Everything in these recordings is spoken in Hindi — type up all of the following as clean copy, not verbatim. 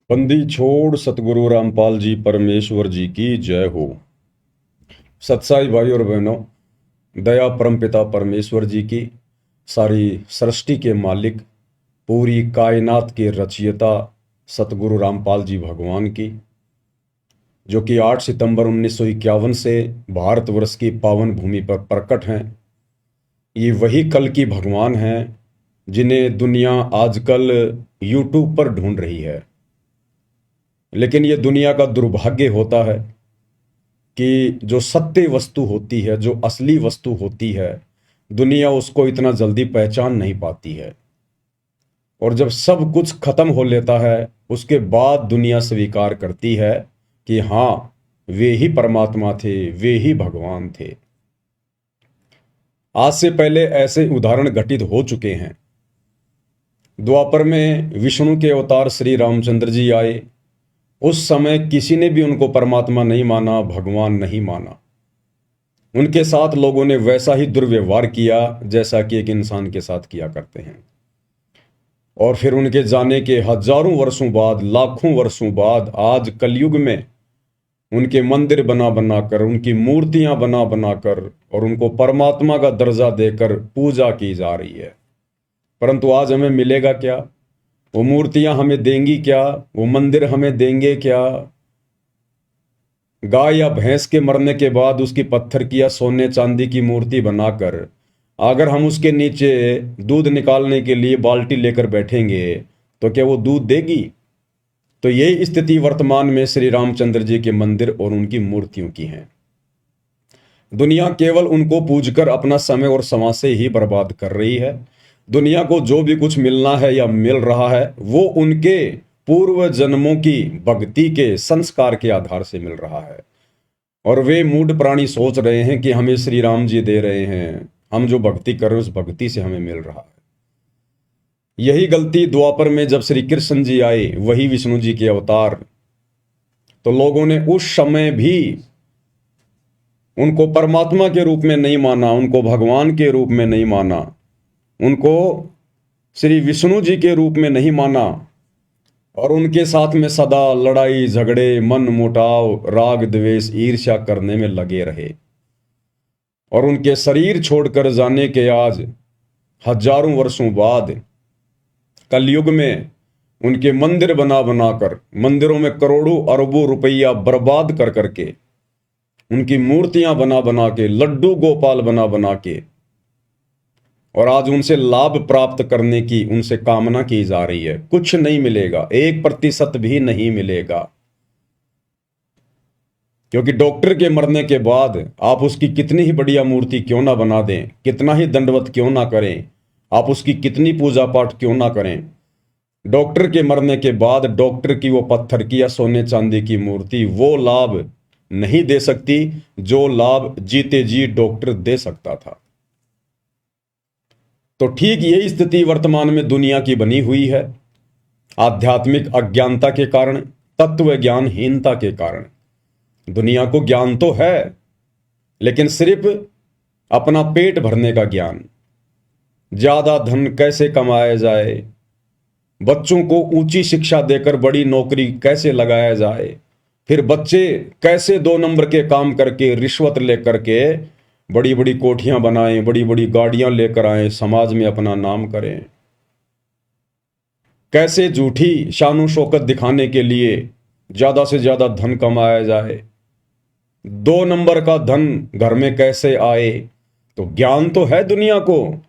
बंदी छोड़ सतगुरु रामपाल जी परमेश्वर जी की जय हो। सत्साई भाई और बहनों, दया परमपिता परमेश्वर जी की, सारी सृष्टि के मालिक, पूरी कायनात के रचयिता सतगुरु रामपाल जी भगवान की, जो कि 8 सितंबर 1951 से भारतवर्ष की पावन भूमि पर प्रकट हैं। ये वही कल की भगवान हैं जिन्हें दुनिया आजकल यूट्यूब पर ढूंढ रही है। लेकिन ये दुनिया का दुर्भाग्य होता है कि जो सत्य वस्तु होती है, जो असली वस्तु होती है, दुनिया उसको इतना जल्दी पहचान नहीं पाती है। और जब सब कुछ खत्म हो लेता है, उसके बाद दुनिया स्वीकार करती है कि हाँ, वे ही परमात्मा थे, वे ही भगवान थे। आज से पहले ऐसे उदाहरण घटित हो चुके हैं। द्वापर में विष्णु के अवतार श्री रामचंद्र जी आए। उस समय किसी ने भी उनको परमात्मा नहीं माना, भगवान नहीं माना। उनके साथ लोगों ने वैसा ही दुर्व्यवहार किया जैसा कि एक इंसान के साथ किया करते हैं। और फिर उनके जाने के हजारों वर्षों बाद, लाखों वर्षों बाद, आज कलयुग में उनके मंदिर बना बनाकर, उनकी मूर्तियां बना बनाकर और उनको परमात्मा का दर्जा देकर पूजा की जा रही है। परंतु आज हमें मिलेगा क्या? वो मूर्तियां हमें देंगी क्या? वो मंदिर हमें देंगे क्या? गाय या भैंस के मरने के बाद उसकी पत्थर की या सोने चांदी की मूर्ति बनाकर अगर हम उसके नीचे दूध निकालने के लिए बाल्टी लेकर बैठेंगे तो क्या वो दूध देगी? तो यही स्थिति वर्तमान में श्री रामचंद्र जी के मंदिर और उनकी मूर्तियों की है। दुनिया केवल उनको पूजकर अपना समय और समाज से ही बर्बाद कर रही है। दुनिया को जो भी कुछ मिलना है या मिल रहा है वो उनके पूर्व जन्मों की भक्ति के संस्कार के आधार से मिल रहा है। और वे मूढ़ प्राणी सोच रहे हैं कि हमें श्री राम जी दे रहे हैं, हम जो भक्ति कर रहे हैं उस भक्ति से हमें मिल रहा है। यही गलती द्वापर में जब श्री कृष्ण जी आए, वही विष्णु जी के अवतार, तो लोगों ने उस समय भी उनको परमात्मा के रूप में नहीं माना, उनको भगवान के रूप में नहीं माना, उनको श्री विष्णु जी के रूप में नहीं माना। और उनके साथ में सदा लड़ाई झगड़े, मन मुटाव, राग द्वेष, ईर्ष्या करने में लगे रहे। और उनके शरीर छोड़कर जाने के आज हजारों वर्षों बाद कलयुग में उनके मंदिर बना बनाकर, मंदिरों में करोड़ों अरबों रुपया बर्बाद कर करके, उनकी मूर्तियां बना बना के, लड्डू गोपाल बना बना के, और आज उनसे लाभ प्राप्त करने की उनसे कामना की जा रही है। कुछ नहीं मिलेगा, 1% भी नहीं मिलेगा। क्योंकि डॉक्टर के मरने के बाद आप उसकी कितनी ही बढ़िया मूर्ति क्यों ना बना दें, कितना ही दंडवत क्यों ना करें, आप उसकी कितनी पूजा पाठ क्यों ना करें, डॉक्टर के मरने के बाद डॉक्टर की वो पत्थर की या सोने चांदी की मूर्ति वो लाभ नहीं दे सकती जो लाभ जीते जी डॉक्टर दे सकता था। तो ठीक यही स्थिति वर्तमान में दुनिया की बनी हुई है। आध्यात्मिक अज्ञानता के कारण, तत्व ज्ञानहीनता के कारण। दुनिया को ज्ञान तो है, लेकिन सिर्फ अपना पेट भरने का ज्ञान, ज्यादा धन कैसे कमाया जाए, बच्चों को ऊंची शिक्षा देकर बड़ी नौकरी कैसे लगाया जाए, फिर बच्चे कैसे 2 नंबर के काम करके, रिश्वत लेकर के बड़ी बड़ी कोठियां बनाएं, बड़ी बड़ी गाड़ियां लेकर आए, समाज में अपना नाम करें, कैसे झूठी शानो शौकत दिखाने के लिए ज्यादा से ज्यादा धन कमाया जाए, 2 नंबर का धन घर में कैसे आए। तो ज्ञान तो है दुनिया को,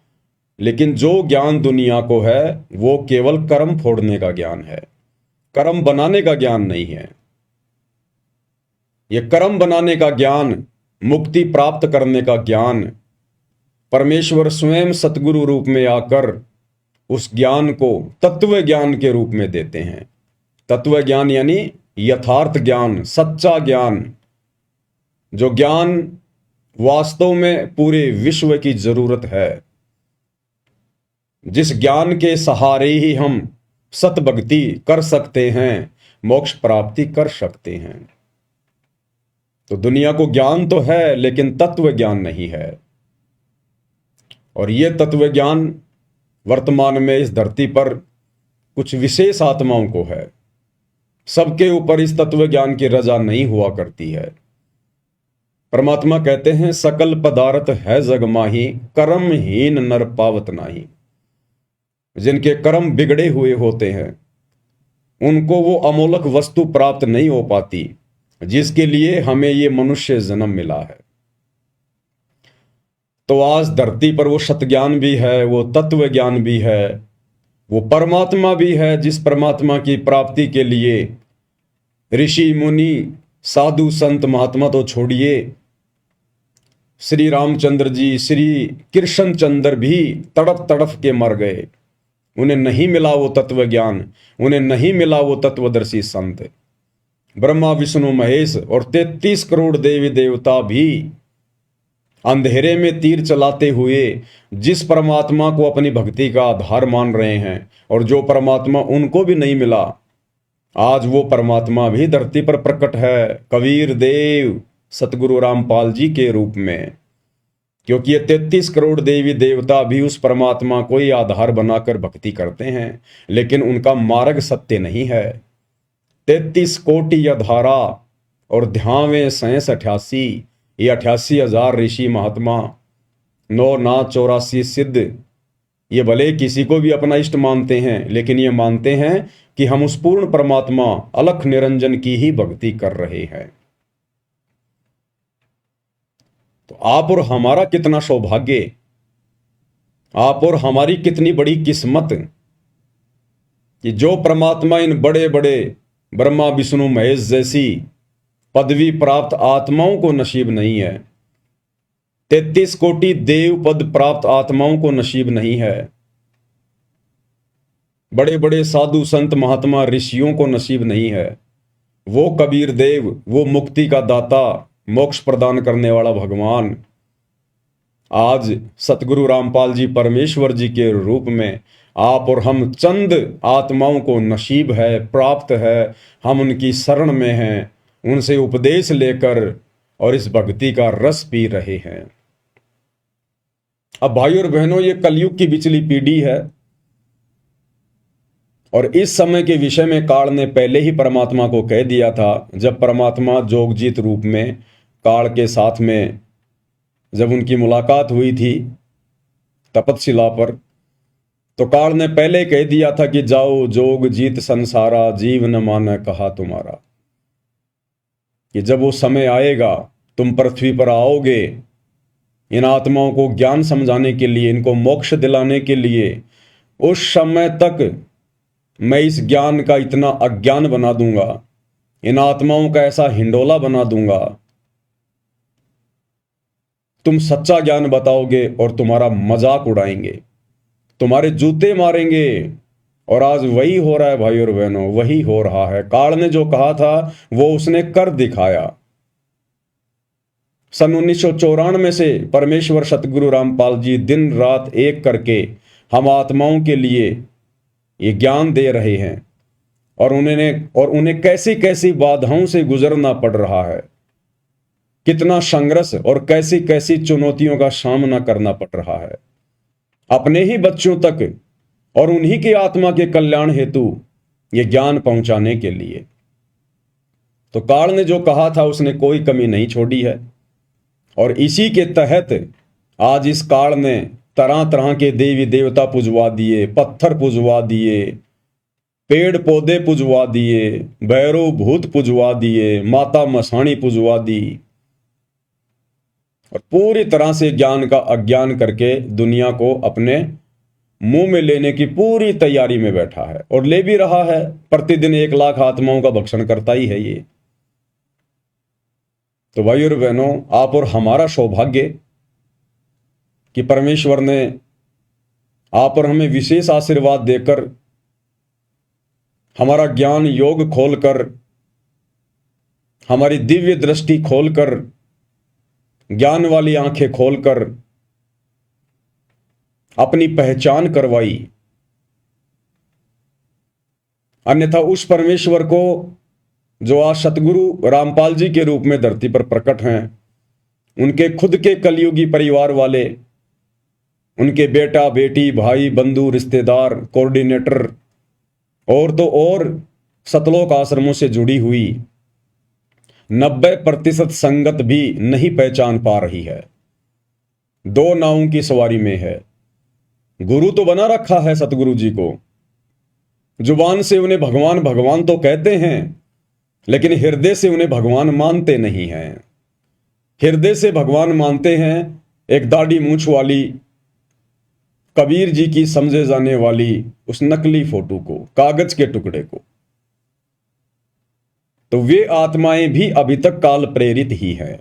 लेकिन जो ज्ञान दुनिया को है वो केवल कर्म फोड़ने का ज्ञान है, कर्म बनाने का ज्ञान नहीं है। यह कर्म बनाने का ज्ञान, मुक्ति प्राप्त करने का ज्ञान, परमेश्वर स्वयं सतगुरु रूप में आकर उस ज्ञान को तत्व ज्ञान के रूप में देते हैं। तत्व ज्ञान यानी यथार्थ ज्ञान, सच्चा ज्ञान, जो ज्ञान वास्तव में पूरे विश्व की जरूरत है, जिस ज्ञान के सहारे ही हम सतभक्ति कर सकते हैं, मोक्ष प्राप्ति कर सकते हैं। तो दुनिया को ज्ञान तो है, लेकिन तत्व ज्ञान नहीं है। और यह तत्व ज्ञान वर्तमान में इस धरती पर कुछ विशेष आत्माओं को है। सबके ऊपर इस तत्व ज्ञान की रजा नहीं हुआ करती है। परमात्मा कहते हैं सकल पदार्थ है जग माही, कर्महीन नर पावत नाही। जिनके कर्म बिगड़े हुए होते हैं उनको वो अमोलक वस्तु प्राप्त नहीं हो पाती जिसके लिए हमें ये मनुष्य जन्म मिला है। तो आज धरती पर वो सतज्ञान भी है, वो तत्व ज्ञान भी है, वो परमात्मा भी है, जिस परमात्मा की प्राप्ति के लिए ऋषि मुनि साधु संत महात्मा तो छोड़िए, श्री रामचंद्र जी, श्री कृष्ण चंद्र भी तड़प तड़प के मर गए। उन्हें नहीं मिला वो तत्व ज्ञान, उन्हें नहीं मिला वो तत्वदर्शी संत। ब्रह्मा विष्णु महेश और 33 करोड़ देवी देवता भी अंधेरे में तीर चलाते हुए जिस परमात्मा को अपनी भक्ति का आधार मान रहे हैं और जो परमात्मा उनको भी नहीं मिला, आज वो परमात्मा भी धरती पर प्रकट है कबीर देव सतगुरु रामपाल जी के रूप में। क्योंकि ये 33 करोड़ देवी देवता भी उस परमात्मा को ही आधार बनाकर भक्ति करते हैं, लेकिन उनका मार्ग सत्य नहीं है। 33 कोटि अधारा और ध्यावे 88, ये 88,000 ऋषि महात्मा, 9 नाथ 84 सिद्ध, ये भले किसी को भी अपना इष्ट मानते हैं, लेकिन ये मानते हैं कि हम उस पूर्ण परमात्मा अलख निरंजन की ही भक्ति कर रहे हैं। तो आप और हमारा कितना सौभाग्य, आप और हमारी कितनी बड़ी किस्मत कि जो परमात्मा इन बड़े बड़े ब्रह्मा विष्णु महेश जैसी पदवी प्राप्त आत्माओं को नसीब नहीं है, 33 कोटि देव पद प्राप्त आत्माओं को नसीब नहीं है, बड़े बड़े साधु संत महात्मा ऋषियों को नसीब नहीं है। वो कबीर देव, वो मुक्ति का दाता, मोक्ष प्रदान करने वाला भगवान आज सतगुरु रामपाल जी परमेश्वर जी के रूप में आप और हम चंद आत्माओं को नसीब है, प्राप्त है, हम उनकी शरण में हैं, उनसे उपदेश लेकर और इस भक्ति का रस पी रहे हैं। अब भाइयों और बहनों, ये कलयुग की बिचली पीढ़ी है और इस समय के विषय में काल ने पहले ही परमात्मा को कह दिया था। जब परमात्मा जोगजीत रूप में काल के साथ में जब उनकी मुलाकात हुई थी तपतशिला पर, तो काल ने पहले कह दिया था कि जाओ जोग जीत संसारा, जीव न माने कहा तुम्हारा। कि जब वो समय आएगा, तुम पृथ्वी पर आओगे इन आत्माओं को ज्ञान समझाने के लिए, इनको मोक्ष दिलाने के लिए, उस समय तक मैं इस ज्ञान का इतना अज्ञान बना दूंगा, इन आत्माओं का ऐसा हिंडोला बना दूंगा, तुम सच्चा ज्ञान बताओगे और तुम्हारा मजाक उड़ाएंगे, तुम्हारे जूते मारेंगे। और आज वही हो रहा है भाई और बहनों, वही हो रहा है। काल ने जो कहा था वो उसने कर दिखाया। सन 1994 से परमेश्वर सतगुरु रामपाल जी दिन रात एक करके हम आत्माओं के लिए ये ज्ञान दे रहे हैं और उन्हें कैसी कैसी बाधाओं से गुजरना पड़ रहा है, कितना संघर्ष और कैसी कैसी चुनौतियों का सामना करना पड़ रहा है अपने ही बच्चों तक और उन्हीं की आत्मा के कल्याण हेतु ये ज्ञान पहुंचाने के लिए। तो काल ने जो कहा था उसने कोई कमी नहीं छोड़ी है और इसी के तहत आज इस काल ने तरह तरह के देवी देवता पुजवा दिए, पत्थर पुजवा दिए, पेड़ पौधे पुजवा दिए, भैरव भूत पुजवा दिए, माता मसाणी पुजवा दी और पूरी तरह से ज्ञान का अज्ञान करके दुनिया को अपने मुंह में लेने की पूरी तैयारी में बैठा है और ले भी रहा है। प्रतिदिन 1 लाख आत्माओं का भक्षण करता ही है ये। तो भाई और बहनों, आप और हमारा सौभाग्य कि परमेश्वर ने आप और हमें विशेष आशीर्वाद देकर, हमारा ज्ञान योग खोलकर, हमारी दिव्य दृष्टि खोलकर, ज्ञान वाली आंखें खोलकर अपनी पहचान करवाई। अन्यथा उस परमेश्वर को जो आज सतगुरु रामपाल जी के रूप में धरती पर प्रकट हैं, उनके खुद के कलयुगी परिवार वाले, उनके बेटा बेटी भाई बंधु रिश्तेदार कोऑर्डिनेटर और तो और सतलोक आश्रमों से जुड़ी हुई 90% संगत भी नहीं पहचान पा रही है। दो नावों की सवारी में है। गुरु तो बना रखा है सतगुरु जी को, जुबान से उन्हें भगवान भगवान तो कहते हैं, लेकिन हृदय से उन्हें भगवान मानते नहीं हैं। हृदय से भगवान मानते हैं एक दाढ़ी मूंछ वाली कबीर जी की समझे जाने वाली उस नकली फोटो को, कागज के टुकड़े को। तो वे आत्माएं भी अभी तक काल प्रेरित ही हैं।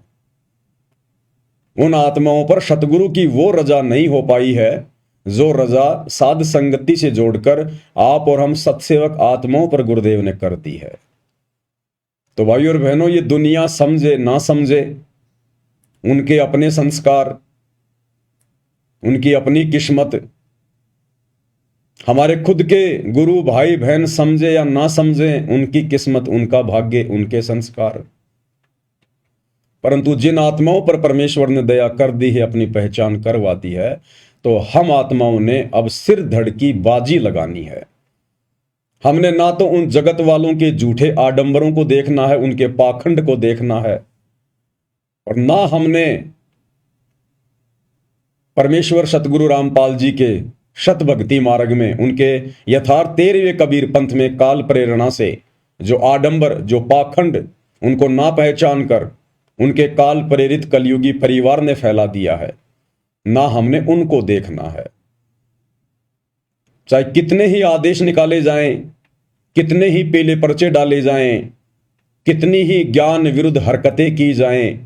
उन आत्माओं पर सतगुरु की वो रजा नहीं हो पाई है जो रजा साध संगति से जोड़कर आप और हम सत्सेवक आत्माओं पर गुरुदेव ने कर दी है। तो भाइयों और बहनों, ये दुनिया समझे ना समझे, उनके अपने संस्कार, उनकी अपनी किस्मत, हमारे खुद के गुरु भाई बहन समझे या ना समझे, उनकी किस्मत, उनका भाग्य, उनके संस्कार। परंतु जिन आत्माओं पर परमेश्वर ने दया कर दी है, अपनी पहचान करवा दी है, तो हम आत्माओं ने अब सिर धड़ की बाजी लगानी है। हमने ना तो उन जगत वालों के झूठे आडंबरों को देखना है, उनके पाखंड को देखना है, और ना हमने परमेश्वर सतगुरु रामपाल जी के शत भक्ति मार्ग में, उनके यथार्थ 13वें कबीर पंथ में काल प्रेरणा से जो आडंबर, जो पाखंड, उनको ना पहचान कर उनके काल प्रेरित कलयुगी परिवार ने फैला दिया है, ना हमने उनको देखना है। चाहे कितने ही आदेश निकाले जाएं, कितने ही पीले पर्चे डाले जाएं, कितनी ही ज्ञान विरुद्ध हरकतें की जाएं,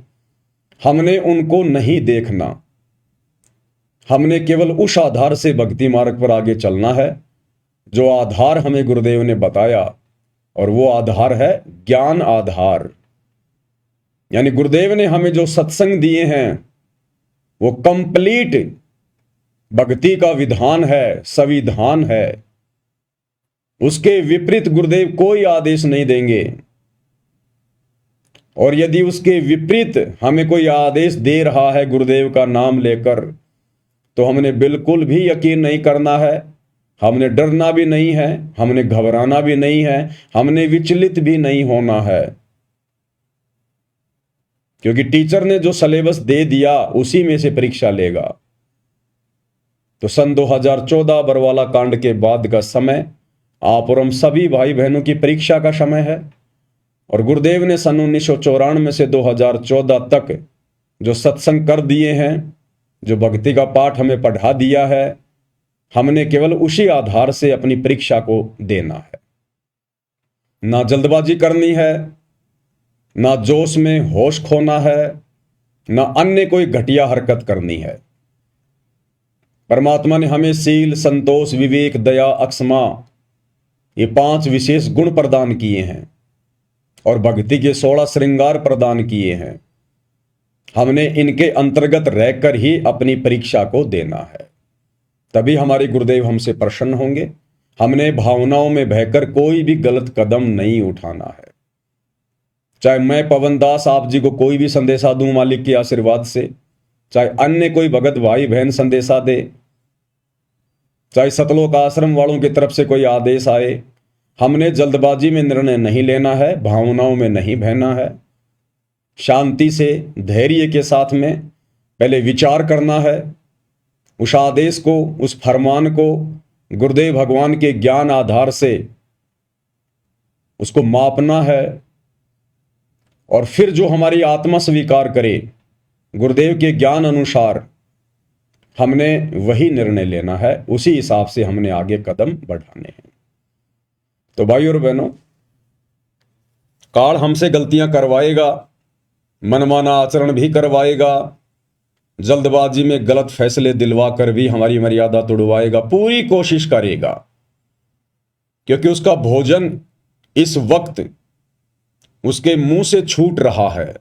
हमने उनको नहीं देखना। हमने केवल उस आधार से भक्ति मार्ग पर आगे चलना है जो आधार हमें गुरुदेव ने बताया, और वो आधार है ज्ञान आधार। यानी गुरुदेव ने हमें जो सत्संग दिए हैं वो कंप्लीट भक्ति का विधान है, संविधान है। उसके विपरीत गुरुदेव कोई आदेश नहीं देंगे, और यदि उसके विपरीत हमें कोई आदेश दे रहा है गुरुदेव का नाम लेकर, तो हमने बिल्कुल भी यकीन नहीं करना है, हमने डरना भी नहीं है, हमने घबराना भी नहीं है, हमने विचलित भी नहीं होना है। क्योंकि टीचर ने जो सिलेबस दे दिया उसी में से परीक्षा लेगा। तो सन 2014 बरवाला कांड के बाद का समय आप और हम सभी भाई बहनों की परीक्षा का समय है, और गुरुदेव ने सन 1994 से 2014 तक जो सत्संग कर दिए हैं, जो भक्ति का पाठ हमें पढ़ा दिया है, हमने केवल उसी आधार से अपनी परीक्षा को देना है। ना जल्दबाजी करनी है, ना जोश में होश खोना है, ना अन्य कोई घटिया हरकत करनी है। परमात्मा ने हमें सील, संतोष, विवेक, दया, अक्षमा, ये 5 विशेष गुण प्रदान किए हैं, और भक्ति के 16 श्रृंगार प्रदान किए हैं। हमने इनके अंतर्गत रहकर ही अपनी परीक्षा को देना है, तभी हमारे गुरुदेव हमसे प्रसन्न होंगे। हमने भावनाओं में बहकर कोई भी गलत कदम नहीं उठाना है। चाहे मैं पवन दास आप जी को कोई भी संदेशा दूं मालिक के आशीर्वाद से, चाहे अन्य कोई भगत भाई बहन संदेशा दे, चाहे सतलोक आश्रम वालों की तरफ से कोई आदेश आए, हमने जल्दबाजी में निर्णय नहीं लेना है, भावनाओं में नहीं बहना है। शांति से, धैर्य के साथ में पहले विचार करना है, उस आदेश को, उस फरमान को गुरुदेव भगवान के ज्ञान आधार से उसको मापना है, और फिर जो हमारी आत्मा स्वीकार करे गुरुदेव के ज्ञान अनुसार, हमने वही निर्णय लेना है, उसी हिसाब से हमने आगे कदम बढ़ाने हैं। तो भाइयों और बहनों, काल हमसे गलतियां करवाएगा, मनमाना आचरण भी करवाएगा, जल्दबाजी में गलत फैसले दिलवा कर भी हमारी मर्यादा तोड़वाएगा, पूरी कोशिश करेगा, क्योंकि उसका भोजन इस वक्त उसके मुंह से छूट रहा है।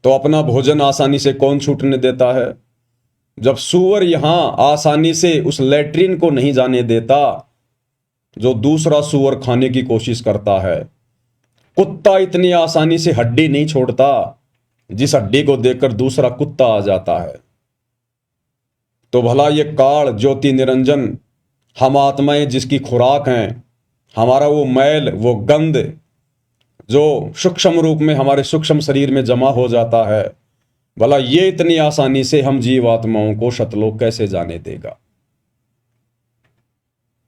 तो अपना भोजन आसानी से कौन छूटने देता है? जब सूअर यहां आसानी से उस लैट्रिन को नहीं जाने देता जो दूसरा सूअर खाने की कोशिश करता है, कुत्ता इतनी आसानी से हड्डी नहीं छोड़ता जिस हड्डी को देखकर दूसरा कुत्ता आ जाता है। तो भला ये काल ज्योति निरंजन हम आत्माएं जिसकी खुराक हैं, हमारा वो मैल, वो गंध जो सूक्ष्म रूप में हमारे सूक्ष्म शरीर में जमा हो जाता है, भला ये इतनी आसानी से हम जीवात्माओं को शतलोक कैसे जाने देगा।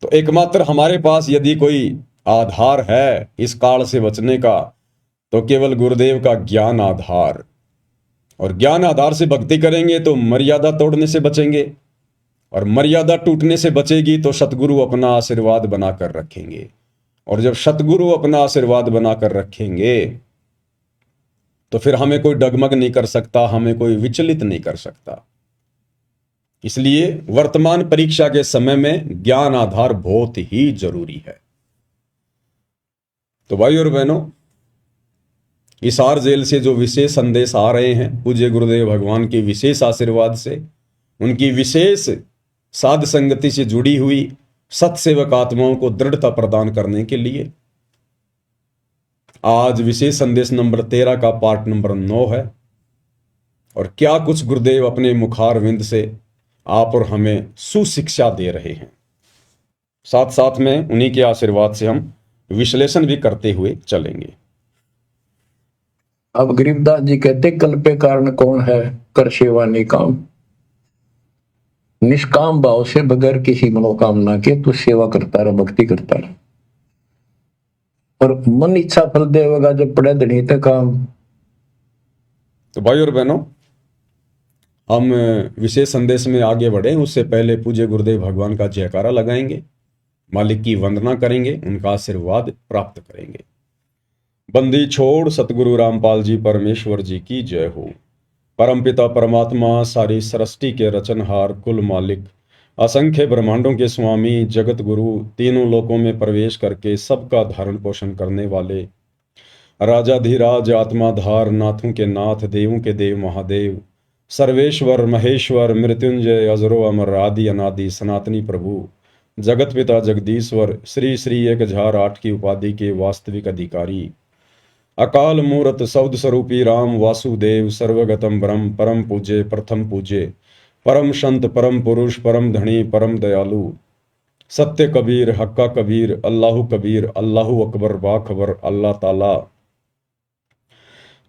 तो एकमात्र हमारे पास यदि कोई आधार है इस काल से बचने का, तो केवल गुरुदेव का ज्ञान आधार, और ज्ञान आधार से भक्ति करेंगे तो मर्यादा तोड़ने से बचेंगे, और मर्यादा टूटने से बचेगी तो सतगुरु अपना आशीर्वाद बनाकर रखेंगे, और जब सतगुरु अपना आशीर्वाद बनाकर रखेंगे तो फिर हमें कोई डगमग नहीं कर सकता, हमें कोई विचलित नहीं कर सकता। इसलिए वर्तमान परीक्षा के समय में ज्ञान आधार बहुत ही जरूरी है। तो भाई और बहनों, हिसार जेल से जो विशेष संदेश आ रहे हैं पूज्य गुरुदेव भगवान के विशेष आशीर्वाद से, उनकी विशेष साध संगति से जुड़ी हुई सत्सेवक आत्माओं को दृढ़ता प्रदान करने के लिए आज विशेष संदेश नंबर 13 का पार्ट नंबर 9 है। और क्या कुछ गुरुदेव अपने मुखारविंद से आप और हमें सुशिक्षा दे रहे हैं, साथ साथ में उन्हीं के आशीर्वाद से हम विश्लेषण भी करते हुए चलेंगे। अब गरीबदास जी कहते, कल्पे कारण कौन है, कर सेवा निकाम, निष्काम भाव से बगैर किसी मनोकामना के तू सेवा करता रहा, भक्ति करता रहा, और मन इच्छा फल देगा जब पड़े धनी तक काम। तो भाई और बहनों, हम विशेष संदेश में आगे बढ़े उससे पहले पूज्य गुरुदेव भगवान का जयकारा लगाएंगे, मालिक की वंदना करेंगे, उनका आशीर्वाद प्राप्त करेंगे। बंदी छोड़ सतगुरु रामपाल जी परमेश्वर जी की जय हो। परमपिता परमात्मा, सारी सृष्टि के रचनहार, कुल मालिक, असंख्य ब्रह्मांडों के स्वामी, जगत गुरु, तीनों लोकों में प्रवेश करके सबका धारण पोषण करने वाले, राजाधिराज, आत्माधार, नाथों के नाथ, देवों के देव महादेव, सर्वेश्वर महेश्वर, मृत्युंजय, अजरो अमर, आदि अनादि, सनातनी प्रभु, जगत पिता जगदीश्वर, श्री श्री 1008 की उपाधि के वास्तविक अधिकारी, अकाल मूरत सौद स्वरूपी राम वासुदेव, सर्वगतम ब्रह्म, परम पूज्य, प्रथम पूज्य, परम संत, परम पुरुष, परम धनी, परम दयालु, सत्य कबीर, हक्का कबीर, अल्लाहु कबीर, अल्लाहु अकबर, बाखबर, अल्लाह ताला,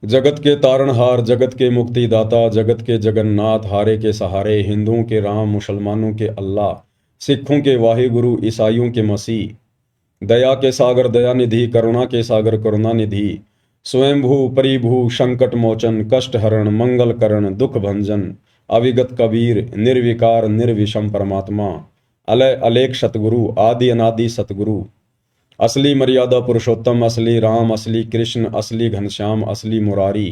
जगत के तारणहार, जगत के मुक्तिदाता, जगत के जगन्नाथ, हारे के सहारे, हिंदुओं के राम, मुसलमानों के अल्लाह, सिखों के वाहिगुरु, ईसाइयों के मसीह, दया के सागर दयानिधि, करुणा के सागर करुणानिधि, स्वयंभू परिभू, संकट मोचन, कष्ट हरण, मंगल करण, दुख भंजन, अविगत कबीर, निर्विकार निर्विषम परमात्मा, अलय अलेख सतगुरु, आदि अनादि सतगुरु, असली मर्यादा पुरुषोत्तम, असली राम, असली कृष्ण, असली घनश्याम, असली मुरारी,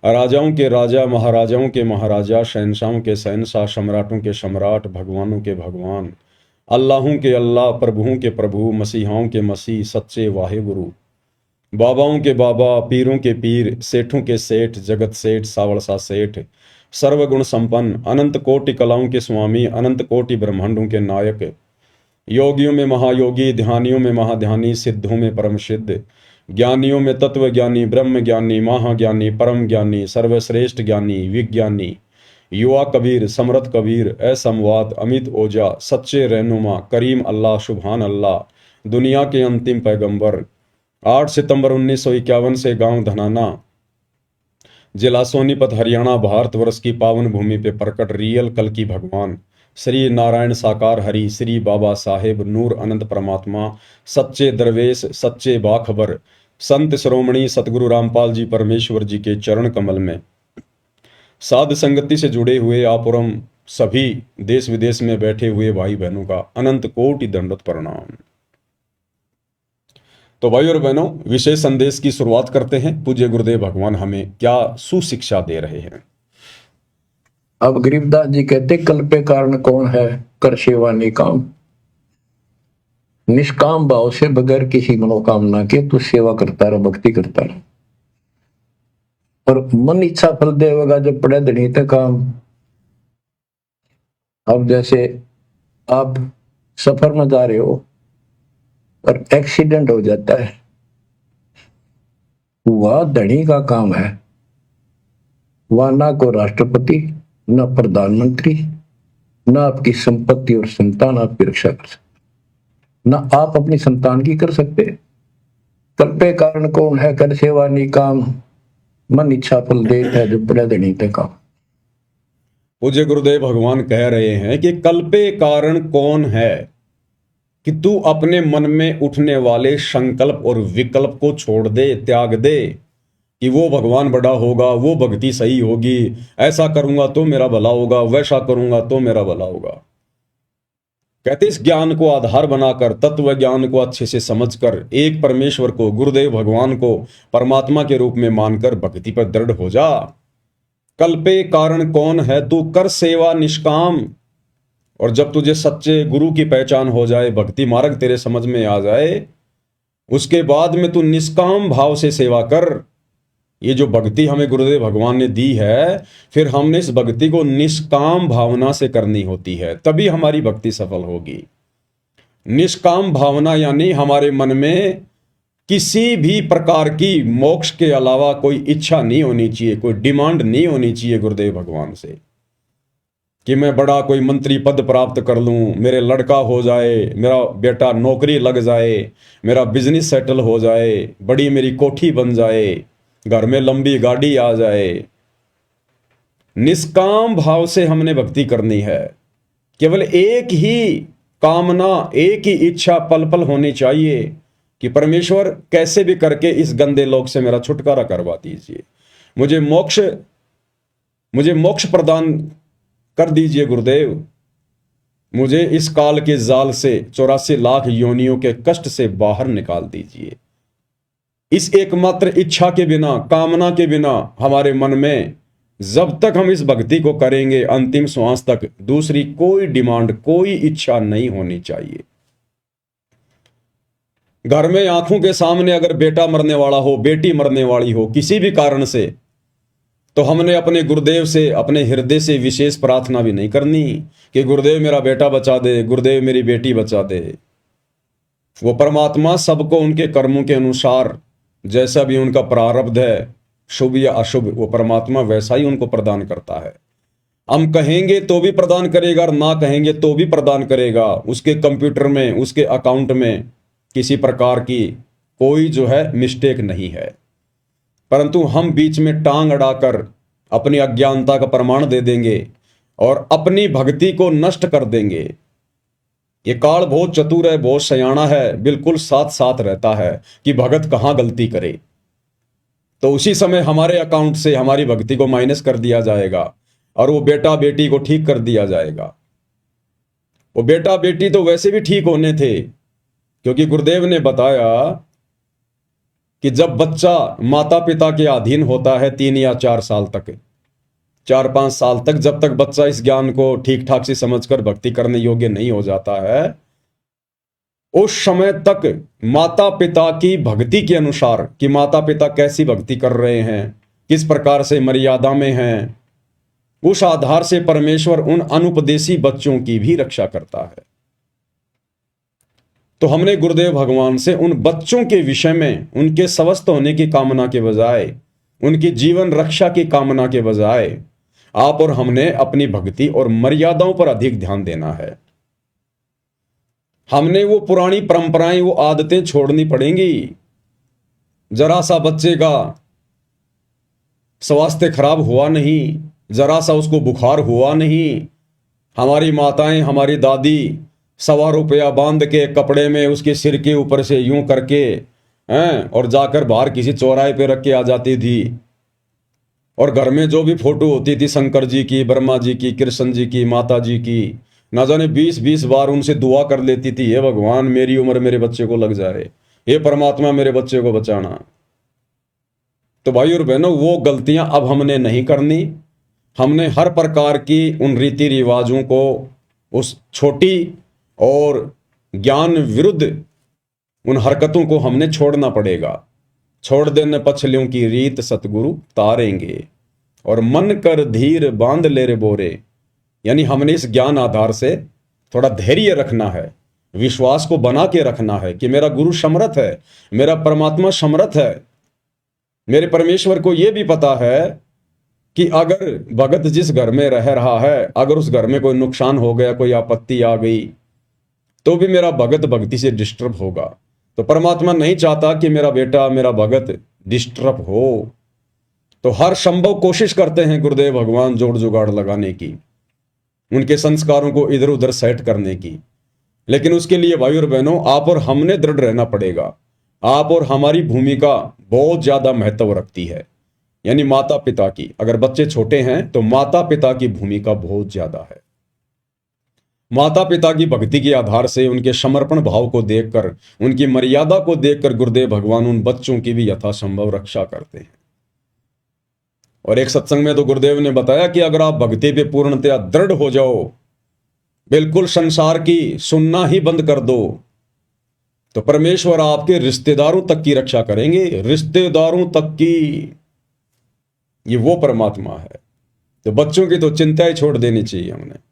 राजाओं के राजा, महाराजाओं के महाराजा, शहनशाहों के शहनशाह, सम्राटों के सम्राट, भगवानों के भगवान, अल्लाहों के अल्लाह, प्रभुओं के प्रभु, मसीहाओं के मसीह, सच्चे वाहिगुरु, बाबाओं के बाबा, पीरों के पीर, सेठों के सेठ, जगत सेठ, सावड़सा सेठ, सर्वगुण संपन्न, अनंत कोटि कलाओं के स्वामी, अनंत कोटि ब्रह्मांडों के नायक, योगियों में महायोगी, ध्यानियों में महाध्यानी, सिद्धों में परम सिद्ध, ज्ञानियों में तत्व ज्ञानी, ब्रह्म ज्ञानी, महाज्ञानी, परम ज्ञानी, सर्वश्रेष्ठ ज्ञानी, विज्ञानी, युवा कबीर, समर्थ कबीर, असंवाद, अमित ओजा, सच्चे रहनुमा, करीम अल्लाह, सुभान अल्लाह, दुनिया के अंतिम पैगंबर, 8 सितंबर 1951 से गांव धनाना, जिला सोनीपत, हरियाणा, भारतवर्ष की पावन भूमि पे प्रकट रियल कल की भगवान, श्री नारायण साकार हरि, श्री बाबा साहेब नूर अनंत परमात्मा, सच्चे दरवेश, सच्चे बाखबर, संत श्रोमणी सतगुरु रामपाल जी परमेश्वर जी के चरण कमल में साध संगति से जुड़े हुए आप और हम सभी देश विदेश में बैठे हुए भाई बहनों का अनंत कोटि दंडवत प्रणाम। तो भाई और बहनों, विशेष संदेश की शुरुआत करते हैं। पूज्य गुरुदेव भगवान हमें क्या सुशिक्षा दे रहे हैं। अब गरीबदास जी कहते, कल्पे कारण कौन है, कर सेवा निकाम, निष्काम भाव से बगैर किसी मनोकामना के तू सेवा करता रहा, भक्ति करता रहा, और मन इच्छा फल देगा जब पड़े धनी तक काम। अब जैसे आप सफर में जा रहे हो और एक्सीडेंट हो जाता है, वह धनी का काम है, वह ना को राष्ट्रपति, ना प्रधानमंत्री, ना आपकी संपत्ति और संतान आपकी रक्षा कर सकते, ना आप अपनी संतान की कर सकते। कल्पे कारण कौन है, कर सेवा निकाम, मन इच्छा फल देत है जो पड़े देनी ते काम। पूज्य गुरुदेव भगवान कह रहे हैं कि कल्पे कारण कौन है, कि तू अपने मन में उठने वाले संकल्प और विकल्प को छोड़ दे, त्याग दे, कि वो भगवान बड़ा होगा, वो भक्ति सही होगी, ऐसा करूंगा तो मेरा भला होगा, वैसा करूंगा तो मेरा भला होगा। कहते इस ज्ञान को आधार बनाकर, तत्व ज्ञान को अच्छे से समझकर, एक परमेश्वर को, गुरुदेव भगवान को परमात्मा के रूप में मानकर भक्ति पर दृढ़ हो जा। कल्पे कारण कौन है, तू कर सेवा निष्काम। और जब तुझे सच्चे गुरु की पहचान हो जाए, भक्ति मार्ग तेरे समझ में आ जाए, उसके बाद में तू निष्काम भाव से सेवा कर। ये जो भक्ति हमें गुरुदेव भगवान ने दी है, फिर हमने इस भक्ति को निष्काम भावना से करनी होती है, तभी हमारी भक्ति सफल होगी। निष्काम भावना यानी हमारे मन में किसी भी प्रकार की मोक्ष के अलावा कोई इच्छा नहीं होनी चाहिए, कोई डिमांड नहीं होनी चाहिए गुरुदेव भगवान से, कि मैं बड़ा कोई मंत्री पद प्राप्त कर लूं, मेरे लड़का हो जाए, मेरा बेटा नौकरी लग जाए, मेरा बिजनेस सेटल हो जाए, बड़ी मेरी कोठी बन जाए, घर में लंबी गाड़ी आ जाए। निष्काम भाव से हमने भक्ति करनी है। केवल एक ही कामना, एक ही इच्छा पल पल होनी चाहिए कि परमेश्वर कैसे भी करके इस गंदे लोक से मेरा छुटकारा करवा दीजिए, मुझे मोक्ष प्रदान कर दीजिए गुरुदेव, मुझे इस काल के जाल से, 84 लाख योनियों के कष्ट से बाहर निकाल दीजिए। इस एकमात्र इच्छा के बिना, कामना के बिना हमारे मन में जब तक हम इस भक्ति को करेंगे अंतिम श्वास तक, दूसरी कोई डिमांड, कोई इच्छा नहीं होनी चाहिए। घर में आंखों के सामने अगर बेटा मरने वाला हो, बेटी मरने वाली हो किसी भी कारण से, तो हमने अपने गुरुदेव से, अपने हृदय से विशेष प्रार्थना भी नहीं करनी कि गुरुदेव मेरा बेटा बचा दे, गुरुदेव मेरी बेटी बचा दे। वो परमात्मा सबको उनके कर्मों के अनुसार, जैसा भी उनका प्रारब्ध है, शुभ या अशुभ, वो परमात्मा वैसा ही उनको प्रदान करता है। हम कहेंगे तो भी प्रदान करेगा और ना कहेंगे तो भी प्रदान करेगा। उसके कंप्यूटर में, उसके अकाउंट में किसी प्रकार की कोई जो है मिस्टेक नहीं है। परंतु हम बीच में टांग अड़ाकर अपनी अज्ञानता का प्रमाण दे देंगे और अपनी भक्ति को नष्ट कर देंगे। ये काल बहुत चतुर है, बहुत सयाना है, बिल्कुल साथ साथ रहता है कि भगत कहाँ गलती करे, तो उसी समय हमारे अकाउंट से हमारी भक्ति को माइनस कर दिया जाएगा और वो बेटा बेटी को ठीक कर दिया जाएगा। वो बेटा बेटी तो वैसे भी ठीक होने थे, क्योंकि गुरुदेव ने बताया कि जब बच्चा माता पिता के अधीन होता है 3 या 4 साल तक, 4-5 साल तक, जब तक बच्चा इस ज्ञान को ठीक ठाक से समझकर भक्ति करने योग्य नहीं हो जाता है, उस समय तक माता पिता की भक्ति के अनुसार कि माता पिता कैसी भक्ति कर रहे हैं, किस प्रकार से मर्यादा में हैं, उस आधार से परमेश्वर उन अनुपदेशी बच्चों की भी रक्षा करता है। तो हमने गुरुदेव भगवान से उन बच्चों के विषय में उनके स्वस्थ होने की कामना के बजाय, उनकी जीवन रक्षा की कामना के बजाय, आप और हमने अपनी भक्ति और मर्यादाओं पर अधिक ध्यान देना है। हमने वो पुरानी परंपराएं, वो आदतें छोड़नी पड़ेंगी। जरा सा बच्चे का स्वास्थ्य खराब हुआ नहीं, जरा सा उसको बुखार हुआ नहीं, हमारी माताएं, हमारी दादी 1.25 रुपया बांध के कपड़े में उसके सिर के ऊपर से यूं करके और जाकर बाहर किसी चौराहे पे रख के आ जाती थी। और घर में जो भी फोटो होती थी शंकर जी की, ब्रह्मा जी की, कृष्ण जी की, माता जी की, ना जाने 20-20 बार उनसे दुआ कर लेती थी, हे भगवान मेरी उम्र मेरे बच्चे को लग जाए, हे परमात्मा मेरे बच्चे को बचाना। तो भाई और बहनों, वो गलतियां अब हमने नहीं करनी। हमने हर प्रकार की उन रीति रिवाजों को, उस छोटी और ज्ञान विरुद्ध उन हरकतों को हमने छोड़ना पड़ेगा। छोड़ देने पछलियों की रीत सतगुरु तारेंगे, और मन कर धीर बांध ले रे बोरे, यानी हमने इस ज्ञान आधार से थोड़ा धैर्य रखना है, विश्वास को बना के रखना है कि मेरा गुरु समर्थ है, मेरा परमात्मा समर्थ है। मेरे परमेश्वर को यह भी पता है कि अगर भगत जिस घर में रह रहा है, अगर उस घर में कोई नुकसान हो गया, कोई आपत्ति आ गई, तो भी मेरा भगत भक्ति से डिस्टर्ब होगा। तो परमात्मा नहीं चाहता कि मेरा बेटा, मेरा भगत डिस्टर्ब हो। तो हर संभव कोशिश करते हैं गुरुदेव भगवान जोड़ जुगाड़ लगाने की, उनके संस्कारों को इधर उधर सेट करने की। लेकिन उसके लिए भाई और बहनों, आप और हमने दृढ़ रहना पड़ेगा। आप और हमारी भूमिका बहुत ज्यादा महत्व रखती है, यानी माता पिता की। अगर बच्चे छोटे हैं तो माता पिता की भूमिका बहुत ज्यादा है। माता पिता की भक्ति के आधार से, उनके समर्पण भाव को देखकर, उनकी मर्यादा को देखकर गुरुदेव भगवान उन बच्चों की भी यथासंभव रक्षा करते हैं। और एक सत्संग में तो गुरुदेव ने बताया कि अगर आप भक्ति पे पूर्णतया दृढ़ हो जाओ, बिल्कुल संसार की सुनना ही बंद कर दो, तो परमेश्वर आपके रिश्तेदारों तक की रक्षा करेंगे, रिश्तेदारों तक की। ये वो परमात्मा है। तो बच्चों की तो चिंता ही छोड़ देनी चाहिए हमने।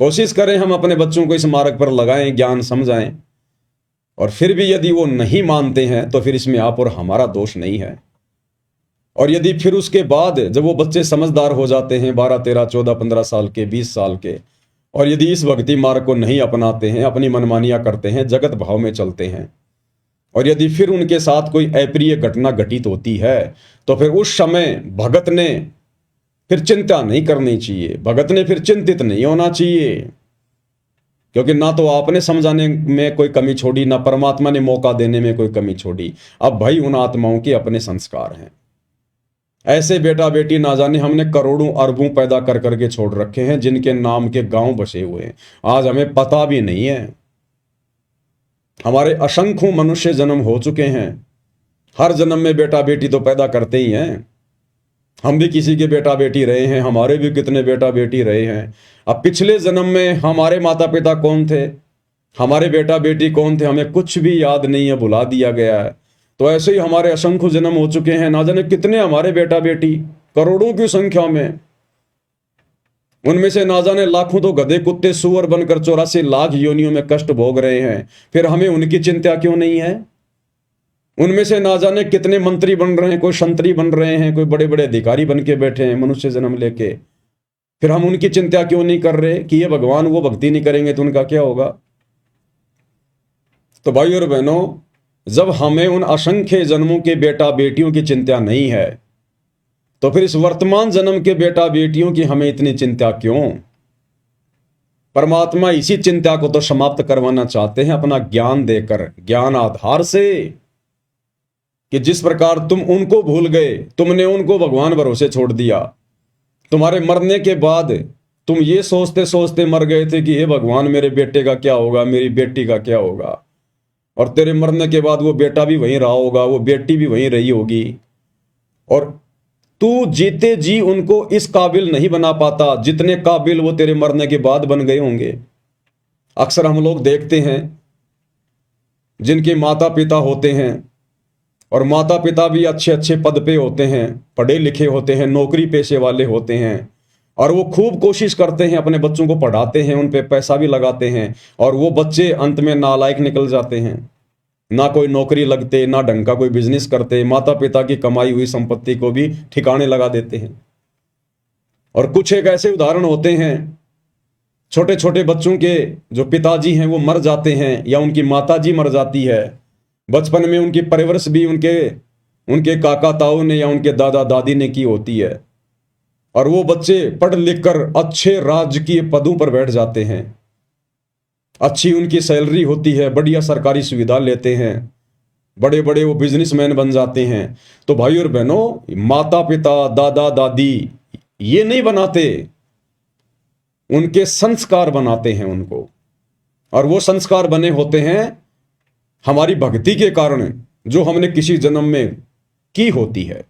कोशिश करें हम अपने बच्चों को इस मार्ग पर लगाएं, ज्ञान समझाएं। और फिर भी यदि वो नहीं मानते हैं तो फिर इसमें आप और हमारा दोष नहीं है। और यदि फिर उसके बाद जब वो बच्चे समझदार हो जाते हैं, 12, 13, 14, 15 साल के, 20 साल के, और यदि इस भक्ति मार्ग को नहीं अपनाते हैं, अपनी मनमानियां करते हैं, जगत भाव में चलते हैं, और यदि फिर उनके साथ कोई अप्रिय घटना घटित होती है, तो फिर उस समय भगत ने फिर चिंता नहीं करनी चाहिए, भगत ने फिर चिंतित नहीं होना चाहिए। क्योंकि ना तो आपने समझाने में कोई कमी छोड़ी, ना परमात्मा ने मौका देने में कोई कमी छोड़ी। अब भाई उन आत्माओं के अपने संस्कार हैं। ऐसे बेटा बेटी ना जाने हमने करोड़ों अरबों पैदा कर करके छोड़ रखे हैं, जिनके नाम के गांव बसे हुए हैं, आज हमें पता भी नहीं है। हमारे असंख्यों मनुष्य जन्म हो चुके हैं, हर जन्म में बेटा बेटी तो पैदा करते ही हैं। हम भी किसी के बेटा बेटी रहे हैं, हमारे भी कितने बेटा बेटी रहे हैं। अब पिछले जन्म में हमारे माता पिता कौन थे, हमारे बेटा बेटी कौन थे, हमें कुछ भी याद नहीं है, भुला दिया गया है। तो ऐसे ही हमारे असंख्य जन्म हो चुके हैं, ना जाने कितने हमारे बेटा बेटी, करोड़ों की संख्या में। उनमें से ना जाने लाखों तो गधे कुत्ते सुअर बनकर 84 लाख योनियों में कष्ट भोग रहे हैं। फिर हमें उनकी चिंता क्यों नहीं है? उनमें से ना जाने कितने मंत्री बन रहे हैं, कोई संतरी बन रहे हैं, कोई बड़े बड़े अधिकारी बन के बैठे हैं मनुष्य जन्म लेके। फिर हम उनकी चिंता क्यों नहीं कर रहे कि ये भगवान वो भक्ति नहीं करेंगे तो उनका क्या होगा? तो भाई और बहनों, जब हमें उन असंख्य जन्मों के बेटा बेटियों की चिंता नहीं है, तो फिर इस वर्तमान जन्म के बेटा बेटियों की हमें इतनी चिंता क्यों? परमात्मा इसी चिंता को तो समाप्त करवाना चाहते हैं अपना ज्ञान देकर, ज्ञान आधार से, कि जिस प्रकार तुम उनको भूल गए, तुमने उनको भगवान भरोसे छोड़ दिया। तुम्हारे मरने के बाद तुम ये सोचते सोचते मर गए थे कि हे भगवान मेरे बेटे का क्या होगा, मेरी बेटी का क्या होगा। और तेरे मरने के बाद वो बेटा भी वहीं रहा होगा, वो बेटी भी वहीं रही होगी, और तू जीते जी उनको इस काबिल नहीं बना पाता जितने काबिल वो तेरे मरने के बाद बन गए होंगे। अक्सर हम लोग देखते हैं जिनके माता पिता होते हैं, और माता पिता भी अच्छे अच्छे पद पे होते हैं, पढ़े लिखे होते हैं, नौकरी पेशे वाले होते हैं, और वो खूब कोशिश करते हैं, अपने बच्चों को पढ़ाते हैं, उन पे पैसा भी लगाते हैं, और वो बच्चे अंत में नालायक निकल जाते हैं। ना कोई नौकरी लगते, ना ढंग का कोई बिजनेस करते, माता पिता की कमाई हुई संपत्ति को भी ठिकाने लगा देते हैं। और कुछ एक ऐसे उदाहरण होते हैं, छोटे छोटे बच्चों के जो पिताजी हैं वो मर जाते हैं, या उनकी माताजी मर जाती है। बचपन में उनकी परवरिश भी उनके काका ताऊ ने या उनके दादा दादी ने की होती है, और वो बच्चे पढ़ लिख कर अच्छे राजकीय पदों पर बैठ जाते हैं, अच्छी उनकी सैलरी होती है, बढ़िया सरकारी सुविधा लेते हैं, बड़े बड़े वो बिजनेसमैन बन जाते हैं। तो भाई और बहनों, माता पिता दादा दादी ये नहीं बनाते, उनके संस्कार बनाते हैं उनको, और वो संस्कार बने होते हैं हमारी भक्ति के कारण, जो हमने किसी जन्म में की होती है।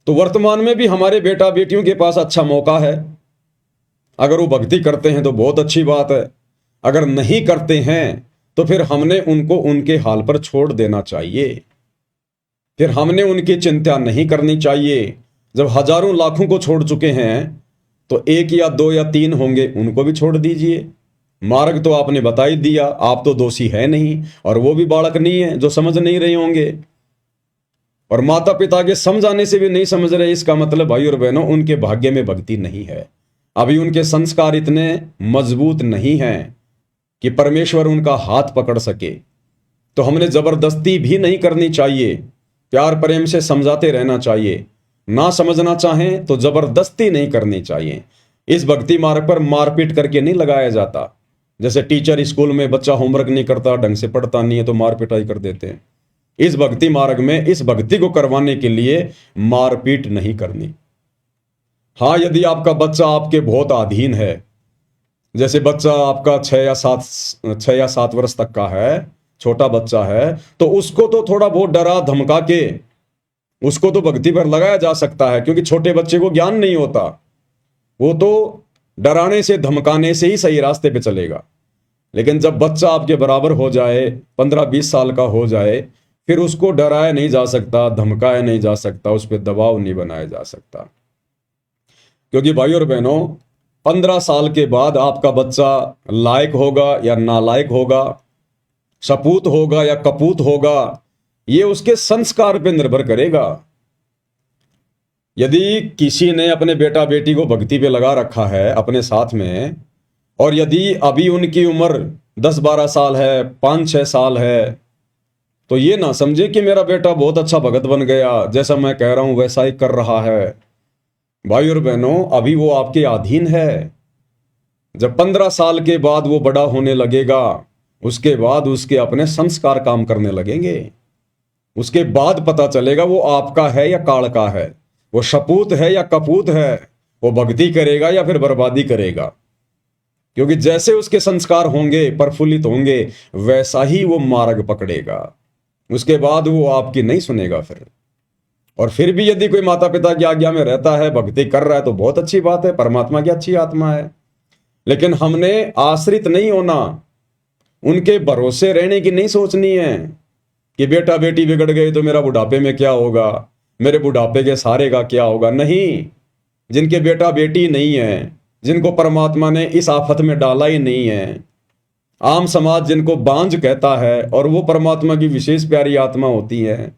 तो वर्तमान में भी हमारे बेटा बेटियों के पास अच्छा मौका है। अगर वो भक्ति करते हैं तो बहुत अच्छी बात है, अगर नहीं करते हैं तो फिर हमने उनको उनके हाल पर छोड़ देना चाहिए। फिर हमने उनकी चिंता नहीं करनी चाहिए। जब हजारों लाखों को छोड़ चुके हैं तो 1 या 2 या 3 होंगे, उनको भी छोड़ दीजिए। मार्ग तो आपने बता ही दिया, आप तो दोषी है नहीं, और वो भी बालक नहीं है जो समझ नहीं रहे होंगे। और माता पिता के समझाने से भी नहीं समझ रहे, इसका मतलब भाई और बहनों उनके भाग्य में भक्ति नहीं है, अभी उनके संस्कार इतने मजबूत नहीं हैं। कि परमेश्वर उनका हाथ पकड़ सके। तो हमने जबरदस्ती भी नहीं करनी चाहिए, प्यार प्रेम से समझाते रहना चाहिए। ना समझना चाहें तो जबरदस्ती नहीं करनी चाहिए। इस भक्ति मार्ग पर मारपीट करके नहीं लगाया जाता। जैसे टीचर स्कूल में बच्चा होमवर्क नहीं करता, ढंग से पढ़ता नहीं है तो मार पिटाई कर देते हैं। इस भक्ति मार्ग में इस भक्ति को करवाने के लिए मारपीट नहीं करनी। हाँ, यदि आपका बच्चा आपके बहुत अधीन है, जैसे बच्चा आपका 6 या 7 वर्ष तक का है, छोटा बच्चा है, तो उसको तो थोड़ा बहुत डरा धमका के उसको तो भक्ति पर लगाया जा सकता है, क्योंकि छोटे बच्चे को ज्ञान नहीं होता। वो तो डराने से धमकाने से ही सही रास्ते पे चलेगा। लेकिन जब बच्चा आपके बराबर हो जाए, 15-20 साल का हो जाए, फिर उसको डराया नहीं जा सकता, धमकाया नहीं जा सकता, उस पर दबाव नहीं बनाया जा सकता। क्योंकि भाई और बहनों, 15 साल के बाद आपका बच्चा लायक होगा या नालायक होगा, सपूत होगा या कपूत होगा, ये उसके संस्कार पे निर्भर करेगा। यदि किसी ने अपने बेटा बेटी को भक्ति पे लगा रखा है अपने साथ में, और यदि अभी उनकी उम्र 10-12 साल है, 5-6 साल है, तो ये ना समझे कि मेरा बेटा बहुत अच्छा भगत बन गया, जैसा मैं कह रहा हूं वैसा ही कर रहा है। भाई और बहनों, अभी वो आपके अधीन है। जब 15 साल के बाद वो बड़ा होने लगेगा, उसके बाद उसके अपने संस्कार काम करने लगेंगे। उसके बाद पता चलेगा वो आपका है या काल का है, वो सपूत है या कपूत है, वो भक्ति करेगा या फिर बर्बादी करेगा। क्योंकि जैसे उसके संस्कार होंगे, प्रफुल्लित होंगे, वैसा ही वो मार्ग पकड़ेगा। उसके बाद वो आपकी नहीं सुनेगा फिर। और फिर भी यदि कोई माता पिता की आज्ञा में रहता है, भक्ति कर रहा है, तो बहुत अच्छी बात है, परमात्मा की अच्छी आत्मा है। लेकिन हमने आश्रित नहीं होना, उनके भरोसे रहने की नहीं सोचनी है कि बेटा बेटी बिगड़ गए तो मेरा बुढ़ापे में क्या होगा, मेरे बुढ़ापे के सहारे का क्या होगा। नहीं, जिनके बेटा बेटी नहीं है, जिनको परमात्मा ने इस आफत में डाला ही नहीं है, आम समाज जिनको बांझ कहता है, और वो परमात्मा की विशेष प्यारी आत्मा होती है,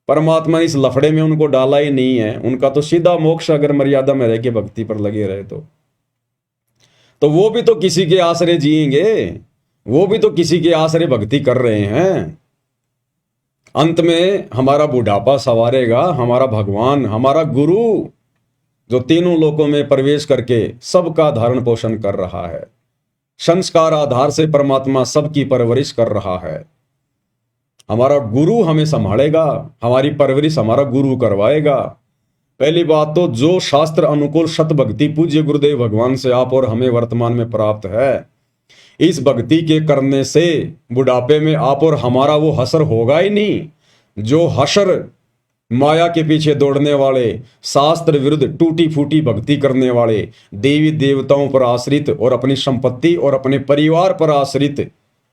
परमात्मा इस लफड़े में उनको डाला ही नहीं है, उनका तो सीधा मोक्ष अगर मर्यादा में रह के भक्ति पर लगे रहे तो वो भी तो किसी के आसरे जिएंगे, वो भी तो किसी के आसरे भक्ति कर रहे हैं। अंत में हमारा बुढ़ापा संवारेगा हमारा भगवान, हमारा गुरु, जो तीनों लोकों में प्रवेश करके सबका धारण पोषण कर रहा है। संस्कार आधार से परमात्मा सबकी परवरिश कर रहा है। हमारा गुरु हमें संभालेगा, हमारी परवरिश हमारा गुरु करवाएगा। पहली बात तो जो शास्त्र अनुकूल सत भक्ति पूज्य गुरुदेव भगवान से आप और हमें वर्तमान में प्राप्त है, इस भक्ति के करने से बुढ़ापे में आप और हमारा वो हसर होगा ही नहीं। जो हसर माया के पीछे दौड़ने वाले, शास्त्र विरुद्ध टूटी फूटी भक्ति करने वाले, देवी देवताओं पर आश्रित और अपनी संपत्ति और अपने परिवार पर आश्रित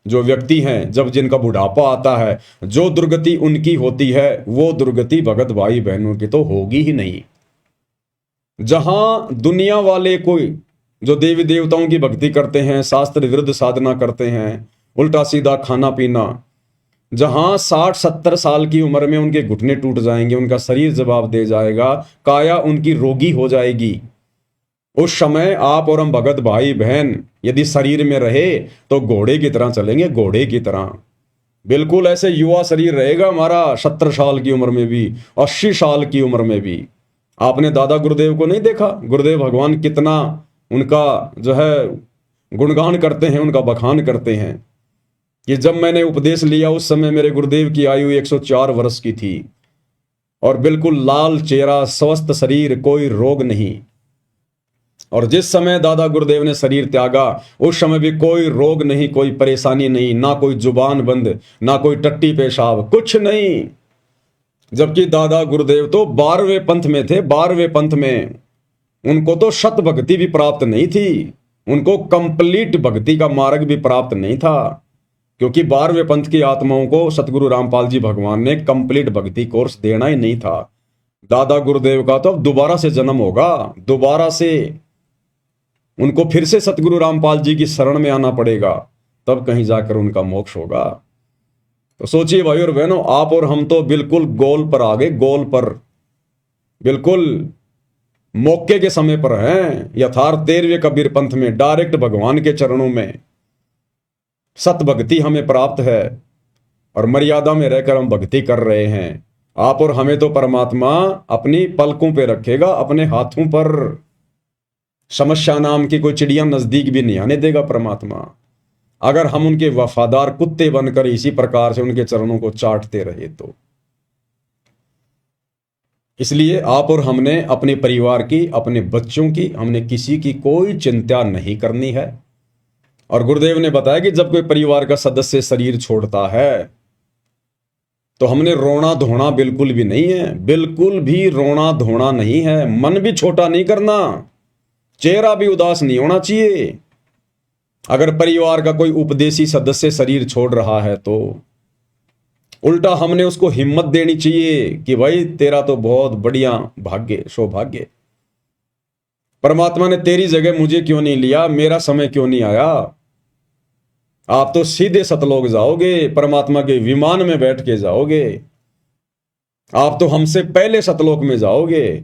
जो व्यक्ति हैं, जब जिनका बुढ़ापा आता है, जो दुर्गति उनकी होती है, वो दुर्गति भगत भाई बहनों की तो होगी ही नहीं। जहां दुनिया वाले कोई जो देवी देवताओं की भक्ति करते हैं, शास्त्र विरुद्ध साधना करते हैं, उल्टा सीधा खाना पीना, जहां 60-70 साल की उम्र में उनके घुटने टूट जाएंगे, उनका शरीर जवाब दे जाएगा, काया उनकी रोगी हो जाएगी, उस समय आप और हम भगत भाई बहन यदि शरीर में रहे तो घोड़े की तरह चलेंगे, घोड़े की तरह। बिल्कुल ऐसे युवा शरीर रहेगा हमारा, 70 साल की उम्र में भी, 80 साल की उम्र में भी। आपने दादा गुरुदेव को नहीं देखा? गुरुदेव भगवान कितना उनका जो है गुणगान करते हैं, उनका बखान करते हैं कि जब मैंने उपदेश लिया उस समय मेरे गुरुदेव की आयु 104 वर्ष की थी और बिल्कुल लाल चेहरा, स्वस्थ शरीर, कोई रोग नहीं। और जिस समय दादा गुरुदेव ने शरीर त्यागा उस समय भी कोई रोग नहीं, कोई परेशानी नहीं, ना कोई जुबान बंद, ना कोई टट्टी पेशाब, कुछ नहीं। जबकि दादा गुरुदेव तो 12वें पंथ में थे, 12वें पंथ में। उनको तो शत भक्ति भी प्राप्त नहीं थी, उनको कंप्लीट भक्ति का मार्ग भी प्राप्त नहीं था, क्योंकि 12वें पंथ की आत्माओं को सतगुरु रामपाल जी भगवान ने कंप्लीट भक्ति कोर्स देना ही नहीं था। दादा गुरुदेव का तो अब दोबारा से जन्म होगा, दोबारा से उनको फिर से सतगुरु रामपाल जी की शरण में आना पड़ेगा, तब कहीं जाकर उनका मोक्ष होगा। तो सोचिए भाई और बहनों, आप और हम तो बिल्कुल गोल पर आ गए, गोल पर, बिल्कुल मौके के समय पर हैं, यथार्थ 13वें कबीर पंथ में, डायरेक्ट भगवान के चरणों में। सत भक्ति हमें प्राप्त है और मर्यादा में रहकर हम भक्ति कर रहे हैं। आप और हमें तो परमात्मा अपनी पलकों पे रखेगा, अपने हाथों पर। समस्या नाम की कोई चिड़िया नजदीक भी नहीं आने देगा परमात्मा, अगर हम उनके वफादार कुत्ते बनकर इसी प्रकार से उनके चरणों को चाटते रहे तो। इसलिए आप और हमने अपने परिवार की, अपने बच्चों की, हमने किसी की कोई चिंता नहीं करनी है। और गुरुदेव ने बताया कि जब कोई परिवार का सदस्य शरीर छोड़ता है तो हमने रोना धोना बिल्कुल भी नहीं है, बिल्कुल भी रोना धोना नहीं है। मन भी छोटा नहीं करना, चेहरा भी उदास नहीं होना चाहिए। अगर परिवार का कोई उपदेशी सदस्य शरीर छोड़ रहा है तो उल्टा हमने उसको हिम्मत देनी चाहिए कि भाई तेरा तो बहुत बढ़िया भाग्य, सौभाग्य, परमात्मा ने तेरी जगह मुझे क्यों नहीं लिया, मेरा समय क्यों नहीं आया। आप तो सीधे सतलोक जाओगे, परमात्मा के विमान में बैठ के जाओगे, आप तो हमसे पहले सतलोक में जाओगे।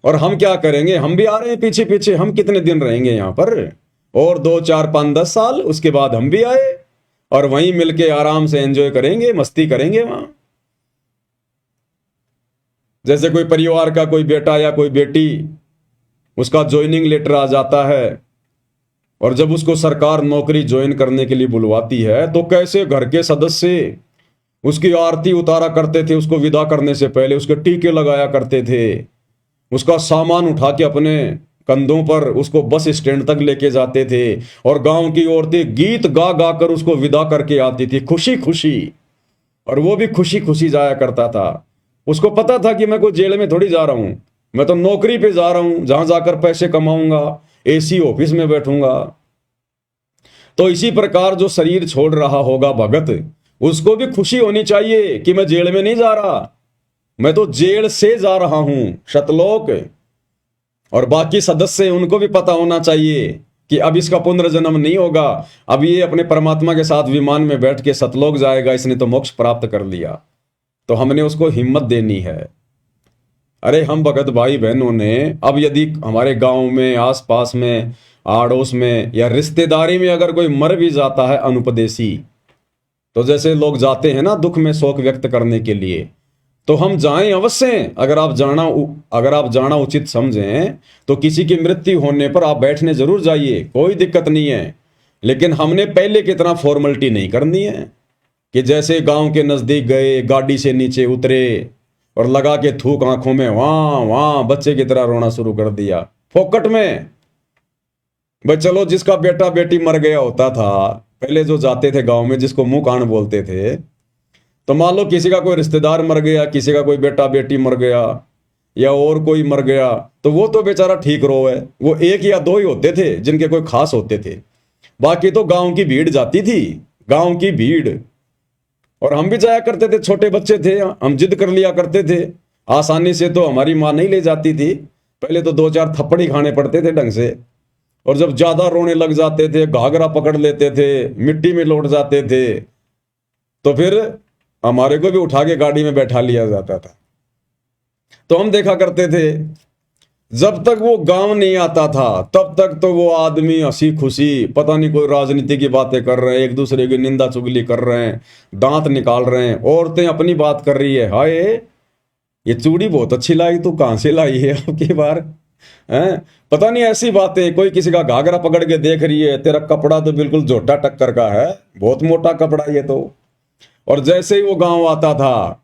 और हम क्या करेंगे, हम भी आ रहे हैं पीछे पीछे। हम कितने दिन रहेंगे यहां पर, और 2 4 5 10 साल, उसके बाद हम भी आए और वहीं मिलके आराम से एंजॉय करेंगे, मस्ती करेंगे वहां। जैसे कोई परिवार का कोई बेटा या कोई बेटी, उसका ज्वाइनिंग लेटर आ जाता है और जब उसको सरकार नौकरी ज्वाइन करने के लिए बुलवाती है तो कैसे घर के सदस्य उसकी आरती उतारा करते थे, उसको विदा करने से पहले उसके टीके लगाया करते थे, उसका सामान उठा के अपने कंधों पर उसको बस स्टैंड तक लेके जाते थे और गांव की औरतें गीत गा गा कर उसको विदा करके आती थी खुशी खुशी, और वो भी खुशी खुशी जाया करता था। उसको पता था कि मैं कोई जेल में थोड़ी जा रहा हूं, मैं तो नौकरी पे जा रहा हूं, जहां जाकर पैसे कमाऊंगा, एसी ऑफिस में बैठूंगा। तो इसी प्रकार जो शरीर छोड़ रहा होगा भगत, उसको भी खुशी होनी चाहिए कि मैं जेल में नहीं जा रहा, मैं तो जेल से जा रहा हूं सतलोक। और बाकी सदस्य, उनको भी पता होना चाहिए कि अब इसका पुनर्जन्म नहीं होगा, अब ये अपने परमात्मा के साथ विमान में बैठ के सतलोक जाएगा, इसने तो मोक्ष प्राप्त कर लिया। तो हमने उसको हिम्मत देनी है। अरे हम भगत भाई बहनों ने, अब यदि हमारे गांव में, आसपास में, आड़ोस में या रिश्तेदारी में अगर कोई मर भी जाता है अनुपदेशी, तो जैसे लोग जाते हैं ना दुख में शोक व्यक्त करने के लिए, तो हम जाएं अवश्य। अगर आप जाना उचित समझें तो किसी की मृत्यु होने पर आप बैठने जरूर जाइए, कोई दिक्कत नहीं है। लेकिन हमने पहले की तरह फॉर्मेलिटी नहीं करनी है कि जैसे गांव के नजदीक गए, गाड़ी से नीचे उतरे और लगा के थूक आंखों में, वहां वहां बच्चे की तरह रोना शुरू कर दिया फोकट में। भाई चलो, जिसका बेटा बेटी मर गया होता था, पहले जो जाते थे गांव में, जिसको मुंह कान बोलते थे, तो मान लो किसी का कोई रिश्तेदार मर गया, किसी का कोई बेटा बेटी मर गया या और कोई मर गया, तो वो तो बेचारा ठीक रो है। वो 1 या 2 ही होते थे जिनके कोई खास होते थे, बाकी तो गांव की भीड़ जाती थी, गांव की भीड़। और हम भी जाया करते थे, छोटे बच्चे थे, हम जिद कर लिया करते थे। आसानी से तो हमारी माँ नहीं ले जाती थी, पहले तो 2 4 थप्पड़ ही खाने पड़ते थे ढंग से। और जब ज्यादा रोने लग जाते थे, घाघरा पकड़ लेते थे, मिट्टी में लौट जाते थे, तो फिर हमारे को भी उठा के गाड़ी में बैठा लिया जाता था। तो हम देखा करते थे, जब तक वो गांव नहीं आता था तब तक तो वो आदमी हंसी खुशी, पता नहीं कोई राजनीति की बातें कर रहे हैं, एक दूसरे की निंदा चुगली कर रहे हैं, दांत निकाल रहे हैं, औरतें अपनी बात कर रही है, हाय ये चूड़ी बहुत अच्छी लाई, तू कहां से लाई है आपकी बार, हैं? पता नहीं ऐसी बातें। कोई किसी का घाघरा पकड़ के देख रही है, तेरा कपड़ा तो बिल्कुल जोटा टक्कर का है, बहुत मोटा कपड़ा ये तो। और जैसे ही वो गांव आता था,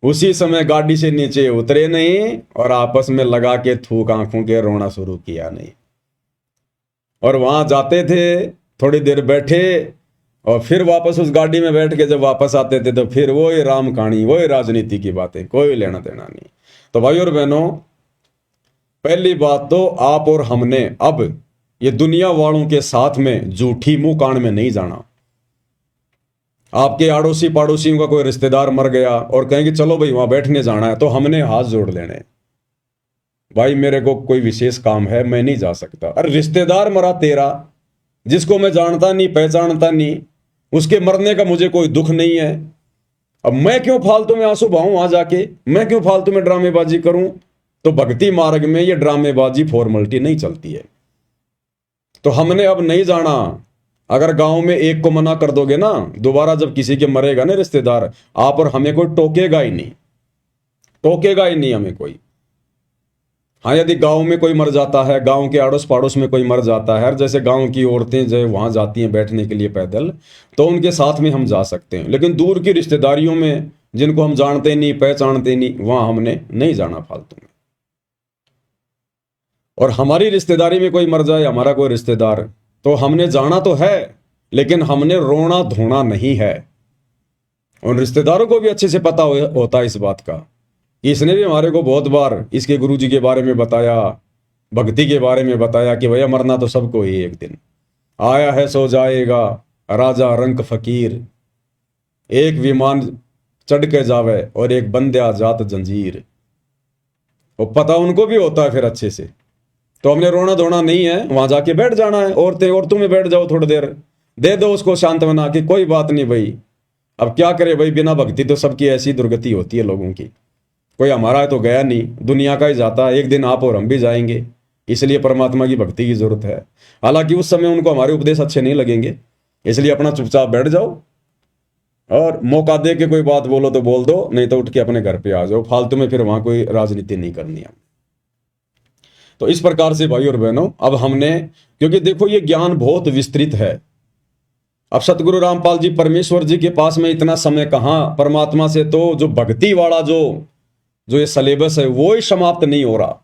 उसी समय गाड़ी से नीचे उतरे नहीं और आपस में लगा के थूक आंखों के रोना शुरू किया नहीं। और वहां जाते थे, थोड़ी देर बैठे और फिर वापस उस गाड़ी में बैठ के जब वापस आते थे तो फिर वही राम कहानी, वही राजनीति की बातें, कोई लेना देना नहीं। तो भाई और बहनों, पहली बात तो आप और हमने अब ये दुनिया वालों के साथ में झूठी मुंह कान में नहीं जाना। आपके आड़ोसी पड़ोसियों का कोई रिश्तेदार मर गया और कहेंगे चलो भाई वहां बैठने जाना है, तो हमने हाथ जोड़ लेने, भाई मेरे को कोई विशेष काम है, मैं नहीं जा सकता। अरे रिश्तेदार मरा तेरा, जिसको मैं जानता नहीं पहचानता नहीं, उसके मरने का मुझे कोई दुख नहीं है। अब मैं क्यों फालतू में आंसू बहाऊं वहां जाके, मैं क्यों फालतू में ड्रामेबाजी करूं। तो भक्ति मार्ग में ये ड्रामेबाजी फॉर्मेलिटी नहीं चलती है। तो हमने अब नहीं जाना, अगर गांव में एक को मना कर दोगे ना, दोबारा जब किसी के मरेगा ना रिश्तेदार, आप और हमें कोई टोकेगा ही नहीं, टोकेगा ही नहीं हमें कोई। हाँ, यदि गांव में कोई मर जाता है, गांव के आड़ोस पाड़ोस में कोई मर जाता है, जैसे गांव की औरतें जो वहां जाती हैं बैठने के लिए पैदल, तो उनके साथ में हम जा सकते हैं। लेकिन दूर की रिश्तेदारियों में जिनको हम जानते नहीं पहचानते नहीं, वहां हमने नहीं जाना फालतू में। और हमारी रिश्तेदारी में कोई मर जाए, हमारा कोई रिश्तेदार, तो हमने जाना तो है, लेकिन हमने रोना धोना नहीं है। उन रिश्तेदारों को भी अच्छे से पता होता है इस बात का। इसने भी हमारे को बहुत बार इसके गुरुजी के बारे में बताया, भक्ति के बारे में बताया कि भैया मरना तो सबको ही एक दिन, आया है सो जाएगा राजा रंक फकीर, एक विमान चढ़ के जावे और एक बंदे जात जंजीर। वो पता उनको भी होता है फिर अच्छे से। तो हमने रोना धोना नहीं है, वहां जाके बैठ जाना है। औरतों में बैठ जाओ, थोड़ी देर दे दो उसको सांत्वना कि कोई बात नहीं भाई, अब क्या करे भाई, बिना भक्ति तो सबकी ऐसी दुर्गति होती है लोगों की। कोई हमारा तो गया नहीं, दुनिया का ही जाता है, एक दिन आप और हम भी जाएंगे। इसलिए परमात्मा की भक्ति की जरूरत है। हालांकि उस समय उनको हमारे उपदेश अच्छे नहीं लगेंगे, इसलिए अपना चुपचाप बैठ जाओ, और मौका दे के कोई बात बोलो तो बोल दो, नहीं तो उठ के अपने घर पे आ जाओ। फालतू में फिर वहां कोई राजनीति नहीं करनी है। तो इस प्रकार से भाई और बहनों, अब हमने, क्योंकि देखो ये ज्ञान बहुत विस्तृत है। अब सतगुरु रामपाल जी परमेश्वर जी के पास में इतना समय कहां, परमात्मा से तो जो भक्ति वाला जो ये सिलेबस है वो ही समाप्त नहीं हो रहा।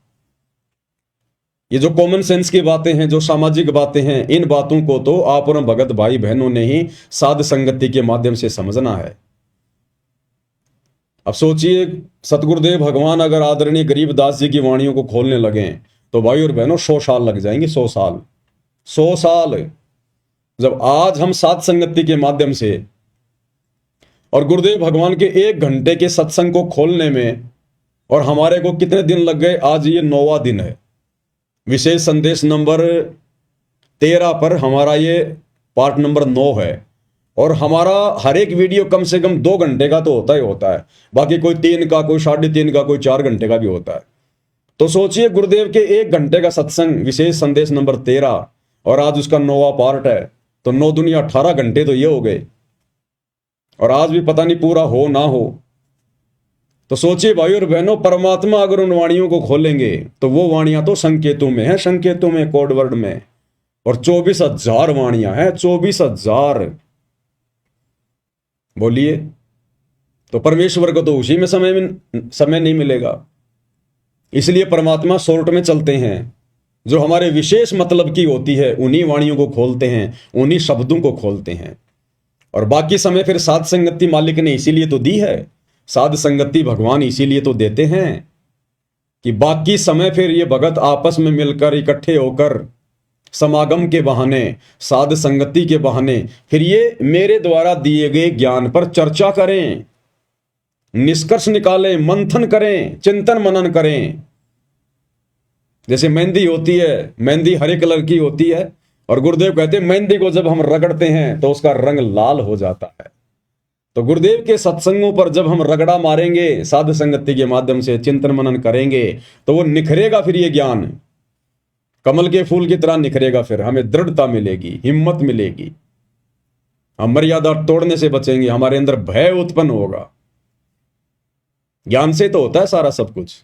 ये जो कॉमन सेंस की बातें हैं, जो सामाजिक बातें हैं, इन बातों को तो आप और भगत भाई बहनों ने ही साध संगति के माध्यम से समझना है। अब सोचिए, सतगुरुदेव भगवान अगर आदरणीय गरीबदास जी की वाणियों को खोलने लगे तो भाई और बहनों 100 साल लग जाएंगे। 100 साल, 100 साल। जब आज हम साध संगति के माध्यम से और गुरुदेव भगवान के 1 घंटे के सत्संग को खोलने में, और हमारे को कितने दिन लग गए, आज ये 9वां दिन है। विशेष संदेश नंबर 13 पर हमारा ये पार्ट नंबर 9 है। और हमारा हर एक वीडियो कम से कम 2 घंटे का तो होता ही होता है, बाकी कोई 3 का, कोई 3.5 का, कोई 4 घंटे का भी होता है। तो सोचिए, गुरुदेव के 1 घंटे का सत्संग विशेष संदेश नंबर 13, और आज उसका 9वां पार्ट है, तो 9 दुनिया 18 घंटे तो ये हो गए, और आज भी पता नहीं पूरा हो ना हो। तो सोचिए भाई और बहनों, परमात्मा अगर उन वाणियों को खोलेंगे तो वो वाणियां तो संकेतों में है, संकेतों में, कोड वर्ड में, और 24,000 वाणियां हैं, 24,000। बोलिए, तो परमेश्वर को तो उसी में समय नहीं मिलेगा। इसलिए परमात्मा शॉर्ट में चलते हैं, जो हमारे विशेष मतलब की होती है उन्हीं वाणियों को खोलते हैं, उन्हीं शब्दों को खोलते हैं। और बाकी समय फिर साध संगति मालिक ने इसीलिए तो दी है, साध संगति भगवान इसीलिए तो देते हैं कि बाकी समय फिर ये भगत आपस में मिलकर इकट्ठे होकर समागम के बहाने, साध संगति के बहाने, फिर ये मेरे द्वारा दिए गए ज्ञान पर चर्चा करें, निष्कर्ष निकालें, मंथन करें, चिंतन मनन करें। जैसे मेहंदी होती है, मेहंदी हरे कलर की होती है, और गुरुदेव कहते हैं मेहंदी को जब हम रगड़ते हैं तो उसका रंग लाल हो जाता है। तो गुरुदेव के सत्संगों पर जब हम रगड़ा मारेंगे, साध संगति के माध्यम से चिंतन मनन करेंगे, तो वो निखरेगा। फिर ये ज्ञान कमल के फूल की तरह निखरेगा। फिर हमें दृढ़ता मिलेगी, हिम्मत मिलेगी, हम मर्यादा तोड़ने से बचेंगे, हमारे अंदर भय उत्पन्न होगा। ज्ञान से तो होता है सारा सब कुछ।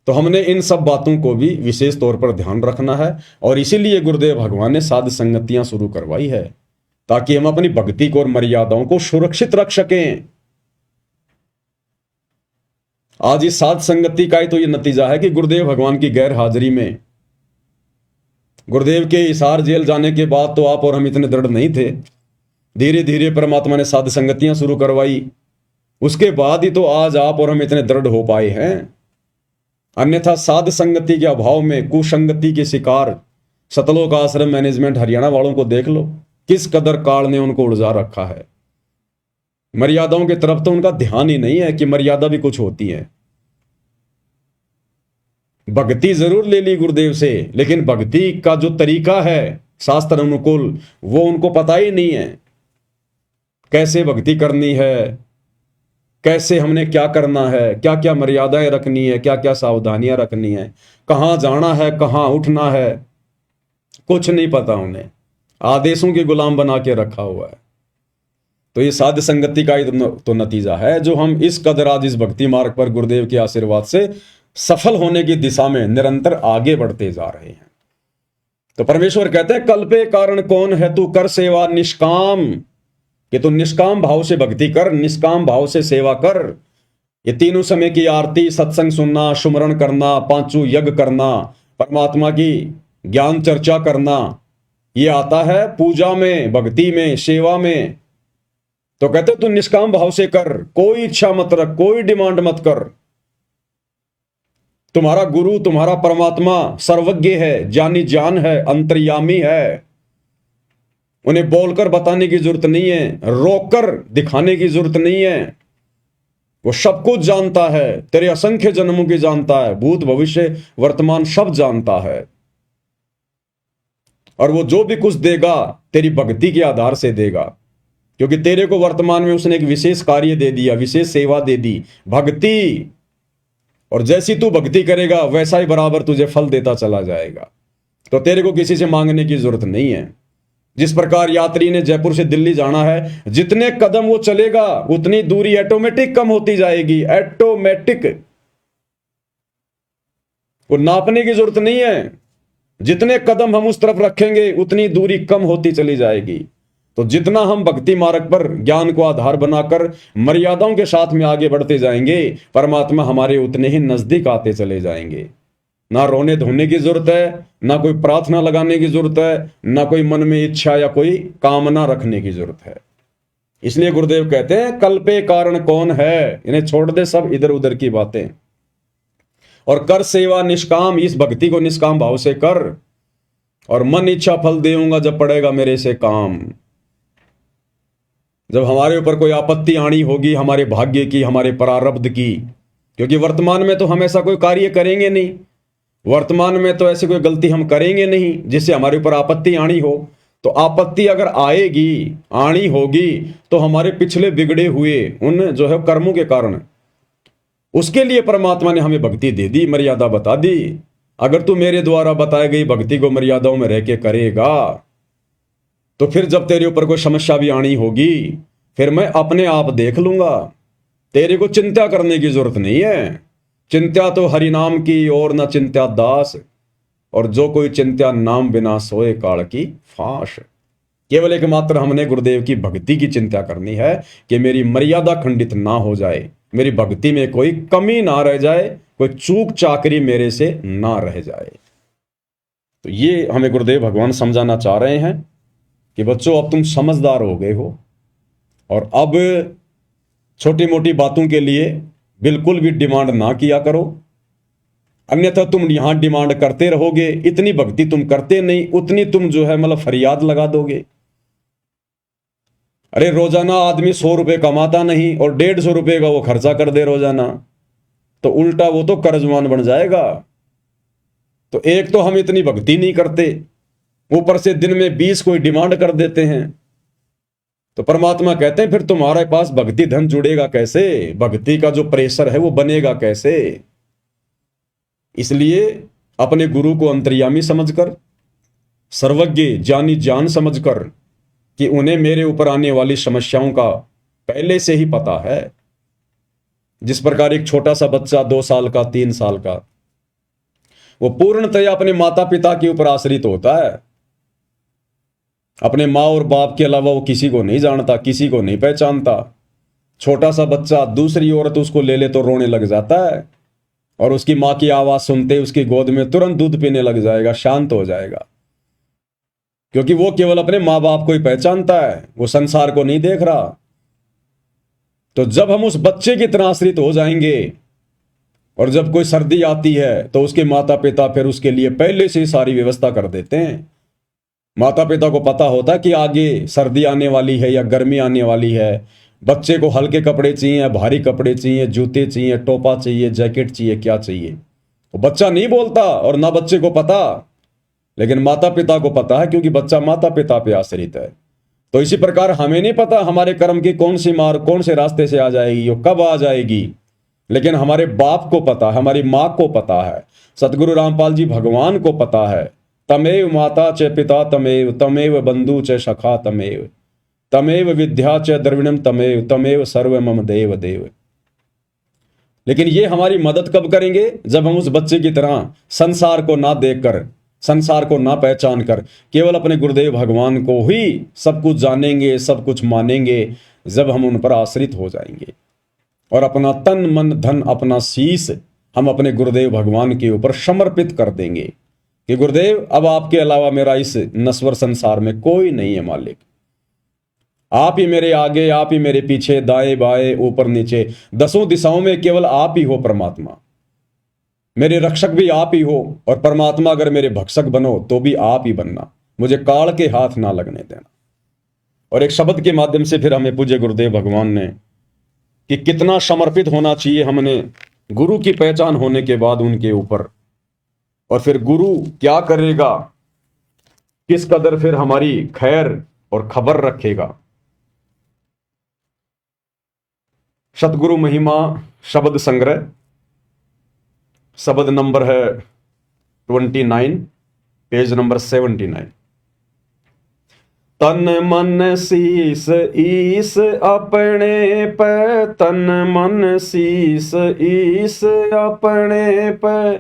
तो हमने इन सब बातों को भी विशेष तौर पर ध्यान रखना है, और इसीलिए गुरुदेव भगवान ने साध संगतियां शुरू करवाई है, ताकि हम अपनी भक्ति को और मर्यादाओं को सुरक्षित रख सकें। आज इस साध संगति का ही तो ये नतीजा है कि गुरुदेव भगवान की गैर हाजिरी में, गुरुदेव के हिसार जेल जाने के बाद तो आप और हम इतने दृढ़ नहीं थे। धीरे धीरे परमात्मा ने साध संगतियां शुरू करवाई, उसके बाद ही तो आज आप और हम इतने दृढ़ हो पाए हैं। अन्यथा साध संगति के अभाव में कुसंगति के शिकार सतलोक आश्रम मैनेजमेंट हरियाणा वालों को देख लो, किस कदर काल ने उनको उलझा रखा है। मर्यादाओं की तरफ तो उनका ध्यान ही नहीं है कि मर्यादा भी कुछ होती है। भक्ति जरूर ले ली गुरुदेव से, लेकिन भक्ति का जो तरीका है शास्त्र अनुकूल, वो उनको पता ही नहीं है। कैसे भक्ति करनी है, कैसे हमने क्या करना है, क्या क्या मर्यादाएं रखनी है, क्या क्या सावधानियां रखनी है, कहां जाना है, कहां उठना है, कुछ नहीं पता उन्हें। आदेशों के गुलाम बना के रखा हुआ है। तो ये साध संगति का ही तो नतीजा है जो हम इस कदर आज इस भक्ति मार्ग पर गुरुदेव के आशीर्वाद से सफल होने की दिशा में निरंतर आगे बढ़ते जा रहे हैं। तो परमेश्वर कहते हैं कल्पे कारण कौन है, तू कर सेवा निष्काम, कि तू निष्काम भाव से भक्ति कर, निष्काम भाव से सेवा कर। ये तीनों समय की आरती, सत्संग सुनना, सुमरण करना, पांचों यज्ञ करना, परमात्मा की ज्ञान चर्चा करना, ये आता है पूजा में, भक्ति में, सेवा में। तो कहते तू निष्काम भाव से कर, कोई इच्छा मत रख, कोई डिमांड मत कर। तुम्हारा गुरु, तुम्हारा परमात्मा सर्वज्ञ है, जानी जान है, अंतर्यामी है। उन्हें बोलकर बताने की जरूरत नहीं है, रोककर दिखाने की जरूरत नहीं है। वो सब कुछ जानता है, तेरे असंख्य जन्मों की जानता है, भूत भविष्य वर्तमान सब जानता है। और वो जो भी कुछ देगा तेरी भक्ति के आधार से देगा, क्योंकि तेरे को वर्तमान में उसने एक विशेष कार्य दे दिया, विशेष सेवा दे दी, भक्ति। और जैसी तू भक्ति करेगा वैसा ही बराबर तुझे फल देता चला जाएगा। तो तेरे को किसी से मांगने की जरूरत नहीं है। जिस प्रकार यात्री ने जयपुर से दिल्ली जाना है, जितने कदम वो चलेगा उतनी दूरी ऑटोमेटिक कम होती जाएगी, ऑटोमेटिक। वो नापने की जरूरत नहीं है, जितने कदम हम उस तरफ रखेंगे उतनी दूरी कम होती चली जाएगी। तो जितना हम भक्ति मार्ग पर ज्ञान को आधार बनाकर मर्यादाओं के साथ में आगे बढ़ते जाएंगे, परमात्मा हमारे उतने ही नजदीक आते चले जाएंगे। ना रोने धोने की जरूरत है, ना कोई प्रार्थना लगाने की जरूरत है, ना कोई मन में इच्छा या कोई कामना रखने की जरूरत है। इसलिए गुरुदेव कहते हैं कल्पे कारण कौन है, इन्हें छोड़ दे सब इधर उधर की बातें और कर सेवा निष्काम। इस भक्ति को निष्काम भाव से कर और मन इच्छा फल देऊंगा जब पड़ेगा मेरे से काम। जब हमारे ऊपर कोई आपत्ति आनी होगी, हमारे भाग्य की, हमारे प्रारब्ध की, क्योंकि वर्तमान में तो हम ऐसा कोई कार्य करेंगे नहीं, वर्तमान में तो ऐसी कोई गलती हम करेंगे नहीं जिससे हमारे ऊपर आपत्ति आनी हो। तो आपत्ति अगर आएगी, आनी होगी, तो हमारे पिछले बिगड़े हुए उन जो है कर्मों के कारण, उसके लिए परमात्मा ने हमें भक्ति दे दी, मर्यादा बता दी। अगर तू मेरे द्वारा बताई गई भक्ति को मर्यादाओं में रह के करेगा, तो फिर जब तेरे ऊपर कोई समस्या भी आनी होगी, फिर मैं अपने आप देख लूंगा। तेरे को चिंता करने की जरूरत नहीं है। चिंता तो हरि नाम की और न चिंता दास, और जो कोई चिंता नाम बिना सोए काल की फांस। केवल एकमात्र हमने गुरुदेव की भक्ति की चिंता करनी है कि मेरी मर्यादा खंडित ना हो जाए, मेरी भक्ति में कोई कमी ना रह जाए, कोई चूक चाकरी मेरे से ना रह जाए। तो ये हमें गुरुदेव भगवान समझाना चाह रहे हैं कि बच्चों अब तुम समझदार हो गए हो, और अब छोटी मोटी बातों के लिए बिल्कुल भी डिमांड ना किया करो, अन्यथा तुम यहां डिमांड करते रहोगे। इतनी भक्ति तुम करते नहीं, उतनी तुम जो है मतलब फरियाद लगा दोगे। अरे रोजाना आदमी 100 रुपए कमाता नहीं और 150 रुपए का वो खर्चा कर दे रोजाना, तो उल्टा वो तो कर्जमान बन जाएगा। तो एक तो हम इतनी भक्ति नहीं करते, ऊपर से दिन में 20 कोई डिमांड कर देते हैं। तो परमात्मा कहते हैं फिर तुम्हारे पास भक्ति धन जुड़ेगा कैसे, भक्ति का जो प्रेशर है वो बनेगा कैसे। इसलिए अपने गुरु को अंतर्यामी समझकर, सर्वज्ञ जानी जान समझकर कि उन्हें मेरे ऊपर आने वाली समस्याओं का पहले से ही पता है। जिस प्रकार एक छोटा सा बच्चा 2 साल का, 3 साल का, वो पूर्णतया अपने माता पिता के ऊपर आश्रित होता है। अपने माँ और बाप के अलावा वो किसी को नहीं जानता, किसी को नहीं पहचानता। छोटा सा बच्चा दूसरी औरत उसको ले ले तो रोने लग जाता है, और उसकी माँ की आवाज सुनते उसकी गोद में तुरंत दूध पीने लग जाएगा, शांत हो जाएगा, क्योंकि वो केवल अपने माँ बाप को ही पहचानता है, वो संसार को नहीं देख रहा। तो जब हम उस बच्चे की तरह आश्रित हो जाएंगे, और जब कोई सर्दी आती है तो उसके माता पिता फिर उसके लिए पहले से ही सारी व्यवस्था कर देते हैं। माता पिता को पता होता कि आगे सर्दी आने वाली है या गर्मी आने वाली है, बच्चे को हल्के कपड़े चाहिए, भारी कपड़े चाहिए, जूते चाहिए, टोपा चाहिए, जैकेट चाहिए, क्या चाहिए। वो बच्चा नहीं बोलता और ना बच्चे को पता, लेकिन माता पिता को पता है, क्योंकि बच्चा माता पिता पे आश्रित है। तो इसी प्रकार हमें नहीं पता हमारे कर्म की कौन सी मार कौन से रास्ते से आ जाएगी, वो कब आ जाएगी, लेकिन हमारे बाप को पता है, हमारी माँ को पता है, सतगुरु रामपाल जी भगवान को पता है तमेव माता च पिता तमेव, तमेव बंधु च सखा तमेव, तमेव विद्या च द्रविणम तमेव, तमेव सर्व मम देव देव। लेकिन ये हमारी मदद कब करेंगे? जब हम उस बच्चे की तरह संसार को ना देखकर, संसार को ना पहचान कर केवल अपने गुरुदेव भगवान को ही सब कुछ जानेंगे, सब कुछ मानेंगे, जब हम उन पर आश्रित हो जाएंगे और अपना तन मन धन अपना शीश हम अपने गुरुदेव भगवान के ऊपर समर्पित कर देंगे कि गुरुदेव अब आपके अलावा मेरा इस नश्वर संसार में कोई नहीं है मालिक, आप ही मेरे आगे, आप ही मेरे पीछे, दाएं बाएं ऊपर नीचे दसों दिशाओं में केवल आप ही हो परमात्मा। मेरे रक्षक भी आप ही हो और परमात्मा अगर मेरे भक्षक बनो तो भी आप ही बनना, मुझे काल के हाथ ना लगने देना। और एक शब्द के माध्यम से फिर हमें पूज्य गुरुदेव भगवान ने कि कितना समर्पित होना चाहिए हमने गुरु की पहचान होने के बाद उनके ऊपर, और फिर गुरु क्या करेगा, किस कदर फिर हमारी खैर और खबर रखेगा। सतगुरु महिमा शब्द संग्रह, शब्द नंबर है 29, पेज नंबर 79। तन मन शीस ईस अपने पे, तन मन शीस ईस अपने पे,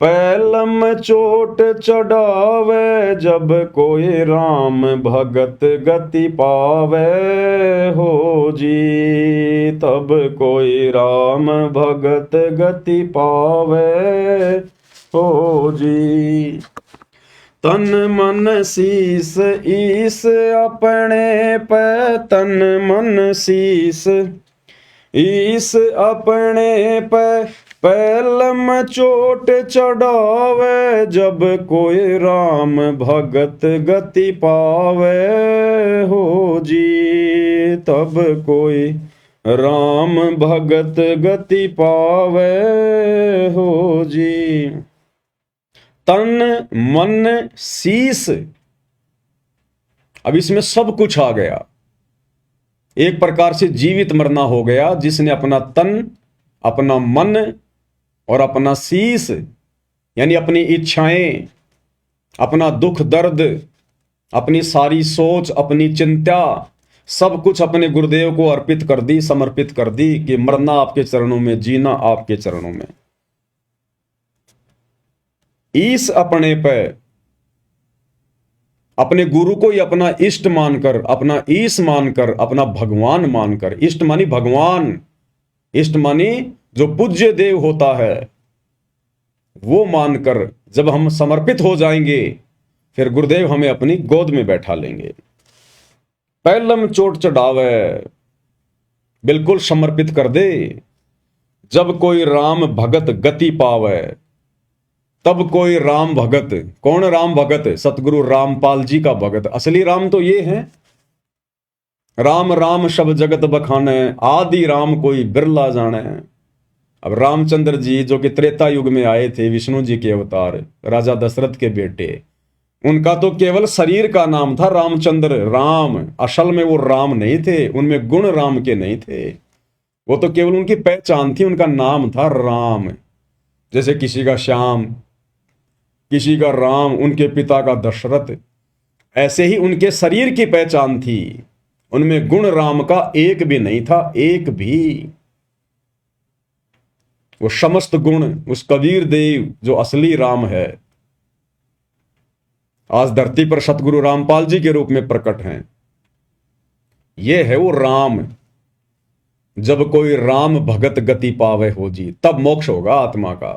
पैलम चोट चढ़ावे जब कोई राम भगत गति पावे हो जी, तब कोई राम भगत गति पावे हो जी। तन मन शीस ईस अपने पे, तन मन शीस ईस अपने पे, पैलम चोट चढ़ावे जब कोई राम भगत गति पावे हो जी, तब कोई राम भगत गति पावे हो जी। तन मन शीस, अब इसमें सब कुछ आ गया, एक प्रकार से जीवित मरना हो गया, जिसने अपना तन, अपना मन और अपना शीस यानी अपनी इच्छाएं, अपना दुख दर्द, अपनी सारी सोच, अपनी चिंता, सब कुछ अपने गुरुदेव को अर्पित कर दी, समर्पित कर दी कि मरना आपके चरणों में, जीना आपके चरणों में। ईस अपने पे, अपने गुरु को ही अपना इष्ट मानकर, अपना ईश मानकर, अपना भगवान मानकर, इष्ट मानी भगवान, इष्ट मानी जो पूज्य देव होता है, वो मानकर जब हम समर्पित हो जाएंगे फिर गुरुदेव हमें अपनी गोद में बैठा लेंगे। पैलम चोट चढ़ावे, बिल्कुल समर्पित कर दे। जब कोई राम भगत गति पावे, तब कोई राम भगत, कौन राम भगत? सतगुरु रामपाल जी का भगत। असली राम तो ये है, राम राम शब जगत बखाने, आदि राम कोई बिरला जाने। अब रामचंद्र जी जो कि त्रेता युग में आए थे, विष्णु जी के अवतार, राजा दशरथ के बेटे, उनका तो केवल शरीर का नाम था रामचंद्र, राम। असल में वो राम नहीं थे, उनमें गुण राम के नहीं थे, वो तो केवल उनकी पहचान थी, उनका नाम था राम। जैसे किसी का श्याम, किसी का राम, उनके पिता का दशरथ, ऐसे ही उनके शरीर की पहचान थी, उनमें गुण राम का एक भी नहीं था, एक भी। वो समस्त गुण उस कबीर देव जो असली राम है, आज धरती पर सतगुरु रामपाल जी के रूप में प्रकट हैं। ये है वो राम। जब कोई राम भगत गति पावे हो जी, तब मोक्ष होगा आत्मा का।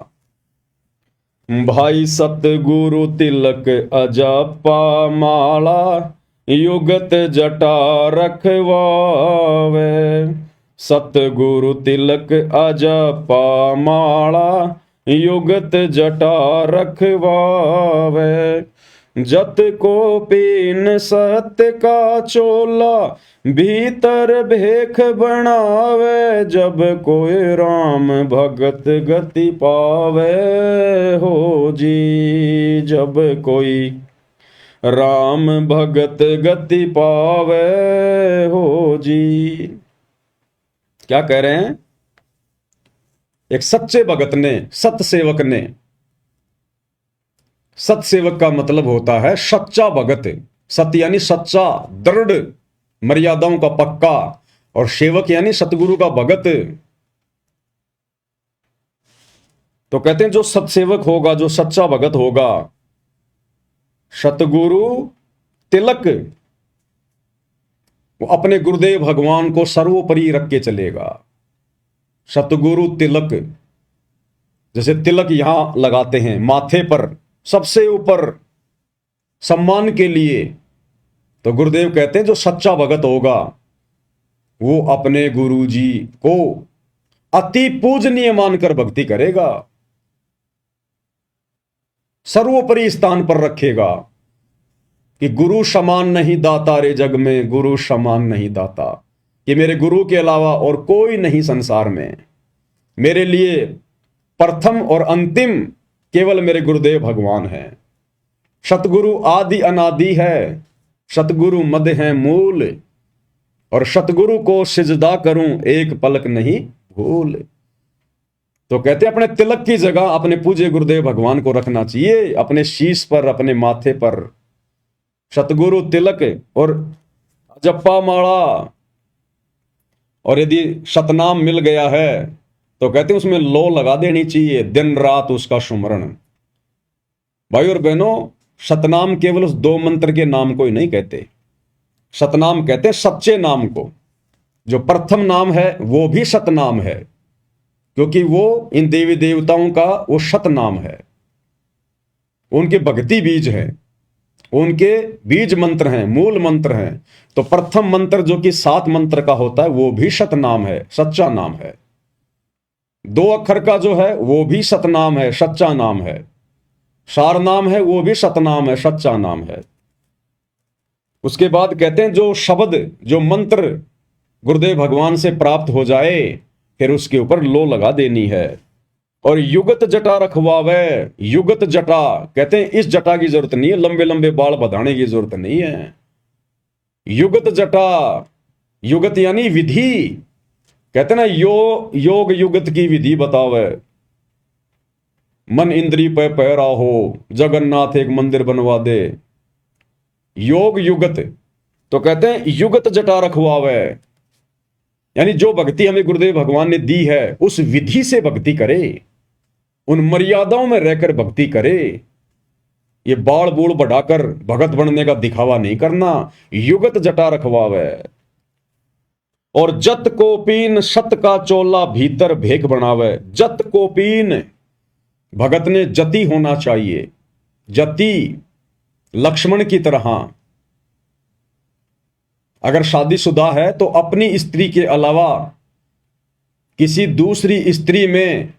भाई सतगुरु तिलक अजपा माला, युगत जटा रखवावे। सतगुरु तिलक अजपा माला, युगत जटा रखवावे। जत को पीन सत्य का चोला, भीतर भेख बनावे। जब कोई राम भगत गति पावे हो जी, जब कोई राम भगत गति पावे हो जी। क्या कह रहे हैं? एक सच्चे भगत ने, सत सेवक ने सत्सेवक का मतलब होता है सच्चा भगत। सत्य यानी सच्चा, दृढ़, मर्यादाओं का पक्का, और सेवक यानी सतगुरु का भगत। तो कहते हैं जो सत्सेवक होगा, जो सच्चा भगत होगा, सतगुरु तिलक, वो अपने गुरुदेव भगवान को सर्वोपरि रख के चलेगा। सतगुरु तिलक, जैसे तिलक यहां लगाते हैं माथे पर सबसे ऊपर सम्मान के लिए, तो गुरुदेव कहते हैं जो सच्चा भगत होगा वो अपने गुरु जी को अति पूजनीय मानकर भक्ति करेगा, सर्वोपरि स्थान पर रखेगा कि गुरु समान नहीं दाता रे जग में, गुरु समान नहीं दाता, कि मेरे गुरु के अलावा और कोई नहीं संसार में, मेरे लिए प्रथम और अंतिम केवल मेरे गुरुदेव भगवान हैं। सतगुरु आदि अनादि है, सतगुरु मध्य है मूल, और सतगुरु को सिजदा करूं एक पलक नहीं भूल। तो कहते हैं अपने तिलक की जगह अपने पूज्य गुरुदेव भगवान को रखना चाहिए, अपने शीश पर, अपने माथे पर सतगुरु तिलक और जप्पा माला। और यदि सतनाम मिल गया है तो कहते हैं उसमें लो लगा देनी चाहिए, दिन रात उसका सुमरण। भाई और बहनों, सतनाम केवल उस 2 मंत्र के नाम को ही नहीं कहते, सतनाम कहते हैं सच्चे नाम को। जो प्रथम नाम है वो भी सतनाम है, क्योंकि वो इन देवी देवताओं का वो सतनाम है, उनके भक्ति बीज है, उनके बीज मंत्र हैं, मूल मंत्र हैं। तो प्रथम मंत्र जो कि 7 मंत्र का होता है वो भी सतनाम है, सच्चा नाम है। 2 अक्षर का जो है वो भी सतनाम है, सच्चा नाम है। सार नाम है वो भी सतनाम है, सच्चा नाम है। उसके बाद कहते हैं जो शब्द, जो मंत्र गुरुदेव भगवान से प्राप्त हो जाए फिर उसके ऊपर लो लगा देनी है। और युगत जटा रखवावे, युगत जटा कहते हैं इस जटा की जरूरत नहीं है, लंबे लंबे बाल बधाने की जरूरत नहीं है। युगत जटा, युगत यानी विधि, कहते ना योग युगत की विधि बतावे। मन इंद्री पे पैरा हो, जगन्नाथ एक मंदिर बनवा दे। योग युगत, तो कहते हैं युगत जटा रखवावे, यानी जो भक्ति हमें गुरुदेव भगवान ने दी है उस विधि से भक्ति करे, उन मर्यादाओं में रहकर भक्ति करे। ये बाल बूढ़ बढ़ाकर भगत बनने का दिखावा नहीं करना। युगत जटा रखवावे। और जत को पीन सत का चोला भीतर भेख बनावे। जत को पीन, भगत ने जति होना चाहिए, जति, लक्ष्मण की तरह। अगर शादीशुदा है तो अपनी स्त्री के अलावा किसी दूसरी स्त्री में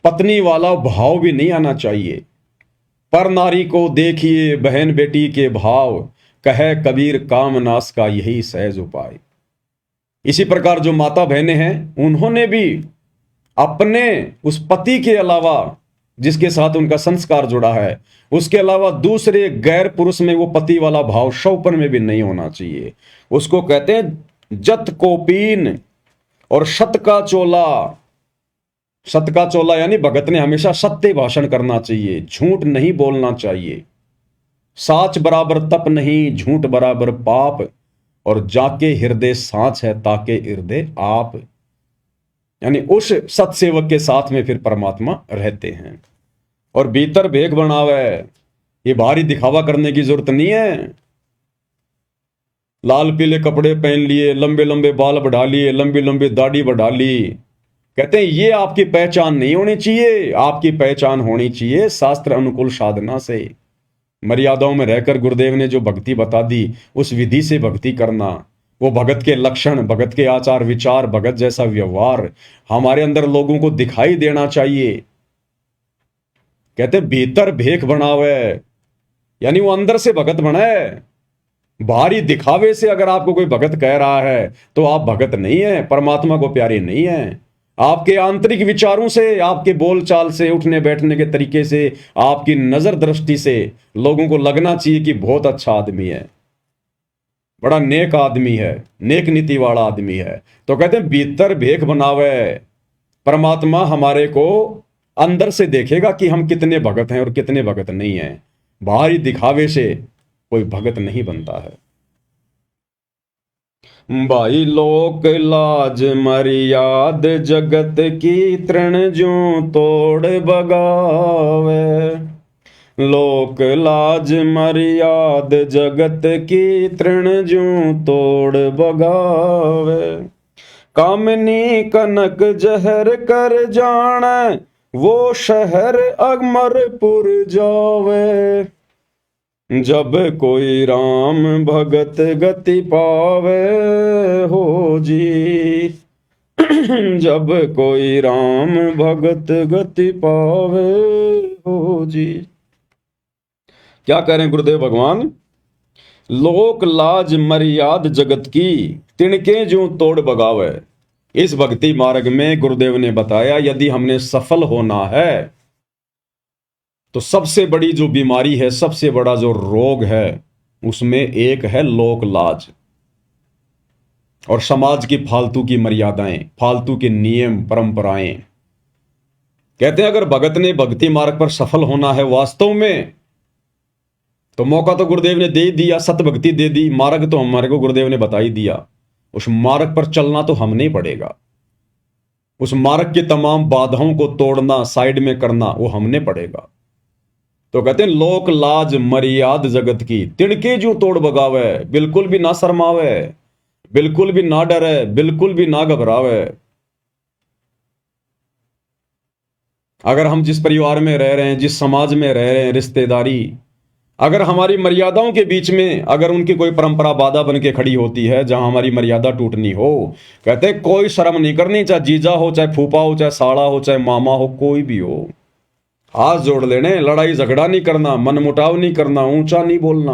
पत्नी वाला भाव भी नहीं आना चाहिए। पर नारी को देखिए बहन बेटी के भाव, कहे कबीर कामनाश का यही सहज उपाय। इसी प्रकार जो माता बहनें हैं उन्होंने भी अपने उस पति के अलावा जिसके साथ उनका संस्कार जुड़ा है, उसके अलावा दूसरे गैर पुरुष में वो पति वाला भाव शौपन में भी नहीं होना चाहिए। उसको कहते हैं जत को पीन और सत का चोला। सत का चोला यानी भगत ने हमेशा सत्य भाषण करना चाहिए, झूठ नहीं बोलना चाहिए। साच बराबर तप नहीं, झूठ बराबर पाप, और जाके हृदय साच है ताके हृदय आप। यानी उस सत्सेवक के साथ में फिर परमात्मा रहते हैं। और भीतर भेख बनावे, ये भारी दिखावा करने की जरूरत नहीं है। लाल पीले कपड़े पहन लिए, लंबे लंबे बाल बढ़ा लिए, लंबी लंबी दाढ़ी बढ़ा ली। कहते हैं ये आपकी पहचान नहीं होनी चाहिए। आपकी पहचान होनी चाहिए शास्त्र अनुकूल साधना से, मर्यादाओं में रहकर गुरुदेव ने जो भक्ति बता दी उस विधि से भक्ति करना। वो भगत के लक्षण, भगत के आचार विचार, भगत जैसा व्यवहार हमारे अंदर लोगों को दिखाई देना चाहिए। कहते भीतर भेख बनावे, यानी वो अंदर से भगत बनाए। बाहरी दिखावे से अगर आपको कोई भगत कह रहा है तो आप भगत नहीं है, परमात्मा को प्यारे नहीं है। आपके आंतरिक विचारों से, आपके बोलचाल से, उठने बैठने के तरीके से, आपकी नजर दृष्टि से लोगों को लगना चाहिए कि बहुत अच्छा आदमी है, बड़ा नेक आदमी है, नेक नीति वाला आदमी है। तो कहते हैं भीतर भेख बनावे। परमात्मा हमारे को अंदर से देखेगा कि हम कितने भगत हैं और कितने भगत नहीं हैं। बाहरी दिखावे से कोई भगत नहीं बनता है। भाई लोक लाज मर्याद जगत की तृण ज्यों तोड़ बगावे। लोक लाज मर्याद जगत की तृण ज्यों तोड़ बगावे। कामिनी कनक जहर कर जाने वो शहर अमरपुर जावे। जब कोई राम भगत गति पावे हो जी। जब कोई राम भगत गति पावे हो जी। क्या करें गुरुदेव भगवान? लोक लाज मर्याद जगत की तिणके जो तोड़ बगावे। इस भक्ति मार्ग में गुरुदेव ने बताया यदि हमने सफल होना है तो सबसे बड़ी जो बीमारी है, सबसे बड़ा जो रोग है, उसमें एक है लोक लाज और समाज की फालतू की मर्यादाएं, फालतू के नियम परंपराएं। कहते हैं अगर भगत ने भक्ति मार्ग पर सफल होना है वास्तव में, तो मौका तो गुरुदेव ने दे ही दिया, सत भक्ति दे दी, मार्ग तो हमारे को गुरुदेव ने बता ही दिया। उस मार्ग पर चलना तो हमने ही पड़ेगा। उस मार्ग की तमाम बाधाओं को तोड़ना, साइड में करना, वो हमने पड़ेगा। तो कहते हैं लोक लाज मर्याद जगत की तिणके जो तोड़ बगावे। बिल्कुल भी ना शर्मावे, बिल्कुल भी ना डरे, बिल्कुल भी ना घबरावे। अगर हम जिस परिवार में रह रहे हैं, जिस समाज में रह रहे हैं, रिश्तेदारी, अगर हमारी मर्यादाओं के बीच में अगर उनकी कोई परंपरा बाधा बन के खड़ी होती है जहां हमारी मर्यादा टूटनी हो, कहते हैं कोई शर्म नहीं करनी, चाहे जीजा हो, चाहे फूफा हो, चाहे साड़ा हो, चाहे मामा हो, कोई भी हो, हाथ जोड़ लेने। लड़ाई झगड़ा नहीं करना, मनमुटाव नहीं करना, ऊंचा नहीं बोलना,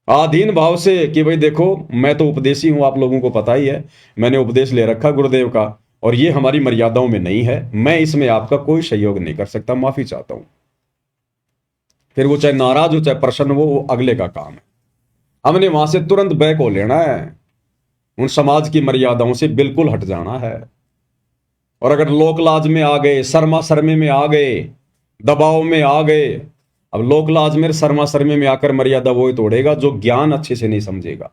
आधीन भाव से कि भाई देखो मैं तो उपदेशी हूं, आप लोगों को पता ही है, मैंने उपदेश ले रखा गुरुदेव का और ये हमारी मर्यादाओं में नहीं है, मैं इसमें आपका कोई सहयोग नहीं कर सकता, माफी चाहता हूं। फिर वो चाहे नाराज हो चाहे प्रसन्न हो, वो अगले का काम है। हमने वहां से तुरंत बैक हो लेना है, उन समाज की मर्यादाओं से बिल्कुल हट जाना है। और अगर लोक लाज में आ गए, शर्मा शर्मे में आ गए, दबाव में आ गए, अब लोक लाज में शर्मा शर्मे में आकर मर्यादा वो ही तोड़ेगा जो ज्ञान अच्छे से नहीं समझेगा।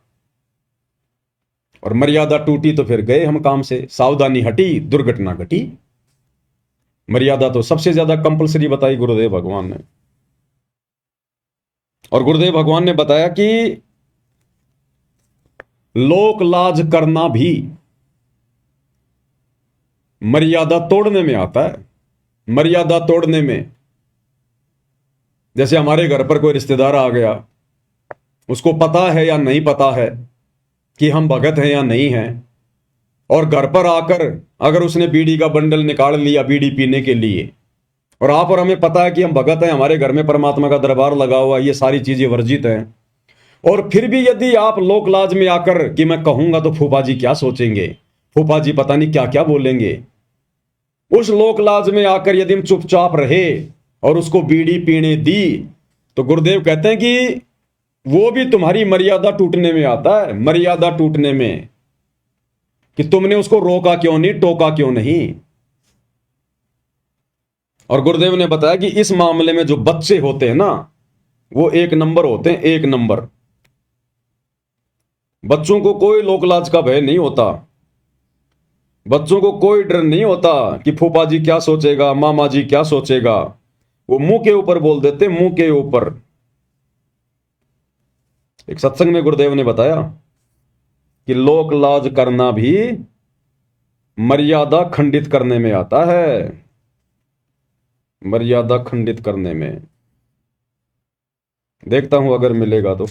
और मर्यादा टूटी तो फिर गए हम काम से, सावधानी हटी दुर्घटना घटी। मर्यादा तो सबसे ज्यादा कंपलसरी बताई गुरुदेव भगवान ने। और गुरुदेव भगवान ने बताया कि लोक लाज करना भी मर्यादा तोड़ने में आता है। मर्यादा तोड़ने में, जैसे हमारे घर पर कोई रिश्तेदार आ गया, उसको पता है या नहीं पता है कि हम भगत हैं या नहीं हैं, और घर पर आकर अगर उसने बीड़ी का बंडल निकाल लिया बीड़ी पीने के लिए, और आप और हमें पता है कि हम भगत हैं, हमारे घर में परमात्मा का दरबार लगा हुआ, ये सारी चीजें वर्जित हैं, और फिर भी यदि आप लोक लाज में आकर कि मैं कहूंगा तो फूफा जी क्या सोचेंगे, फूफा जी पता नहीं क्या क्या बोलेंगे, उस लोक लाज में आकर यदि हम चुपचाप रहे और उसको बीड़ी पीने दी, तो गुरुदेव कहते हैं कि वो भी तुम्हारी मर्यादा टूटने में आता है। मर्यादा टूटने में कि तुमने उसको रोका क्यों नहीं, टोका क्यों नहीं। और गुरुदेव ने बताया कि इस मामले में जो बच्चे होते हैं ना, वो एक नंबर होते हैं, एक नंबर। बच्चों को कोई लोकलाज का भय नहीं होता, बच्चों को कोई डर नहीं होता कि फूफा जी क्या सोचेगा, मामा जी क्या सोचेगा। वो मुंह के ऊपर बोल देते, मुंह के ऊपर। एक सत्संग में गुरुदेव ने बताया कि लोक लाज करना भी मर्यादा खंडित करने में आता है, मर्यादा खंडित करने में। देखता हूं अगर मिलेगा तो।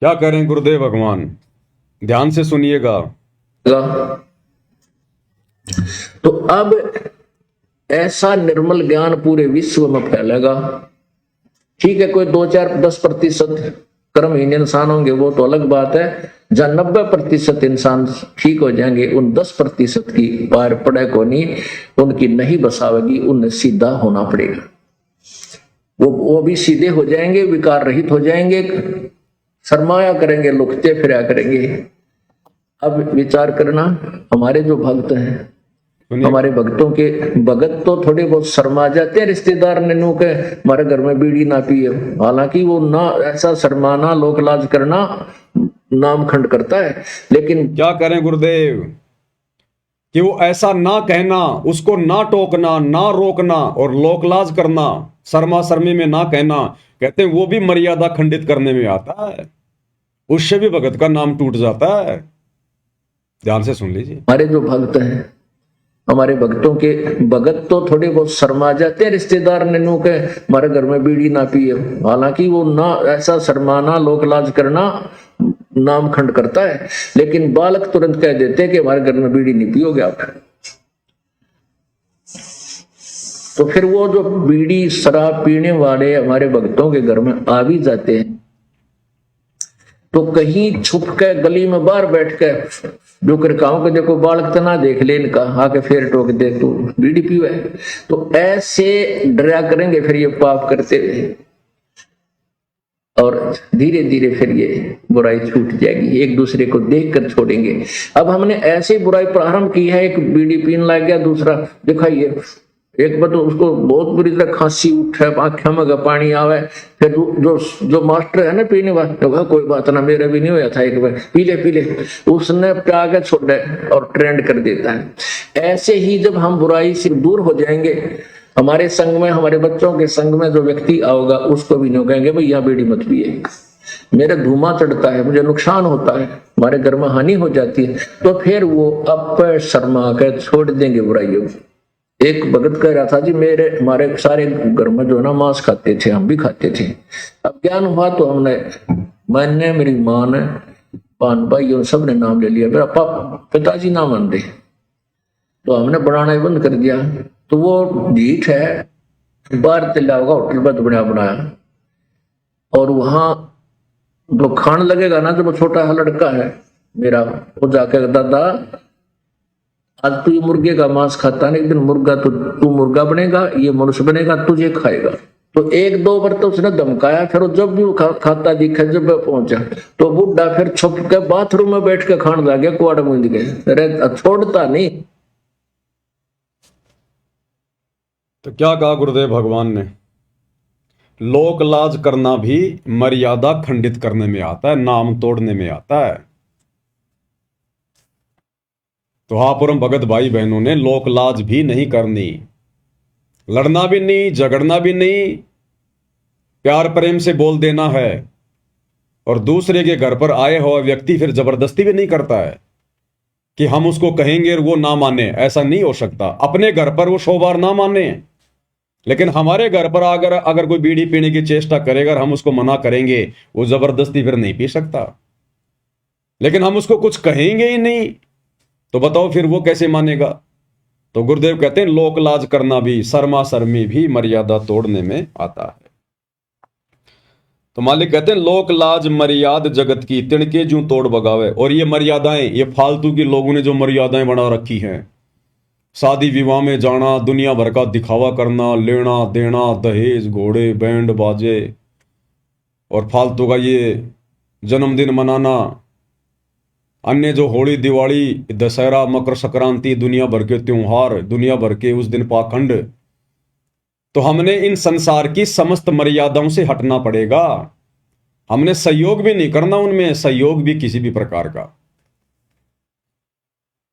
क्या करें गुरुदेव भगवान, ध्यान से सुनिएगा। तो अब ऐसा निर्मल ज्ञान पूरे विश्व में फैलेगा। ठीक है, कोई 2-4-10% कर्महीन इंसान होंगे, वो तो अलग बात है। जहां 90% इंसान ठीक हो जाएंगे, उन 10% की पार पड़े को नहीं, उनकी नहीं बसावेगी, उन्हें सीधा होना पड़ेगा। वो भी सीधे हो जाएंगे, विकार रहित हो जाएंगे, सरमाया करेंगे, लुकते फिरा करेंगे। अब विचार करना, हमारे जो भक्त हैं, हमारे भक्तों के भगत तो थोड़े बहुत शर्मा जाते हैं रिश्तेदार ने नु के हमारे घर में बीड़ी ना पिए, हालांकि वो ना ऐसा शर्माना, लोक लाज करना नाम खंड करता है। लेकिन क्या करें गुरुदेव कि वो ऐसा ना कहना, उसको ना टोकना, ना रोकना और लोकलाज करना, शर्मा शर्मी में ना कहना, कहते हैं वो भी मर्यादा खंडित करने में आता है, उससे भी भगत का नाम टूट जाता है। ध्यान से सुन लीजिए। हमारे जो भक्त हैं, हमारे भक्तों के भगत तो थोड़े बहुत शर्मा जाते हैं रिश्तेदार ने नु के हमारे घर में बीड़ी ना पिए, हालांकि वो ना ऐसा शर्माना, लोकलाज करना नाम खंड करता है। लेकिन बालक तुरंत कह देते हैं कि हमारे घर में बीड़ी नहीं पियोगे आप। तो फिर वो जो बीड़ी शराब पीने वाले हमारे भक्तों के घर में आ भी जाते हैं, तो कहीं छुप के गली में बाहर बैठ के जो करकाओं के देखो बालक तना देख ले इनका, आके फिर टोक दे तू बीड़ी पीवे, तो ऐसे डरा करेंगे फिर ये पाप करते हुए, और धीरे धीरे फिर ये बुराई छूट जाएगी, एक दूसरे को देखकर छोड़ेंगे। अब हमने ऐसी बुराई प्रारंभ की है, एक बीड़ी पीने लग गया, दूसरा दिखाइए, एक बार तो उसको बहुत बुरी तरह खांसी उठे, आंखों में पानी आवे, फिर जो मास्टर है ना पीने वाला, तो कोई बात ना, मेरे भी नहीं होया था, एक बार पी ले, उसने प्या के छोड़े और ट्रेंड कर देता है। ऐसे ही जब हम बुराई से दूर हो जाएंगे, हमारे संग में, हमारे बच्चों के संग में जो व्यक्ति आओगा, उसको भी नहीं कहेंगे भाई यहाँ बीड़ी मत पिए, मेरे धुआं चढ़ता है, मुझे नुकसान होता है, हमारे घर में हानि हो जाती है, तो फिर वो अब शर्मा कर छोड़ देंगे बुराइयों। एक भगत कह रहा था जी, हमारे सारे घर में जो ना मांस खाते थे, हम भी खाते थे, अब ज्ञान हुआ तो मैंने, मेरी माँ ने, पान भाई सब ने नाम ले लिया, मेरा पिताजी ना मान रहे, तो हमने बनाना ही बंद कर दिया। तो वो ढीठ है, बाहर चला होगा होटल पर बनाया, और वहां जो खान लगेगा ना, जब छोटा लड़का है मेरा, वो जाके दादा आज तू ये मुर्गे का मांस खाता है, एक दिन मुर्गा तो तू मुर्गा बनेगा, ये मनुष्य बनेगा, तुझे खाएगा। तो 1-2 बार तो उसने धमकाया, फिर जब भी खाता दिखा, जब पहुंचा तो बुढ़ा फिर छुप के बाथरूम में बैठ के खाने लग गया, कुआड़ मुंह के, अरे छोड़ता नहीं। तो क्या कहा गुरुदेव भगवान ने, लोक लाज करना भी मर्यादा खंडित करने में आता है, नाम तोड़ने में आता है। तो हाँ परम भगत भाई बहनों ने लोक लाज भी नहीं करनी, लड़ना भी नहीं, झगड़ना भी नहीं, प्यार प्रेम से बोल देना है। और दूसरे के घर पर आए हुआ व्यक्ति फिर जबरदस्ती भी नहीं करता है कि हम उसको कहेंगे और वो ना माने, ऐसा नहीं हो सकता। अपने घर पर वो 100 बार ना माने, लेकिन हमारे घर पर अगर कोई बीड़ी पीने की चेष्टा करेगा और हम उसको मना करेंगे, वो जबरदस्ती फिर नहीं पी सकता। लेकिन हम उसको कुछ कहेंगे ही नहीं, तो बताओ फिर वो कैसे मानेगा। तो गुरुदेव कहते हैं लोक लाज करना भी, शर्मा शर्मी भी मर्यादा तोड़ने में आता है। तो मालिक कहते हैं लोक लाज मर्याद जगत की, तिणके जूं तोड़ बगावे। और ये मर्यादाएं, ये फालतू की लोगों ने जो मर्यादाएं बना रखी हैं, शादी विवाह में जाना, दुनिया भर का दिखावा करना, लेना देना, दहेज, घोड़े, बैंड बाजे, और फालतू का ये जन्मदिन मनाना, अन्य जो होली, दिवाली, दशहरा, मकर संक्रांति, दुनिया भर के त्योहार, दुनिया भर के उस दिन पाखंड। तो हमने इन संसार की समस्त मर्यादाओं से हटना पड़ेगा। हमने सहयोग भी नहीं करना उनमें, सहयोग भी किसी भी प्रकार का।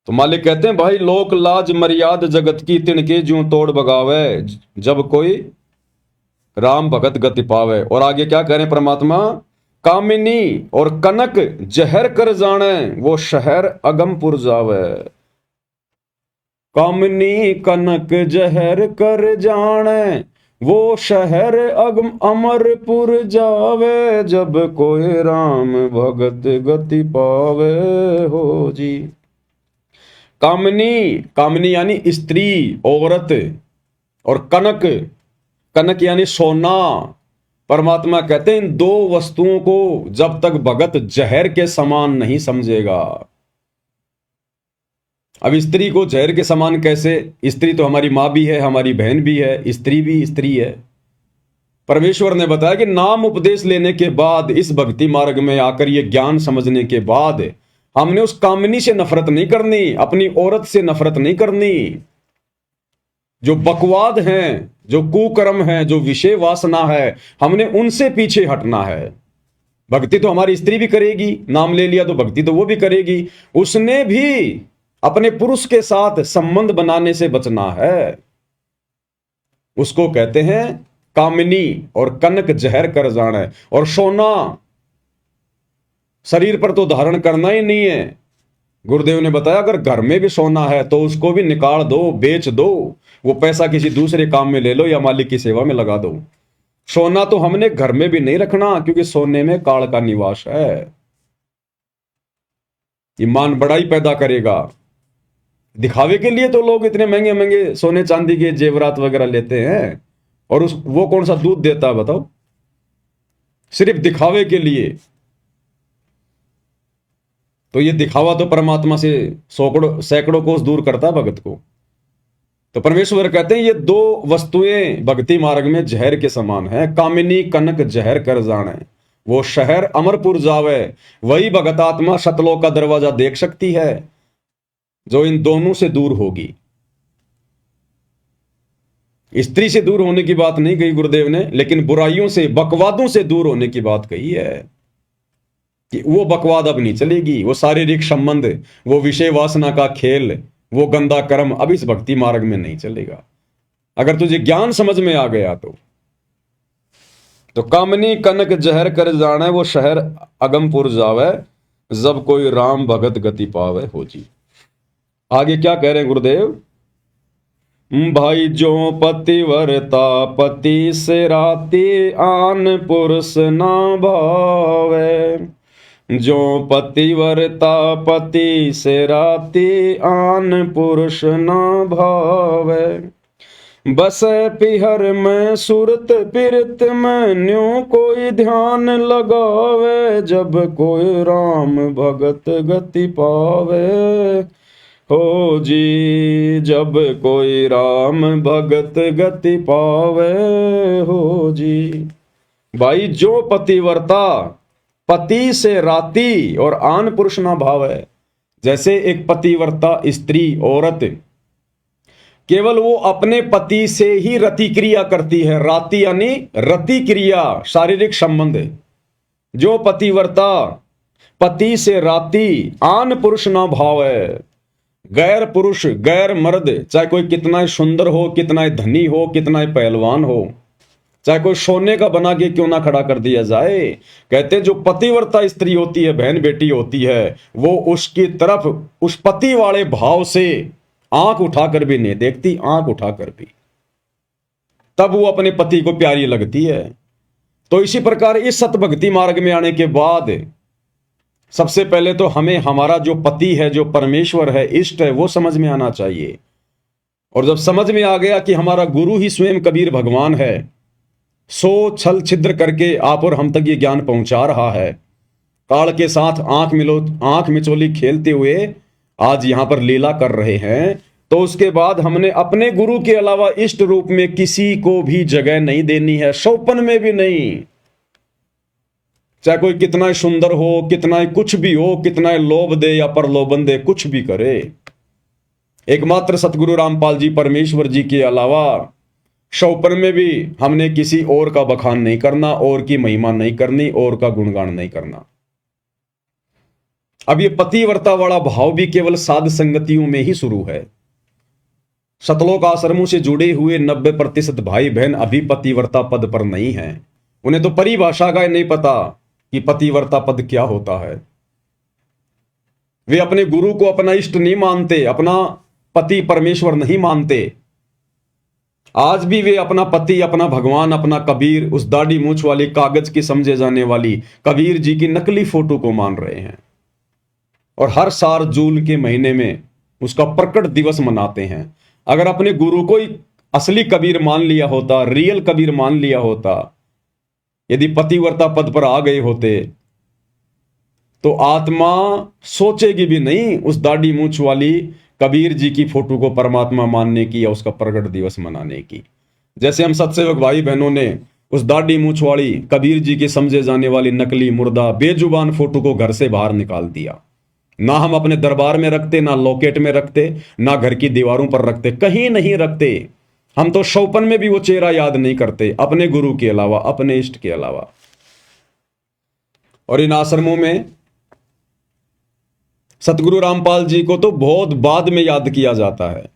तो मालिक कहते हैं भाई लोक लाज मर्याद जगत की, तिणके ज्यों तोड़ बगावे, जब कोई राम भगत गति पावे। और आगे क्या करें परमात्मा, कामिनी और कनक जहर कर जाने, वो शहर अगमपुर जावे। कामिनी कनक जहर कर जाने, वो शहर अगम अमरपुर जावे, जब कोई राम भगत गति पावे हो जी। कामनी, कामनी यानी स्त्री, औरत, और कनक, कनक यानी सोना। परमात्मा कहते हैं इन दो वस्तुओं को जब तक भगत जहर के समान नहीं समझेगा। अब स्त्री को जहर के समान कैसे? स्त्री तो हमारी मां भी है, हमारी बहन भी है, स्त्री भी स्त्री है। परमेश्वर ने बताया कि नाम उपदेश लेने के बाद, इस भक्ति मार्ग में आकर ये ज्ञान समझने के बाद, हमने उस कामनी से नफरत नहीं करनी, अपनी औरत से नफरत नहीं करनी। जो बकवाद हैं, जो कुकर्म हैं, जो विषय वासना है, हमने उनसे पीछे हटना है। भक्ति तो हमारी स्त्री भी करेगी, नाम ले लिया तो भक्ति तो वो भी करेगी। उसने भी अपने पुरुष के साथ संबंध बनाने से बचना है। उसको कहते हैं कामिनी, और कनक जहर कर जाना, और सोना शरीर पर तो धारण करना ही नहीं है। गुरुदेव ने बताया अगर घर में भी सोना है तो उसको भी निकाल दो, बेच दो, वो पैसा किसी दूसरे काम में ले लो या मालिक की सेवा में लगा दो। सोना तो हमने घर में भी नहीं रखना, क्योंकि सोने में काल का निवास है। ईमान बड़ाई पैदा करेगा। दिखावे के लिए तो लोग इतने महंगे महंगे सोने चांदी के जेवरात वगैरह लेते हैं, और वो कौन सा दूध देता है बताओ? सिर्फ दिखावे के लिए। तो ये दिखावा तो परमात्मा से सैकड़ों कोस दूर करता है भगत को। तो परमेश्वर कहते हैं ये दो वस्तुएं भक्ति मार्ग में जहर के समान है। कामिनी कनक जहर कर जाने, वो शहर अमरपुर जावे, वही भगत आत्मा सतलोक का दरवाजा देख सकती है जो इन दोनों से दूर होगी। स्त्री से दूर होने की बात नहीं कही गुरुदेव ने, लेकिन बुराइयों से, बकवादों से दूर होने की बात कही है कि वो बकवाद अब नहीं चलेगी, वो शारीरिक संबंध, वो विषय वासना का खेल, वो गंदा कर्म अब इस भक्ति मार्ग में नहीं चलेगा। अगर तुझे ज्ञान समझ में आ गया तो कामनी कनक जहर कर जाने, वो शहर अगमपुर जावे, जब कोई राम भगत गति पावे हो जी। आगे क्या कह रहे हैं गुरुदेव? भाई जो पतिव्रता पति से राती, आन पुरुष ना भावे। जो पतिव्रता पति से राती, आन पुरुष ना भावे। बस पिहर में सुरत पिरत में, न्यों कोई ध्यान लगावे। जब कोई राम भगत गति पावे हो जी, जब कोई राम भगत गति पावे हो जी। भाई जो पतिव्रता पति से राती और आन पुरुष ना भाव है, जैसे एक पतिव्रता स्त्री, औरत, केवल वो अपने पति से ही रति क्रिया करती है। राति यानी रति क्रिया, शारीरिक संबंध। जो पतिव्रता पति से राती, आन पुरुष ना भाव है, गैर पुरुष, गैर मर्द, चाहे कोई कितना ही सुंदर हो, कितना ही धनी हो, कितना ही पहलवान हो, चाहे कोई सोने का बना के क्यों ना खड़ा कर दिया जाए, कहते जो पतिव्रता स्त्री होती है, बहन बेटी होती है, वो उसकी तरफ उस पति वाले भाव से आंख उठाकर भी नहीं देखती, आंख उठाकर भी, तब वो अपने पति को प्यारी लगती है। तो इसी प्रकार इस सतभक्ति मार्ग में आने के बाद सबसे पहले तो हमें हमारा जो पति है, जो परमेश्वर है, इष्ट है, वो समझ में आना चाहिए। और जब समझ में आ गया कि हमारा गुरु ही स्वयं कबीर भगवान है, सो छल छिद्र करके आप और हम तक ये ज्ञान पहुंचा रहा है, काल के साथ आंख मिचोली खेलते हुए आज यहां पर लीला कर रहे हैं, तो उसके बाद हमने अपने गुरु के अलावा इष्ट रूप में किसी को भी जगह नहीं देनी है, सौपन में भी नहीं। चाहे कोई कितना ही सुंदर हो, कितना ही कुछ भी हो, कितना ही लोभ दे या प्रलोभन दे, कुछ भी करे, एकमात्र सतगुरु रामपाल जी परमेश्वर जी के अलावा सौपन में भी हमने किसी और का बखान नहीं करना, और की महिमा नहीं करनी, और का गुणगान नहीं करना। अब ये पतिव्रता वाला भाव भी केवल साध संगतियों में ही शुरू है। सतलोक आश्रमों से जुड़े हुए 90% भाई बहन अभी पतिव्रता पद पर नहीं है। उन्हें तो परिभाषा का नहीं पता कि पतिव्रता पद क्या होता है। वे अपने गुरु को अपना इष्ट नहीं मानते, अपना पति परमेश्वर नहीं मानते। आज भी वे अपना पति, अपना भगवान, अपना कबीर, उस दाढ़ी मूंछ वाली कागज की समझे जाने वाली कबीर जी की नकली फोटो को मान रहे हैं। और हर साल जून के महीने में उसका प्रकट दिवस मनाते हैं। अगर अपने गुरु को ही असली कबीर मान लिया होता, रियल कबीर मान लिया होता, यदि पतिव्रता पद पर आ गए होते, तो आत्मा सोचेगी भी नहीं उस दाढ़ी मूंछ वाली कबीर जी की फोटो को परमात्मा मानने की या उसका प्रकट दिवस मनाने की। जैसे हम सत्सेवक भाई बहनों ने उस दाढ़ी मूंछ वाली कबीर जी की समझे जाने वाली नकली मुर्दा बेजुबान फोटो को घर से बाहर निकाल दिया। ना हम अपने दरबार में रखते, ना लॉकेट में रखते, ना घर की दीवारों पर रखते, कहीं नहीं रखते। हम तो शौपन में भी वो चेहरा याद नहीं करते, अपने गुरु के अलावा, अपने इष्ट के अलावा। और इन आश्रमों में सतगुरु रामपाल जी को तो बहुत बाद में याद किया जाता है।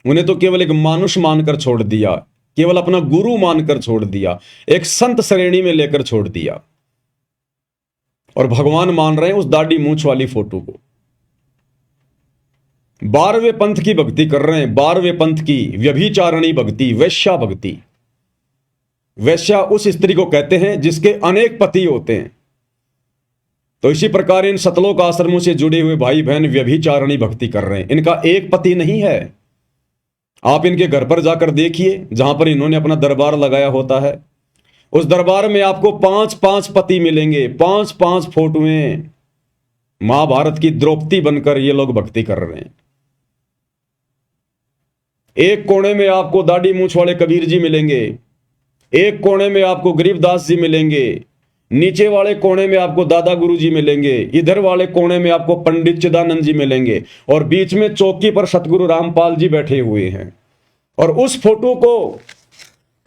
उन्हें तो केवल एक मानुष मानकर छोड़ दिया, केवल अपना गुरु मानकर छोड़ दिया, एक संत श्रेणी में लेकर छोड़ दिया, और भगवान मान रहे हैं उस दाढ़ी मूंछ वाली फोटो को। 12वें पंथ की भक्ति कर रहे हैं, 12वें पंथ की व्यभिचारणी भक्ति, वैश्या भक्ति। वैश्या उस स्त्री को कहते हैं जिसके अनेक पति होते हैं। तो इसी प्रकार इन सतलोक आश्रमों से जुड़े हुए भाई बहन व्यभिचारणी भक्ति कर रहे हैं। इनका एक पति नहीं है। आप इनके घर पर जाकर देखिए, जहां पर इन्होंने अपना दरबार लगाया होता है, उस दरबार में आपको 5-5 पति मिलेंगे, 5-5 फोटोएं। महाभारत की द्रौपदी बनकर ये लोग भक्ति कर रहे हैं। एक कोने में आपको दाढ़ी मूंछ वाले कबीर जी मिलेंगे, एक कोने में आपको गरीबदास जी मिलेंगे, नीचे वाले कोने में आपको दादा गुरु जी मिलेंगे, इधर वाले कोने में आपको पंडित चिदानंद जी मिलेंगे, और बीच में चौकी पर सतगुरु रामपाल जी बैठे हुए हैं। और उस फोटो को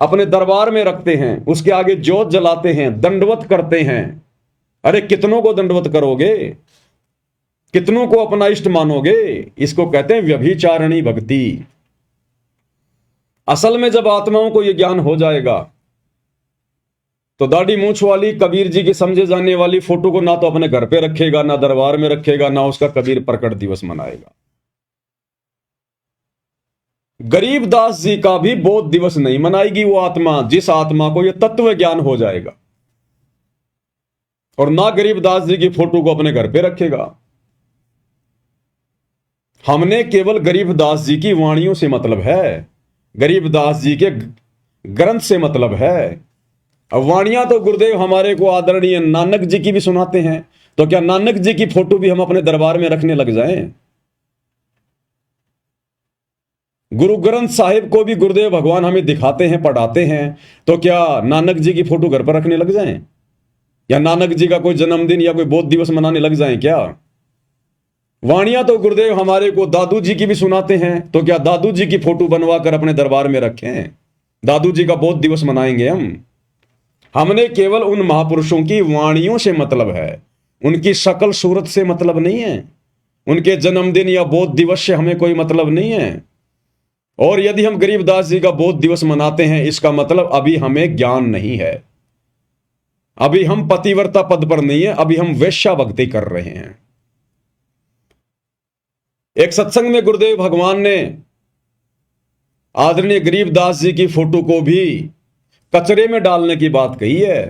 अपने दरबार में रखते हैं, उसके आगे जोत जलाते हैं, दंडवत करते हैं। अरे कितनों को दंडवत करोगे, कितनों को अपना इष्ट मानोगे? इसको कहते हैं व्यभिचारणी भक्ति। असल में जब आत्माओं को यह ज्ञान हो जाएगा तो दाढ़ी मूंछ वाली कबीर जी की समझे जाने वाली फोटो को ना तो अपने घर पे रखेगा, ना दरबार में रखेगा, ना उसका कबीर प्रकट दिवस मनाएगा। गरीबदास जी का भी बोध दिवस नहीं मनाएगी वो आत्मा, जिस आत्मा को यह तत्व ज्ञान हो जाएगा। और ना गरीबदास जी की फोटो को अपने घर पे रखेगा। हमने केवल गरीबदास जी की वाणियों से मतलब है, गरीबदास जी के ग्रंथ से मतलब है। अब वाणियां तो गुरुदेव हमारे को आदरणीय नानक जी की भी सुनाते हैं, तो क्या नानक जी की फोटो भी हम अपने दरबार में रखने लग जाएं? गुरु ग्रंथ साहिब को भी गुरुदेव भगवान हमें दिखाते हैं, पढ़ाते हैं, तो क्या नानक जी की फोटो घर पर रखने लग जाएं? या नानक जी का कोई जन्मदिन या कोई बोध दिवस मनाने लग जाएं क्या? वाणियां तो गुरुदेव हमारे को दादू जी की भी सुनाते हैं, तो क्या दादू जी की फोटो बनवा कर अपने दरबार में रखें? दादू जी का बोध दिवस मनाएंगे हम? हमने केवल उन महापुरुषों की वाणियों से मतलब है, उनकी शकल सूरत से मतलब नहीं है, उनके जन्मदिन या बोध दिवस से हमें कोई मतलब नहीं है। और यदि हम गरीबदास जी का बोध दिवस मनाते हैं, इसका मतलब अभी हमें ज्ञान नहीं है, अभी हम पतिव्रता पद पर नहीं है, अभी हम वैश्या भक्ति कर रहे हैं। एक सत्संग में गुरुदेव भगवान ने आदरणीय गरीबदास जी की फोटो को भी कचरे में डालने की बात कही है,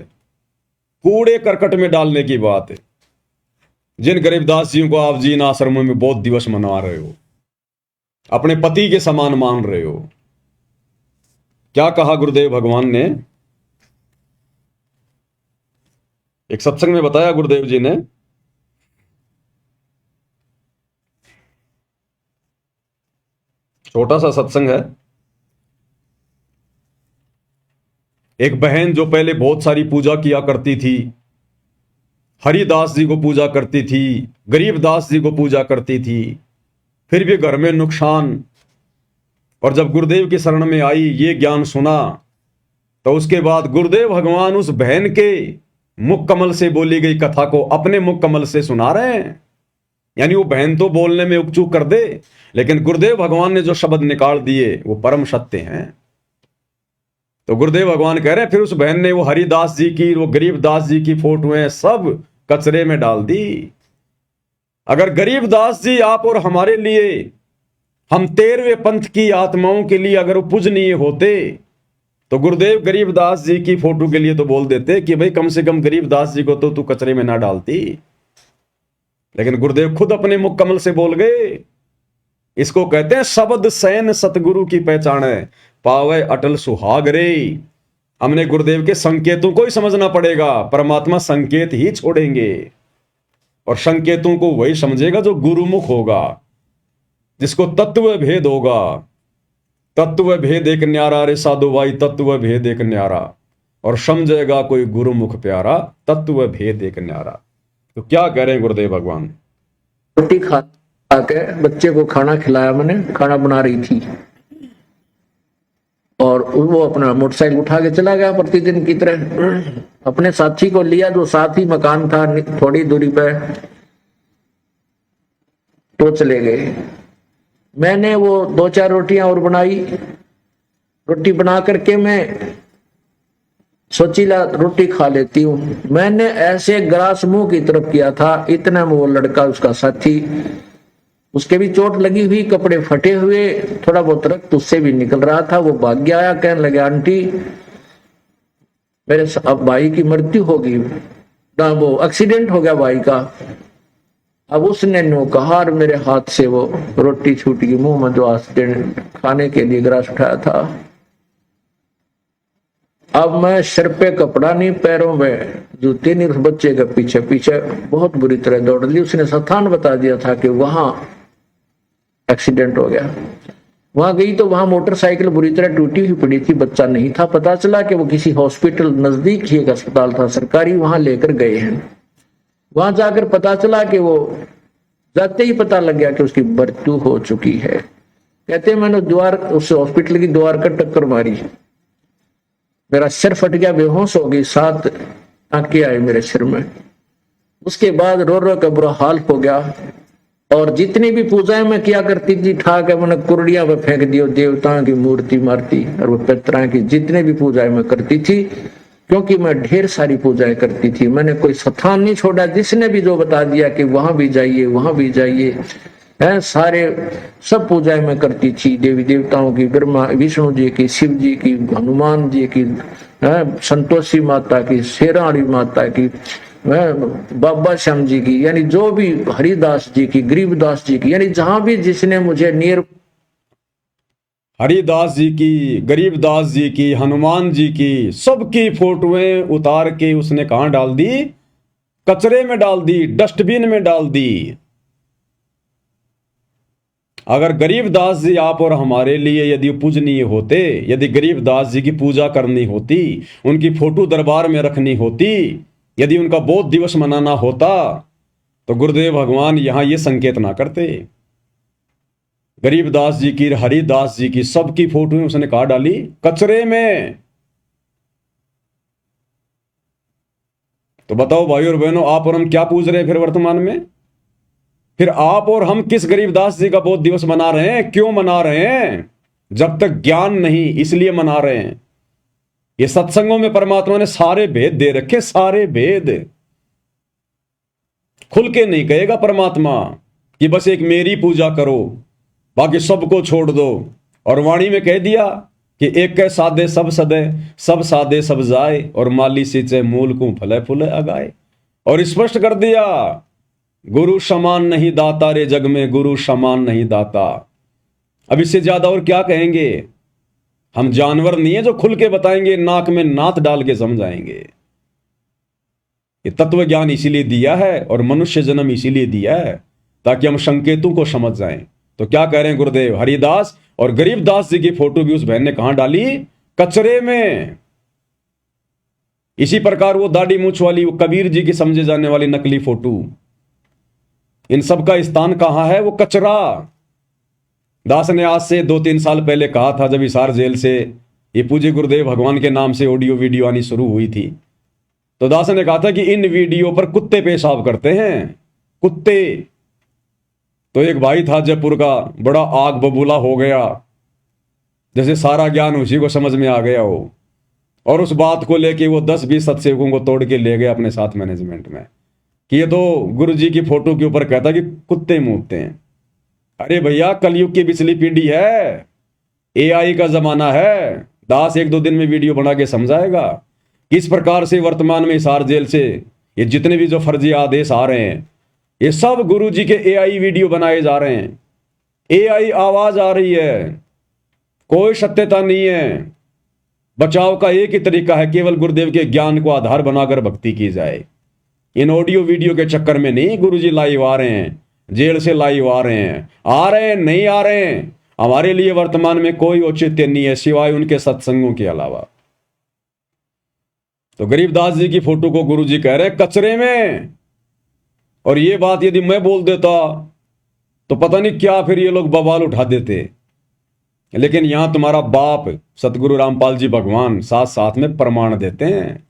कूड़े करकट में डालने की बात है। जिन गरीबदास जी को आप जी इन आश्रमों में बोध दिवस मना रहे हो, अपने पति के समान मान रहे हो, क्या कहा गुरुदेव भगवान ने? एक सत्संग में बताया गुरुदेव जी ने, छोटा सा सत्संग है। एक बहन जो पहले बहुत सारी पूजा किया करती थी, हरिदास जी को पूजा करती थी, गरीबदास जी को पूजा करती थी, फिर भी घर में नुकसान, और जब गुरुदेव की शरण में आई, ये ज्ञान सुना, तो उसके बाद गुरुदेव भगवान उस बहन के मुख कमल से बोली गई कथा को अपने मुख कमल से सुना रहे हैं। यानी वो बहन तो बोलने में उपचूक कर दे, लेकिन गुरुदेव भगवान ने जो शब्द निकाल दिए वो परम सत्य हैं। तो गुरुदेव भगवान कह रहे हैं, फिर उस बहन ने वो हरिदास जी की, वो गरीबदास जी की फोटोएं सब कचरे में डाल दी। अगर गरीबदास जी आप और हमारे लिए, हम 13वें पंथ की आत्माओं के लिए अगर वो पूजनीय होते, तो गुरुदेव गरीबदास जी की फोटो के लिए तो बोल देते कि भाई कम से कम गरीबदास जी को तो तू कचरे में ना डालती। लेकिन गुरुदेव खुद अपने मुख कमल से बोल गए, इसको कहते हैं शब्द सैन सतगुरु की पहचान है, पावे अटल सुहाग रे। हमने गुरुदेव के संकेतों को ही समझना पड़ेगा। परमात्मा संकेत ही छोड़ेंगे और संकेतों को वही समझेगा जो गुरुमुख होगा, जिसको तत्व भेद होगा। तत्व भेद एक न्यारा रे साधु भाई, तत्व भेद एक न्यारा, और समझेगा कोई गुरुमुख प्यारा, तत्व भेद एक न्यारा। तो क्या कह रहे हैं गुरुदेव भगवान? रोटी खा के बच्चे को खाना खिलाया, मैंने खाना बना रही थी, और वो अपना मोटरसाइकिल उठा के चला गया प्रतिदिन की तरह। अपने साथी को लिया, जो साथ ही मकान था थोड़ी दूरी पे, तो चले गए। मैंने वो 2-4 रोटियां और बनाई। रोटी बना करके मैं सोचीला रोटी खा लेती हूँ। मैंने ऐसे ग्रास मुंह की तरफ किया था, इतना में वो लड़का, उसका साथी, उसके भी चोट लगी हुई, कपड़े फटे हुए, थोड़ा बहुत रक्त उससे भी निकल रहा था। वो भाग गया, आया, कहने लगे आंटी मेरे अब भाई की मृत्यु होगी, ना वो एक्सीडेंट हो गया भाई का। अब उसने नो कहा और मेरे हाथ से वो रोटी छूट गई मुंह में, जो एक्सीडेंट खाने के लिए ग्रास उठाया था। अब मैं सिर पे कपड़ा नहीं, पैरों में जूते नहीं, उस बच्चे के पीछे पीछे बहुत बुरी तरह दौड़ ली। उसने स्थान बता दिया था कि वहां एक्सीडेंट हो गया। वहां गई तो वहां मोटरसाइकिल बुरी तरह टूटी हुई पड़ी थी, बच्चा नहीं था। पता चला कि वो किसी हॉस्पिटल, नजदीक ही एक अस्पताल था सरकारी, वहां लेकर गए हैं। वहां जाकर पता चला कि वो, जाते ही पता लग गया कि उसकी मृत्यु हो चुकी है। कहते मैंने द्वार, उस हॉस्पिटल की द्वार का टक्कर मारी, मेरा सिर फट गया, बेहोश हो गई, 7 आंखें आई मेरे सिर में। उसके बाद रो रो का बुरा हाल हो गया। और जितनी भी पूजाएं मैं किया करती थी, ठाक है मैंने कुर्डिया पे फेंक दियो, देवताओं की मूर्ति मारती, और वो पितरा की जितने भी पूजाएं मैं करती थी, क्योंकि मैं ढेर सारी पूजाएं करती थी, मैंने कोई स्थान नहीं छोड़ा। जिसने भी जो बता दिया कि वहां भी जाइए, वहां भी जाइए, है, सारे सब पूजाएं मैं करती थी, देवी देवताओं की, ब्रह्मा विष्णु जी की, शिव जी की, हनुमान जी की, संतोषी माता की, शेराणी माता की, बाबा श्याम जी की, यानी जो भी, हरिदास जी की, गरीबदास जी की, यानी जहां भी जिसने मुझे नियर, हरिदास जी की, गरीबदास जी की, हनुमान जी की, सबकी फोटोएं उतार के उसने कहां डाल दी? कचरे में डाल दी, डस्टबिन में डाल दी। अगर गरीबदास जी आप और हमारे लिए यदि पूजनीय होते, यदि गरीबदास जी की पूजा करनी होती, उनकी फोटो दरबार में रखनी होती, यदि उनका बोध दिवस मनाना होता, तो गुरुदेव भगवान यहां ये संकेत ना करते। गरीबदास जी की, हरिदास जी की, सबकी फोटो उसने कहा डाली? कचरे में। तो बताओ भाई और बहनों, आप और हम क्या पूज रहे हैं फिर वर्तमान में? फिर आप और हम किस गरीबदास जी का बोध दिवस मना रहे हैं? क्यों मना रहे हैं? जब तक ज्ञान नहीं, इसलिए मना रहे हैं। ये सत्संगों में परमात्मा ने सारे भेद दे रखे, सारे भेद। खुल के नहीं कहेगा परमात्मा कि बस एक मेरी पूजा करो, बाकी सबको छोड़ दो। और वाणी में कह दिया कि एक के साधे सब सदे, सब साधे सब जाए, और माली सींचे मूल को फले फूले अगाए। और स्पष्ट कर दिया, गुरु समान नहीं दाता रे जग में, गुरु समान नहीं दाता। अब इससे ज्यादा और क्या कहेंगे? हम जानवर नहीं है जो खुल के बताएंगे, नाक में नात डाल के समझाएंगे। ये तत्व ज्ञान इसीलिए दिया है और मनुष्य जन्म इसीलिए दिया है ताकि हम संकेतों को समझ जाएं। तो क्या कह रहे हैं गुरुदेव? हरिदास और गरीबदास जी की फोटो भी उस बहन ने कहां डाली? कचरे में। इसी प्रकार वो दाढ़ी मूछ वाली, वो कबीर जी की समझे जाने वाली नकली फोटो, इन सब का स्थान कहां है? वो कचरा। दास ने आज से 2-3 साल पहले कहा था, जब हिसार जेल से ये पूज्य गुरुदेव भगवान के नाम से ऑडियो वीडियो आनी शुरू हुई थी, तो दास ने कहा था कि इन वीडियो पर कुत्ते पेशाब करते हैं, कुत्ते। तो एक भाई था जयपुर का, बड़ा आग बबूला हो गया, जैसे सारा ज्ञान उसी को समझ में आ गया हो, और उस बात को लेके वो 10-20 सत्सेवकों को तोड़ के ले गए अपने साथ मैनेजमेंट में कि ये तो गुरु जी की फोटो के ऊपर कहता कि कुत्ते मूतते हैं। अरे भैया, कलयुग की पिछली पीढ़ी है, एआई का जमाना है। दास 1-2 दिन में वीडियो बना के समझाएगा किस प्रकार से वर्तमान में हिसार जेल से ये जितने भी जो फर्जी आदेश आ रहे हैं, ये सब गुरु जी के एआई वीडियो बनाए जा रहे हैं। AI आवाज आ रही है, कोई सत्यता नहीं है। बचाव का एक ही तरीका है, केवल गुरुदेव के ज्ञान को आधार बनाकर भक्ति की जाए। इन ऑडियो वीडियो के चक्कर में नहीं गुरुजी लाइव आ रहे हैं, जेल से लाइव आ रहे हैं, आ रहे हैं नहीं आ रहे हैं, हमारे लिए वर्तमान में कोई औचित्य नहीं है सिवाय उनके सत्संगों के अलावा। तो गरीबदास जी की फोटो को गुरुजी कह रहे कचरे में, और ये बात यदि मैं बोल देता तो पता नहीं क्या फिर ये लोग बवाल उठा देते। लेकिन यहां तुम्हारा बाप सतगुरु रामपाल जी भगवान साथ साथ में प्रमाण देते हैं।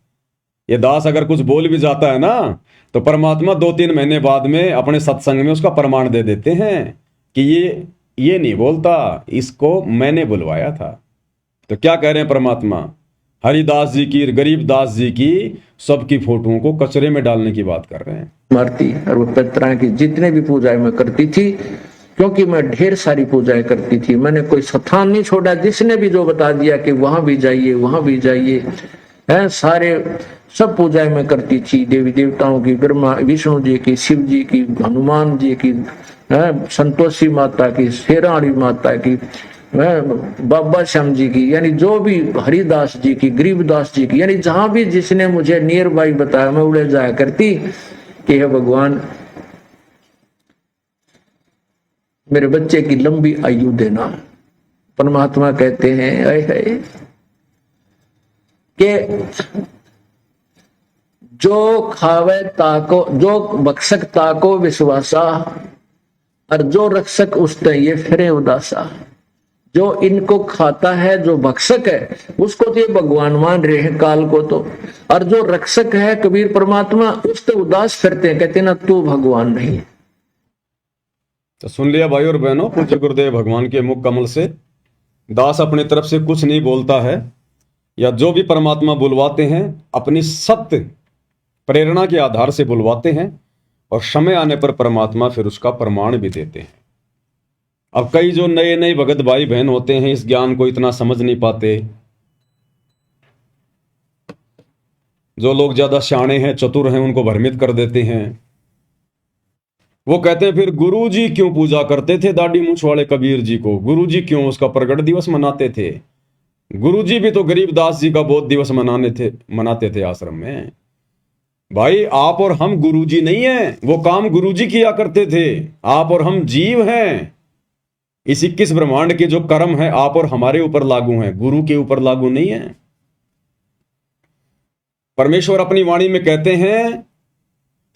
ये दास अगर कुछ बोल भी जाता है ना तो परमात्मा 2-3 महीने बाद में अपने सत्संग में उसका प्रमाण दे देते हैं कि ये नहीं बोलता, इसको मैंने बुलवाया था। तो क्या कह रहे हैं परमात्मा? हरिदास जी की, गरीबदास जी की, सबकी फोटोओं को कचरे में डालने की बात कर रहे हैं। मरती और वो पितरा की जितने भी पूजाएं मैं करती थी, क्योंकि मैं ढेर सारी पूजाएं करती थी, मैंने कोई स्थान नहीं छोड़ा। जिसने भी जो बता दिया कि वहां भी जाइए वहां भी जाइए, है सारे सब पूजाएं मैं करती थी। देवी देवताओं की, ब्रह्मा विष्णु जी की, शिव जी की, हनुमान जी की, संतोषी माता की, शेराणी माता की, बाबा श्याम जी की, यानी जो भी हरिदास जी की, गरीबदास जी की, यानी जहां भी जिसने मुझे नियर बाई बताया मैं उड़े जाया करती कि हे भगवान मेरे बच्चे की लंबी आयु देना। परमात्मा कहते हैं कि जो खावे ताको, जो बक्षक ताको विश्वासा, और जो रक्षक उसते ये फिरे उदासा। जो इनको खाता है, जो भक्षक है, उसको तो ये भगवान मान रहे हैं काल को तो, और जो रक्षक है कबीर परमात्मा, उससे उदास फिरते हैं, कहते ना तू भगवान नहीं। तो सुन लिया भाई और बहनों, पूज्य गुरुदेव भगवान के मुख कमल से दास अपनी तरफ से कुछ नहीं बोलता है, या जो भी परमात्मा बुलवाते हैं अपनी सत्य प्रेरणा के आधार से बुलवाते हैं, और समय आने पर परमात्मा फिर उसका प्रमाण भी देते हैं। अब कई जो नए नए भगत भाई बहन होते हैं इस ज्ञान को इतना समझ नहीं पाते। जो लोग ज्यादा शाणे हैं, चतुर हैं, उनको भ्रमित कर देते हैं। वो कहते हैं फिर गुरुजी क्यों पूजा करते थे दाढ़ी मूंछ वाले कबीर जी को? गुरुजी क्यों उसका प्रगट दिवस मनाते थे? गुरुजी भी तो गरीबदास जी का बोध दिवस मनाते थे आश्रम में। भाई आप और हम गुरुजी नहीं हैं, वो काम गुरुजी किया करते थे। आप और हम जीव हैं। इस 21 ब्रह्मांड के जो कर्म है आप और हमारे ऊपर लागू हैं, गुरु के ऊपर लागू नहीं है। परमेश्वर अपनी वाणी में कहते हैं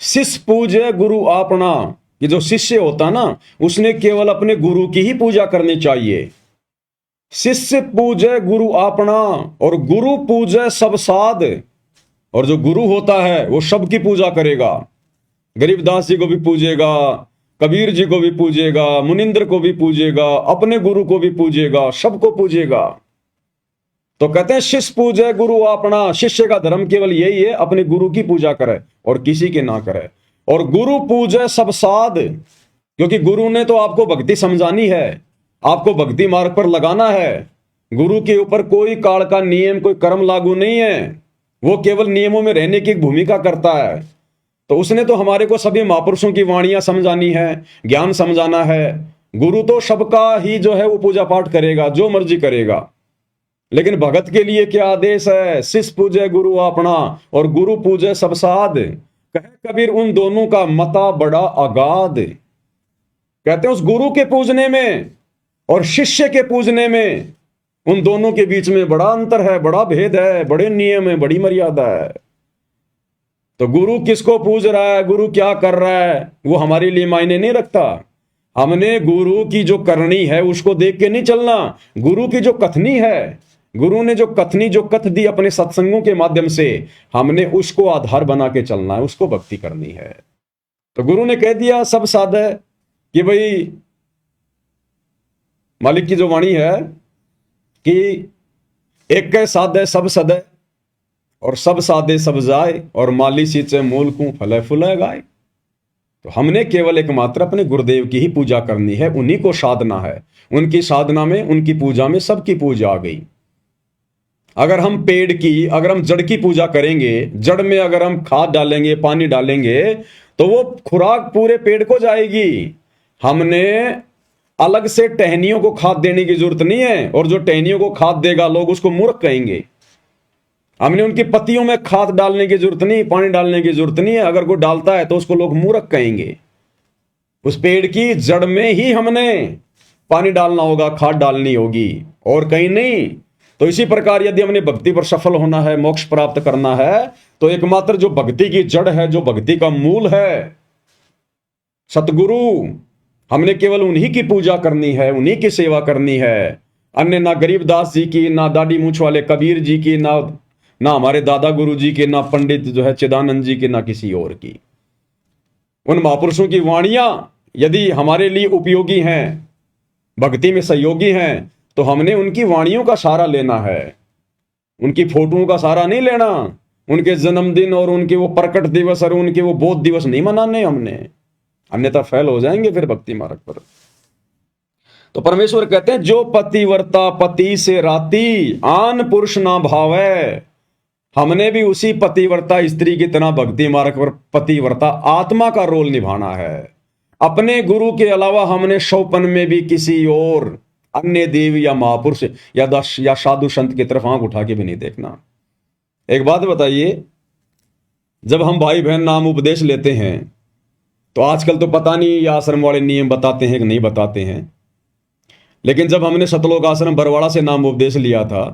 शिष्य पूजे गुरु आपना, कि जो शिष्य होता ना उसने केवल अपने गुरु की ही पूजा करनी चाहिए। शिष्य पूजे गुरु आपना और गुरु पूजे सब साध। और जो गुरु होता है वो सबकी पूजा करेगा। गरीबदास जी को भी पूजेगा, कबीर जी को भी पूजेगा, मुनिंद्र को भी पूजेगा, अपने गुरु को भी पूजेगा, सबको पूजेगा। तो कहते हैं शिष्य पूजे गुरु अपना। शिष्य का धर्म केवल यही है, अपने गुरु की पूजा करे और किसी के ना करे। और गुरु पूजे सब साध, क्योंकि गुरु ने तो आपको भक्ति समझानी है, आपको भक्ति मार्ग पर लगाना है। गुरु के ऊपर कोई काल का नियम, कोई कर्म लागू नहीं है। वो केवल नियमों में रहने की भूमिका करता है। तो उसने तो हमारे को सभी महापुरुषों की वाणियां समझानी है, ज्ञान समझाना है। गुरु तो सबका ही जो है वो पूजा पाठ करेगा, जो मर्जी करेगा। लेकिन भगत के लिए क्या आदेश है? शिष्य पूजे गुरु अपना और गुरु पूजे सब साध। कहे कबीर उन दोनों का मता बड़ा अगाध। कहते हैं उस गुरु के पूजने में और शिष्य के पूजने में उन दोनों के बीच में बड़ा अंतर है, बड़ा भेद है, बड़े नियम है, बड़ी मर्यादा है। तो गुरु किसको पूज रहा है, गुरु क्या कर रहा है, वो हमारे लिए मायने नहीं रखता। हमने गुरु की जो करनी है उसको देख के नहीं चलना। गुरु की जो कथनी है, गुरु ने जो कथनी, जो कथ दी अपने सत्संगों के माध्यम से, हमने उसको आधार बना के चलना है, उसको भक्ति करनी है। तो गुरु ने कह दिया सब साध है कि भाई मालिक की जो वाणी है कि एक के साधे सब सदे और सब साधे सब जाए और माली सींचे मूल को फले फुले गाए। तो हमने केवल एकमात्र अपने गुरुदेव की ही पूजा करनी है, उन्हीं को साधना है। उनकी साधना में, उनकी पूजा में सबकी पूजा आ गई। अगर हम पेड़ की, अगर हम जड़ की पूजा करेंगे, जड़ में अगर हम खाद डालेंगे, पानी डालेंगे, तो वो खुराक पूरे पेड़ को जाएगी। हमने अलग से टहनियों को खाद देने की जरूरत नहीं है, और जो टहनियों को खाद देगा लोग उसको मूर्ख कहेंगे। हमने उनकी पत्तियों में खाद डालने की जरूरत नहीं, पानी डालने की जरूरत नहीं है, अगर कोई डालता है तो उसको लोग मूर्ख कहेंगे। उस पेड़ की जड़ में ही हमने पानी डालना होगा, खाद डालनी होगी, और कहीं नहीं। तो इसी प्रकार यदि हमने भक्ति पर सफल होना है, मोक्ष प्राप्त करना है, तो एकमात्र जो भक्ति की जड़ है, जो भक्ति का मूल है, सतगुरु, हमने केवल उन्हीं की पूजा करनी है, उन्हीं की सेवा करनी है। अन्य ना गरीबदास जी की, ना दाढ़ी मूछ वाले कबीर जी की, ना हमारे दादा गुरु जी के, ना पंडित जो है चिदानंद जी के, ना किसी और की। उन महापुरुषों की वाणियां यदि हमारे लिए उपयोगी हैं, भक्ति में सहयोगी हैं, तो हमने उनकी वाणियों का सहारा लेना है, उनकी फोटोओं का सहारा नहीं लेना। उनके जन्मदिन और उनके वो प्रकट दिवस और उनके वो बोध दिवस नहीं मनाने हमने, अन्यथा फेल हो जाएंगे फिर भक्ति मार्ग पर। तो परमेश्वर कहते हैं, जो पतिव्रता पति से राती, आन पुरुष ना भावै। हमने भी उसी पतिव्रता स्त्री की तरह भक्ति मार्ग पर पतिव्रता आत्मा का रोल निभाना है। अपने गुरु के अलावा हमने शौपन में भी किसी और अन्य देव या महापुरुष या साधु संत की तरफ आंख उठा के भी नहीं देखना। एक बात बताइए, जब हम भाई बहन नाम उपदेश लेते हैं, तो आजकल तो पता नहीं ये आश्रम वाले नियम बताते हैं कि नहीं बताते हैं, लेकिन जब हमने सतलोक आश्रम बरवाड़ा से नाम उपदेश लिया था,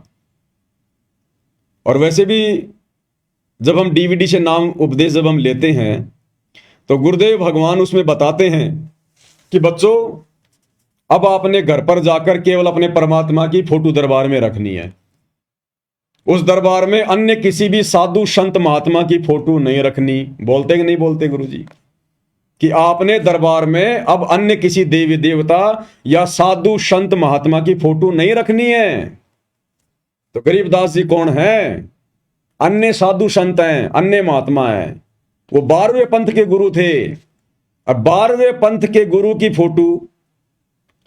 और वैसे भी जब हम डीवीडी से नाम उपदेश जब हम लेते हैं, तो गुरुदेव भगवान उसमें बताते हैं कि बच्चों, अब आपने घर पर जाकर केवल अपने परमात्मा की फोटो दरबार में रखनी है। उस दरबार में अन्य किसी भी साधु संत महात्मा की फोटो नहीं रखनी। बोलते कि नहीं बोलते गुरुजी कि आपने दरबार में अब अन्य किसी देवी देवता या साधु संत महात्मा की फोटो नहीं रखनी है। तो गरीबदास जी कौन है? अन्य साधु संत हैं, अन्य महात्मा हैं। वो 12वें पंथ के गुरु थे। अब 12वें पंथ के गुरु की फोटो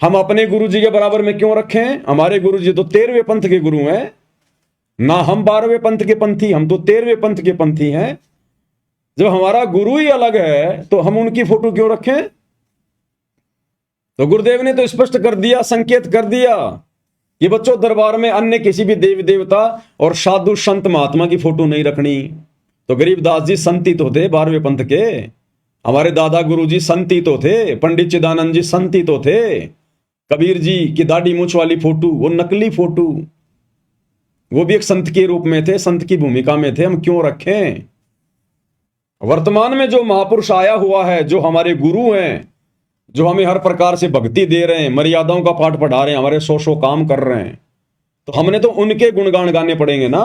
हम अपने गुरु जी के बराबर में क्यों रखें? हमारे गुरु जी तो 13वें पंथ के गुरु हैं ना, हम 12वें पंथ के पंथी, हम तो 13वें पंथ के पंथी हैं। जब हमारा गुरु ही अलग है तो हम उनकी फोटो क्यों रखें? तो गुरुदेव ने तो स्पष्ट कर दिया, संकेत कर दिया कि बच्चों, दरबार में अन्य किसी भी देवी देवता और साधु संत महात्मा की फोटो नहीं रखनी। तो गरीबदास जी संती तो थे 12वें पंथ के, हमारे दादा गुरु जी संती तो थे, पंडित चिदानंद जी संती तो थे, कबीर जी की दाढ़ी मूछ वाली फोटो वो नकली फोटो, वो भी एक संत के रूप में थे, संत की भूमिका में थे, हम क्यों रखें? वर्तमान में जो महापुरुष आया हुआ है, जो हमारे गुरु हैं, जो हमें हर प्रकार से भक्ति दे रहे हैं, मर्यादाओं का पाठ पढ़ा रहे हैं, हमारे 100 काम कर रहे हैं, तो हमने तो उनके गुणगान गाने पड़ेंगे ना,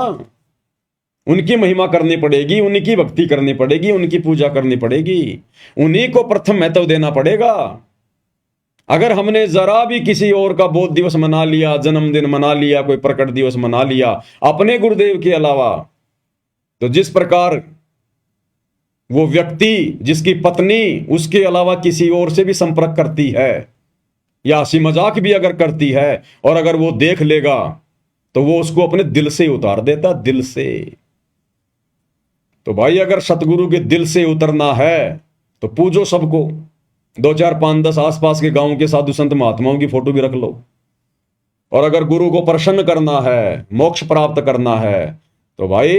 उनकी महिमा करनी पड़ेगी, उनकी भक्ति करनी पड़ेगी, उनकी पूजा करनी पड़ेगी, उन्हीं को प्रथम महत्व देना पड़ेगा। अगर हमने जरा भी किसी और का बोध दिवस मना लिया, जन्मदिन मना लिया, कोई प्रकट दिवस मना लिया अपने गुरुदेव के अलावा, तो जिस प्रकार वो व्यक्ति जिसकी पत्नी उसके अलावा किसी और से भी संपर्क करती है या हंसी मजाक भी अगर करती है, और अगर वो देख लेगा तो वो उसको अपने दिल से उतार देता, दिल से। तो भाई, अगर सतगुरु के दिल से उतरना है तो पूजो सबको, 2 4 5 10 आसपास के गांव के साधु संत महात्माओं की फोटो भी रख लो। और अगर गुरु को प्रसन्न करना है, मोक्ष प्राप्त करना है, तो भाई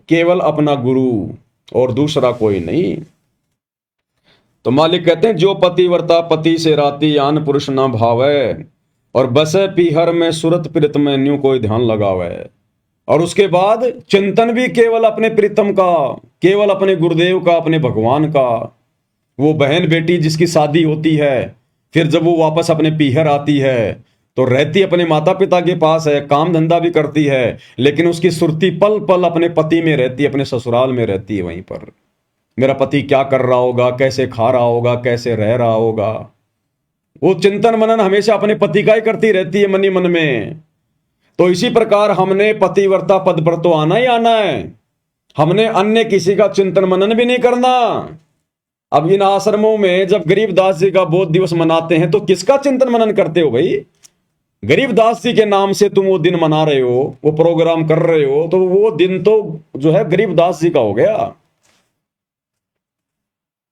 केवल अपना गुरु और दूसरा कोई नहीं। तो मालिक कहते हैं, जो पतिव्रता पति से राती, आन पुरुष ना भावै, और बसे पीहर में सुरत प्रीत में न्यू कोई ध्यान लगावे। और उसके बाद चिंतन भी केवल अपने प्रीतम का, केवल अपने गुरुदेव का, अपने भगवान का। वो बहन बेटी जिसकी शादी होती है, फिर जब वो वापस अपने पीहर आती है तो रहती अपने माता पिता के पास है, काम धंधा भी करती है, लेकिन उसकी सुरती पल पल अपने पति में रहती है, अपने ससुराल में रहती है। वहीं पर मेरा पति क्या कर रहा होगा, कैसे खा रहा होगा, कैसे रह रहा होगा, वो चिंतन मनन हमेशा अपने पति का ही करती रहती है मन ही मन में। तो इसी प्रकार हमने पतिव्रता पद पर तो आना ही आना है, हमने अन्य किसी का चिंतन मनन भी नहीं करना। अब इन आश्रमों में जब गरीबदास जी का बोध दिवस मनाते हैं तो किसका चिंतन मनन करते हो भाई? गरीबदास जी के नाम से तुम वो दिन मना रहे हो, वो प्रोग्राम कर रहे हो, तो वो दिन तो जो है गरीबदास जी का हो गया।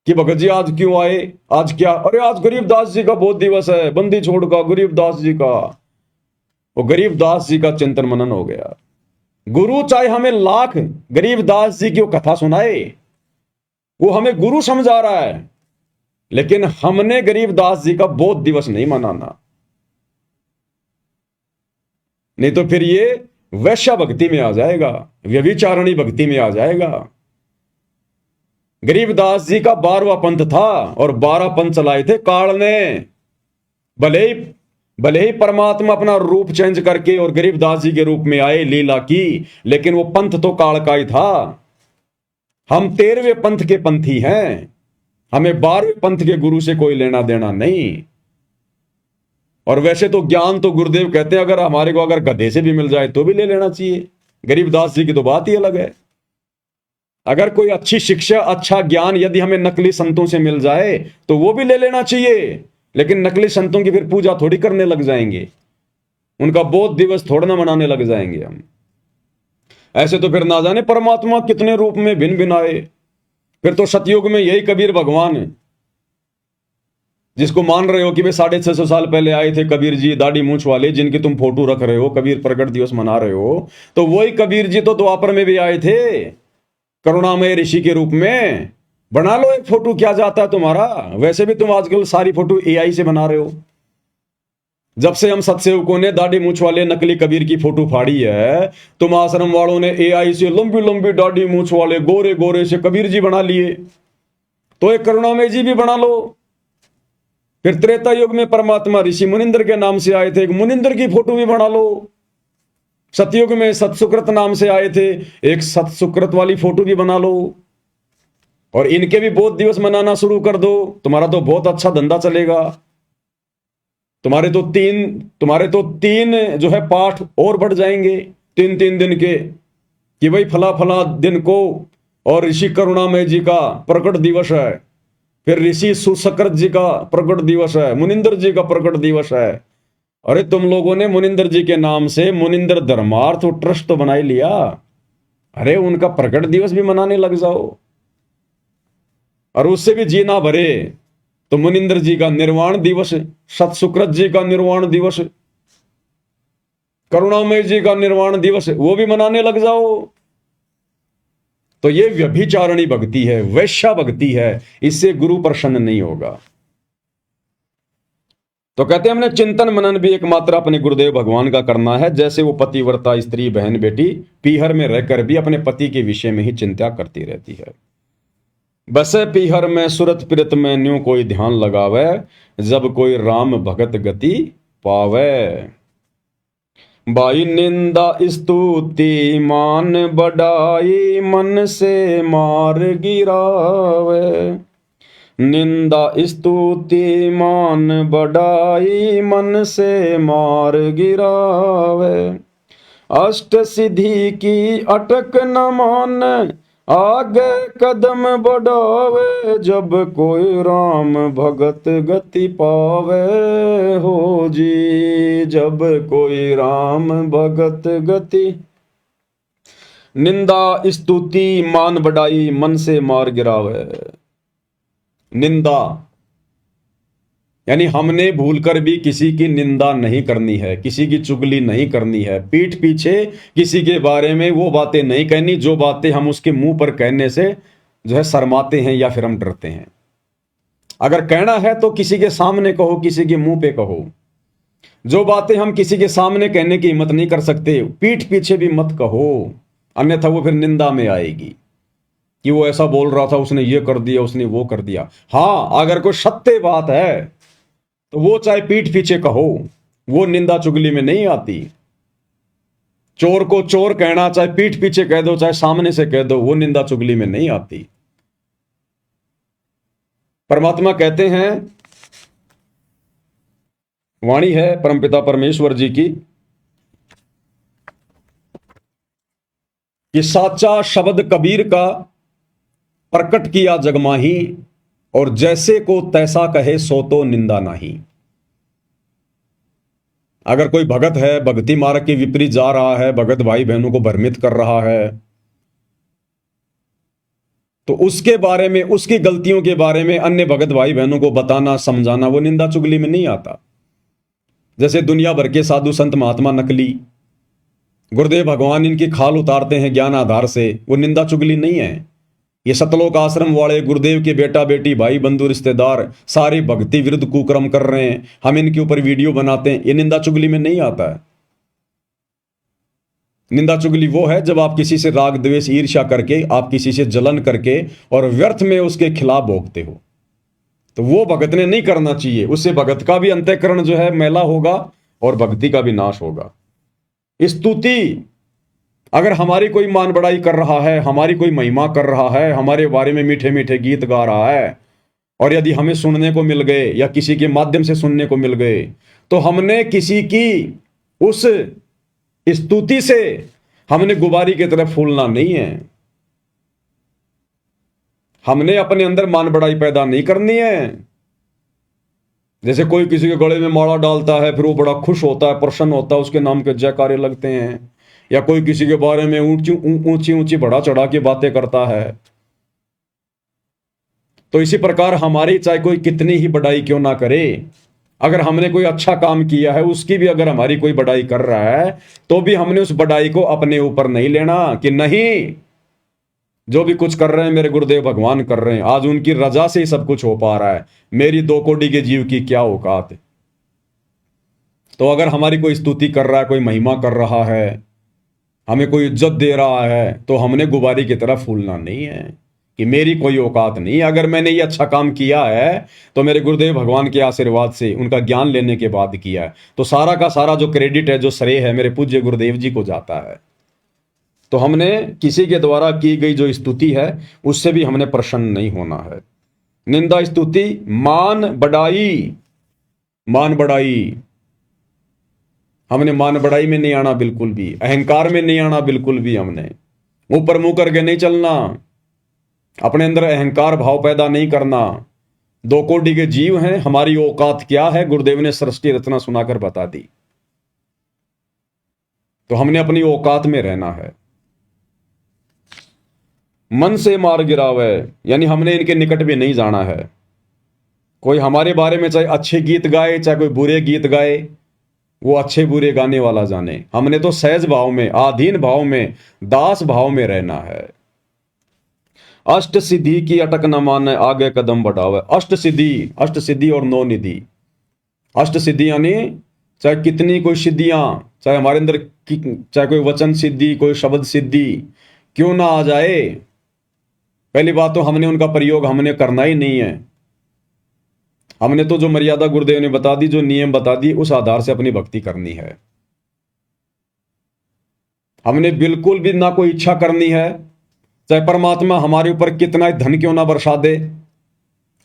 कि भगत जी आज क्यों आए, आज क्या, अरे आज गरीबदास जी का बहुत दिवस है, बंदी छोड़ का गरीबदास जी का। वो गरीबदास जी का चिंतन मनन हो गया। गुरु चाहे हमें लाख गरीबदास जी की वो कथा सुनाए, वो हमें गुरु समझा रहा है, लेकिन हमने गरीबदास जी का बोध दिवस नहीं मनाना। नहीं तो फिर ये वैश्या भक्ति में आ जाएगा, व्यभिचारणी भक्ति में आ जाएगा। गरीबदास जी का 12वां पंथ था और 12 पंथ चलाए थे काल ने। भले ही परमात्मा अपना रूप चेंज करके और गरीबदास जी के रूप में आए, लीला की, लेकिन वो पंथ तो काल का ही था। हम 13वें पंथ के पंथी हैं, हमें 12वें पंथ के गुरु से कोई लेना देना नहीं। और वैसे तो ज्ञान तो गुरुदेव कहते हैं अगर हमारे को अगर गधे से भी मिल जाए तो भी ले लेना चाहिए। गरीबदास जी की तो बात ही अलग है। अगर कोई अच्छी शिक्षा, अच्छा ज्ञान यदि हमें नकली संतों से मिल जाए तो वो भी ले लेना चाहिए, लेकिन नकली संतों की फिर पूजा थोड़ी करने लग जाएंगे, उनका बोध दिवस थोड़ा ना मनाने लग जाएंगे हम। ऐसे तो फिर ना जाने परमात्मा कितने रूप में भिन्न भिन्न आए। फिर तो सतयुग में यही कबीर भगवान है, जिसको मान रहे हो कि वे 650 साल पहले आए थे कबीर जी, दाढ़ी मूंछ वाले, जिनकी तुम फोटो रख रहे हो, कबीर प्रकट दिवस मना रहे हो, तो वही कबीर जी तो द्वापर में भी आए थे करुणामय ऋषि के रूप में। बना लो एक फोटो, क्या जाता है तुम्हारा। वैसे भी तुम आजकल सारी फोटो एआई से बना रहे हो। जब से हम सत्सेवकों ने दाढ़ी मूंछ वाले नकली कबीर की फोटो फाड़ी है, तुम आश्रम वालों ने एआई से लंबी लंबी दाढ़ी मूंछ वाले गोरे गोरे से कबीर जी बना लिए, तो एक करुणामय जी भी बना लो। फिर त्रेता युग में परमात्मा ऋषि मुनिंद्र के नाम से आए थे, एक मुनिंद्र की फोटो भी बना लो। सतयुग में सतसुकृत नाम से आए थे, एक सतसुकृत वाली फोटो भी बना लो। और इनके भी बोध दिवस मनाना शुरू कर दो, तुम्हारा तो बहुत अच्छा धंधा चलेगा। तुम्हारे तो तीन जो है पाठ और बढ़ जाएंगे 3-3 दिन के, कि भाई फला फला दिन को और ऋषि करुणामय जी का प्रकट दिवस है, फिर ऋषि सुसकृत जी का प्रकट दिवस है, मुनिंदर जी का प्रकट दिवस है। अरे तुम लोगों ने मुनिंदर जी के नाम से मुनिंदर धर्मार्थ ट्रस्ट तो बना ही लिया, अरे उनका प्रकट दिवस भी मनाने लग जाओ। और उससे भी जी ना भरे तो मुनिंदर जी का निर्वाण दिवस, सतसुकृत जी का निर्वाण दिवस, करुणामय जी का निर्वाण दिवस, वो भी मनाने लग जाओ। तो ये व्यभिचारणी भक्ति है, वैश्या भक्ति है, इससे गुरु प्रसन्न नहीं होगा। तो कहते हैं हमने चिंतन मनन भी एकमात्र अपने गुरुदेव भगवान का करना है। जैसे वो पतिव्रता स्त्री बहन बेटी पीहर में रहकर भी अपने पति के विषय में ही चिंता करती रहती है। बसे पीहर में सुरत पिरत में न्यू कोई ध्यान लगावे, जब कोई राम भगत गति पावे। बाई निंदा स्तुति मान बढ़ाई, मन से मार गिरावे। निंदा स्तुति मान बढ़ाई, मन से मार गिरावे। अष्ट सिद्धि की अटक न मान, आगे कदम बढ़ावे। जब कोई राम भगत गति पावे हो जी, जब कोई राम भगत गति। निंदा स्तुति मान बढ़ाई, मन से मार गिरावे। निंदा यानी हमने भूलकर भी किसी की निंदा नहीं करनी है, किसी की चुगली नहीं करनी है, पीठ पीछे किसी के बारे में वो बातें नहीं कहनी जो बातें हम उसके मुंह पर कहने से जो है शर्माते हैं या फिर हम डरते हैं। अगर कहना है तो किसी के सामने कहो, किसी के मुंह पे कहो। जो बातें हम किसी के सामने कहने की हिम्मत नहीं कर सकते, पीठ पीछे भी मत कहो, अन्यथा वो फिर निंदा में आएगी कि वो ऐसा बोल रहा था, उसने ये कर दिया, उसने वो कर दिया। हाँ, अगर कोई सत्य बात है तो वो चाहे पीठ पीछे कहो, वो निंदा चुगली में नहीं आती। चोर को चोर कहना चाहे पीठ पीछे कह दो चाहे सामने से कह दो, वो निंदा चुगली में नहीं आती। परमात्मा कहते हैं, वाणी है परमपिता परमेश्वर जी की, कि साचा शब्द कबीर का प्रकट किया जगमाही, और जैसे को तैसा कहे सो तो निंदा नहीं। अगर कोई भगत है, भक्ति मार्ग के विपरीत जा रहा है, भगत भाई बहनों को भ्रमित कर रहा है, तो उसके बारे में, उसकी गलतियों के बारे में अन्य भगत भाई बहनों को बताना, समझाना, वो निंदा चुगली में नहीं आता। जैसे दुनिया भर के साधु संत महात्मा नकली, गुरुदेव भगवान इनकी खाल उतारते हैं ज्ञान आधार से, वो निंदा चुगली नहीं है। ये सतलोक आश्रम वाले गुरुदेव के बेटा बेटी भाई बंधु रिश्तेदार सारे भक्ति विरुद्ध कुकर्म कर रहे हैं, हम इनके ऊपर वीडियो बनाते हैं, ये निंदा चुगली में नहीं आता है। निंदा चुगली वो है जब आप किसी से राग द्वेष ईर्ष्या करके, आप किसी से जलन करके और व्यर्थ में उसके खिलाफ भोगते हो, तो वो भगत ने नहीं करना चाहिए। उससे भगत का भी अंतःकरण जो है मैला होगा और भक्ति का भी नाश होगा। स्तुति, अगर हमारी कोई मान बढ़ाई कर रहा है, हमारी कोई महिमा कर रहा है, हमारे बारे में मीठे मीठे गीत गा रहा है, और यदि हमें सुनने को मिल गए या किसी के माध्यम से सुनने को मिल गए, तो हमने किसी की उस स्तुति से हमने गुबारी की तरफ फूलना नहीं है। हमने अपने अंदर मान बढ़ाई पैदा नहीं करनी है। जैसे कोई किसी के गले में माला डालता है, फिर वो बड़ा खुश होता है, प्रसन्न होता है, उसके नाम के जयकारे लगते हैं, या कोई किसी के बारे में ऊंची ऊंची बढ़ा चढ़ा के बातें करता है। तो इसी प्रकार हमारी चाहे कोई कितनी ही बढ़ाई क्यों ना करे, अगर हमने कोई अच्छा काम किया है, उसकी भी अगर हमारी कोई बढ़ाई कर रहा है, तो भी हमने उस बढ़ाई को अपने ऊपर नहीं लेना कि नहीं, जो भी कुछ कर रहे हैं मेरे गुरुदेव भगवान कर रहे हैं, आज उनकी रजा से ही सब कुछ हो पा रहा है, मेरी 2 कोटि के जीव की क्या औकात है। तो अगर हमारी कोई स्तुति कर रहा है, कोई महिमा कर रहा है, हमें कोई इज्जत दे रहा है, तो हमने गुबारी की तरफ फूलना नहीं है कि मेरी कोई औकात नहीं। अगर मैंने ये अच्छा काम किया है तो मेरे गुरुदेव भगवान के आशीर्वाद से, उनका ज्ञान लेने के बाद किया है, तो सारा का सारा जो क्रेडिट है, जो श्रेय है, मेरे पूज्य गुरुदेव जी को जाता है। तो हमने किसी के द्वारा की गई जो स्तुति है उससे भी हमने प्रसन्न नहीं होना है। निंदा स्तुति मान बढ़ाई, मान बढ़ाई, हमने मान बढ़ाई में नहीं आना बिल्कुल भी, अहंकार में नहीं आना बिल्कुल भी, हमने ऊपर मुंह करके नहीं चलना, अपने अंदर अहंकार भाव पैदा नहीं करना। 2 कोटि के जीव हैं, हमारी औकात क्या है गुरुदेव ने सृष्टि रचना सुनाकर बता दी। तो हमने अपनी औकात में रहना है। मन से मार गिरावे, यानी हमने इनके निकट भी नहीं जाना है। कोई हमारे बारे में चाहे अच्छे गीत गाए, चाहे कोई बुरे गीत गाए, वो अच्छे बुरे गाने वाला जाने, हमने तो सहज भाव में, आधीन भाव में, दास भाव में रहना है। अष्ट सिद्धि की अटक न माने, आगे कदम बढ़ावे। अष्ट सिद्धि, अष्ट सिद्धि और 9 निधि। अष्ट सिद्धि यानी चाहे कितनी कोई सिद्धियां, चाहे हमारे अंदर चाहे कोई वचन सिद्धि, कोई शब्द सिद्धि क्यों ना आ जाए, पहली बात तो हमने उनका प्रयोग हमने करना ही नहीं है। हमने तो जो मर्यादा गुरुदेव ने बता दी, जो नियम बता दी, उस आधार से अपनी भक्ति करनी है। हमने बिल्कुल भी ना कोई इच्छा करनी है, चाहे परमात्मा हमारे ऊपर कितना ही धन क्यों ना बरसा दे,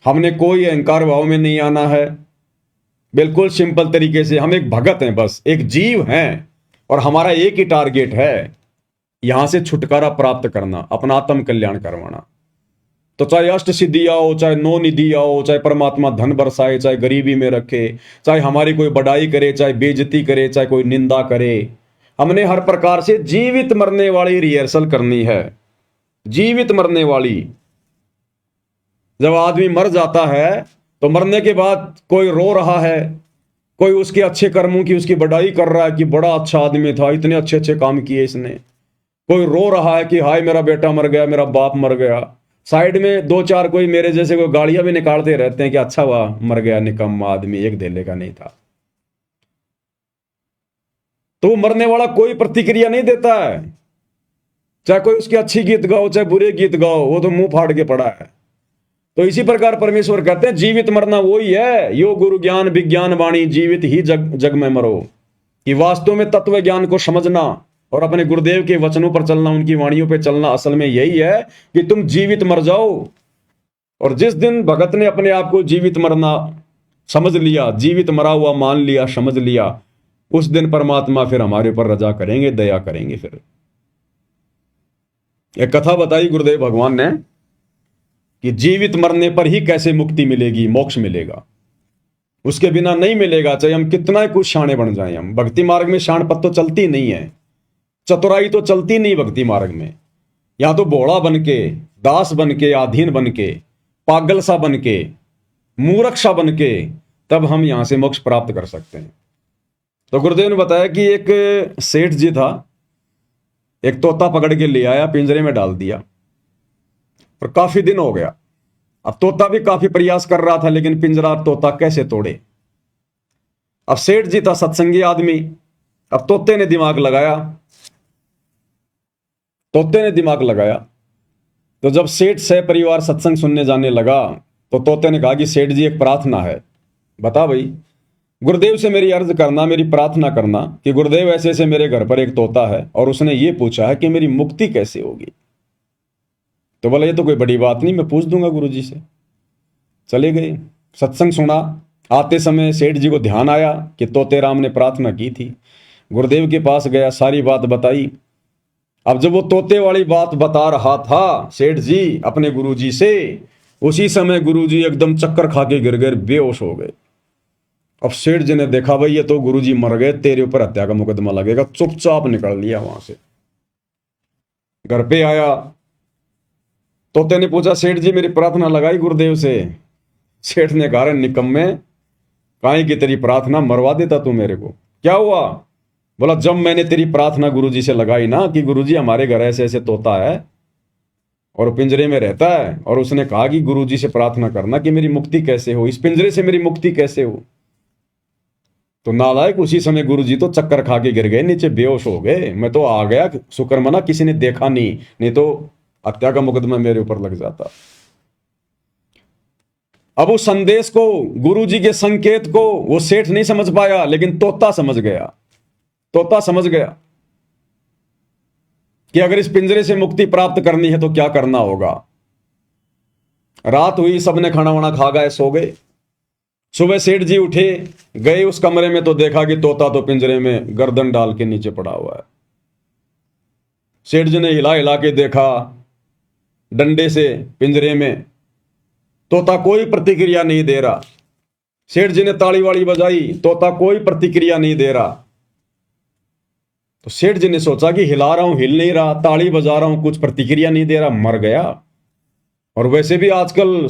हमने कोई अहंकार भाव में नहीं आना है। बिल्कुल सिंपल तरीके से हम एक भगत हैं, बस एक जीव हैं, और हमारा एक ही टारगेट है, यहां से छुटकारा प्राप्त करना, अपना आत्म कल्याण करवाना। तो चाहे अष्ट सिद्धि आओ, चाहे 9 निधि आओ, चाहे परमात्मा धन बरसाए, चाहे गरीबी में रखे, चाहे हमारी कोई बढ़ाई करे, चाहे बेइज्जती करे, चाहे कोई निंदा करे, हमने हर प्रकार से जीवित मरने वाली रिहर्सल करनी है। जीवित मरने वाली, जब आदमी मर जाता है तो मरने के बाद कोई रो रहा है, कोई उसके अच्छे कर्मों की उसकी बढ़ाई कर रहा है कि बड़ा अच्छा आदमी था, इतने अच्छे अच्छे काम किए इसने। कोई रो रहा है कि हाय मेरा बेटा मर गया, मेरा बाप मर गया। साइड में 2-4 कोई मेरे जैसे कोई गालियां भी निकालते रहते हैं कि अच्छा हुआ मर गया, निकम्मा आदमी, एक धेले का नहीं था। तो वो मरने वाला कोई प्रतिक्रिया नहीं देता है, चाहे कोई उसके अच्छी गीत गाओ, चाहे बुरे गीत गाओ, वो तो मुंह फाड़ के पड़ा है। तो इसी प्रकार परमेश्वर कहते हैं जीवित मरना वही है, यो गुरु ज्ञान विज्ञान वाणी, जीवित ही जग जग में मरो। कि वास्तव में तत्व ज्ञान को समझना और अपने गुरुदेव के वचनों पर चलना, उनकी वाणियों पर चलना, असल में यही है कि तुम जीवित मर जाओ। और जिस दिन भगत ने अपने आप को जीवित मरना समझ लिया, जीवित मरा हुआ मान लिया, समझ लिया, उस दिन परमात्मा फिर हमारे ऊपर रजा करेंगे, दया करेंगे। फिर एक कथा बताई गुरुदेव भगवान ने कि जीवित मरने पर ही कैसे मुक्ति मिलेगी, मोक्ष मिलेगा, उसके बिना नहीं मिलेगा, चाहे हम कितना ही कुछ शाणे बन जाएं। हम भक्ति मार्ग में शाणपत तो चलती नहीं है, चतुराई तो चलती नहीं भक्ति मार्ग में। यहां तो भोला बन के, दास बन के, अधीन बन के, पागल सा बन के, मूर्ख सा बन के, तब हम यहां से मोक्ष प्राप्त कर सकते हैं। तो गुरुदेव ने बताया कि एक सेठ जी था, एक तोता पकड़ के ले आया, पिंजरे में डाल दिया और काफी दिन हो गया। अब तोता भी काफी प्रयास कर रहा था, लेकिन पिंजरा तोता कैसे तोड़े। अब सेठ जी था सत्संगी आदमी। अब तोते ने दिमाग लगाया, तो जब सेठ से परिवार सत्संग सुनने जाने लगा तो तोते ने कहा कि सेठ जी एक प्रार्थना है, बता भाई। गुरुदेव से मेरी अर्ज करना, मेरी प्रार्थना करना कि गुरुदेव ऐसे ऐसे मेरे घर पर एक तोता है और उसने ये पूछा है कि मेरी मुक्ति कैसे होगी। तो बोला ये तो कोई बड़ी बात नहीं, मैं पूछ दूंगा गुरुजी से। चले गए, सत्संग सुना। आते समय सेठ जी को ध्यान आया कि तोते राम ने प्रार्थना की थी। गुरुदेव के पास गया, सारी बात बताई। अब जब वो तोते वाली बात बता रहा था सेठ जी अपने गुरुजी से, उसी समय गुरुजी एकदम चक्कर खा के गिर गए, बेहोश हो गए। अब सेठ जी ने देखा भाई ये तो गुरुजी मर गए, तेरे ऊपर हत्या का मुकदमा लगेगा। चुपचाप निकल लिया वहां से। घर पे आया, तोते ने पूछा सेठ जी मेरी प्रार्थना लगाई गुरुदेव से। सेठ ने कहा निकम्मे, काहे की तेरी प्रार्थना, मरवा देता तू मेरे को। क्या हुआ? बोला जब मैंने तेरी प्रार्थना गुरुजी से लगाई ना कि गुरुजी हमारे घर ऐसे ऐसे तोता है और पिंजरे में रहता है, और उसने कहा कि गुरुजी से प्रार्थना करना कि मेरी मुक्ति कैसे हो, इस पिंजरे से मेरी मुक्ति कैसे हो। तो नालायक उसी समय गुरुजी तो चक्कर खा के गिर गए, नीचे बेहोश हो गए। मैं तो आ गया, शुक्र मना किसी ने देखा नहीं तो हत्या का मुकदमा मेरे ऊपर लग जाता। अब उस संदेश को, गुरुजी के संकेत को वो सेठ नहीं समझ पाया, लेकिन तोता समझ गया। तोता समझ गया कि अगर इस पिंजरे से मुक्ति प्राप्त करनी है तो क्या करना होगा। रात हुई, सबने खाना वाना खा गए, सो गए। सुबह सेठ जी उठे, गए उस कमरे में तो देखा कि तोता तो पिंजरे में गर्दन डाल के नीचे पड़ा हुआ है। सेठ जी ने हिला हिला के देखा डंडे से पिंजरे में, तोता कोई प्रतिक्रिया नहीं दे रहा। सेठ जी ने ताली वाली बजाई, तोता कोई प्रतिक्रिया नहीं दे रहा। तो सेठ जी ने सोचा कि हिला रहा हूं, हिल नहीं रहा, ताली बजा रहा हूं, कुछ प्रतिक्रिया नहीं दे रहा, मर गया। और वैसे भी आजकल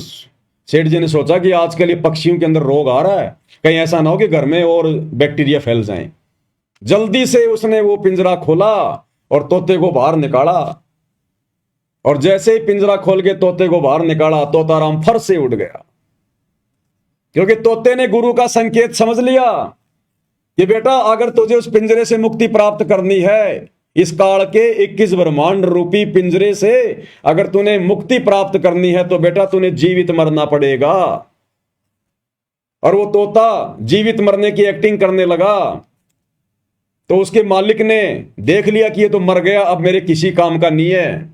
सेठ जी ने सोचा कि आजकल ये पक्षियों के अंदर रोग आ रहा है, कहीं ऐसा ना हो कि घर में और बैक्टीरिया फैल जाएं। जल्दी से उसने वो पिंजरा खोला और तोते को बाहर निकाला। और जैसे ही पिंजरा खोल के तोते को बाहर निकाला, तोताराम फर से उड़ गया, क्योंकि तोते ने गुरु का संकेत समझ लिया कि बेटा अगर तुझे उस पिंजरे से मुक्ति प्राप्त करनी है, इस काल के 21 ब्रह्मांड रूपी पिंजरे से अगर तूने मुक्ति प्राप्त करनी है, तो बेटा तूने जीवित मरना पड़ेगा। और वो तोता जीवित मरने की एक्टिंग करने लगा। तो उसके मालिक ने देख लिया कि ये तो मर गया, अब मेरे किसी काम का नहीं है,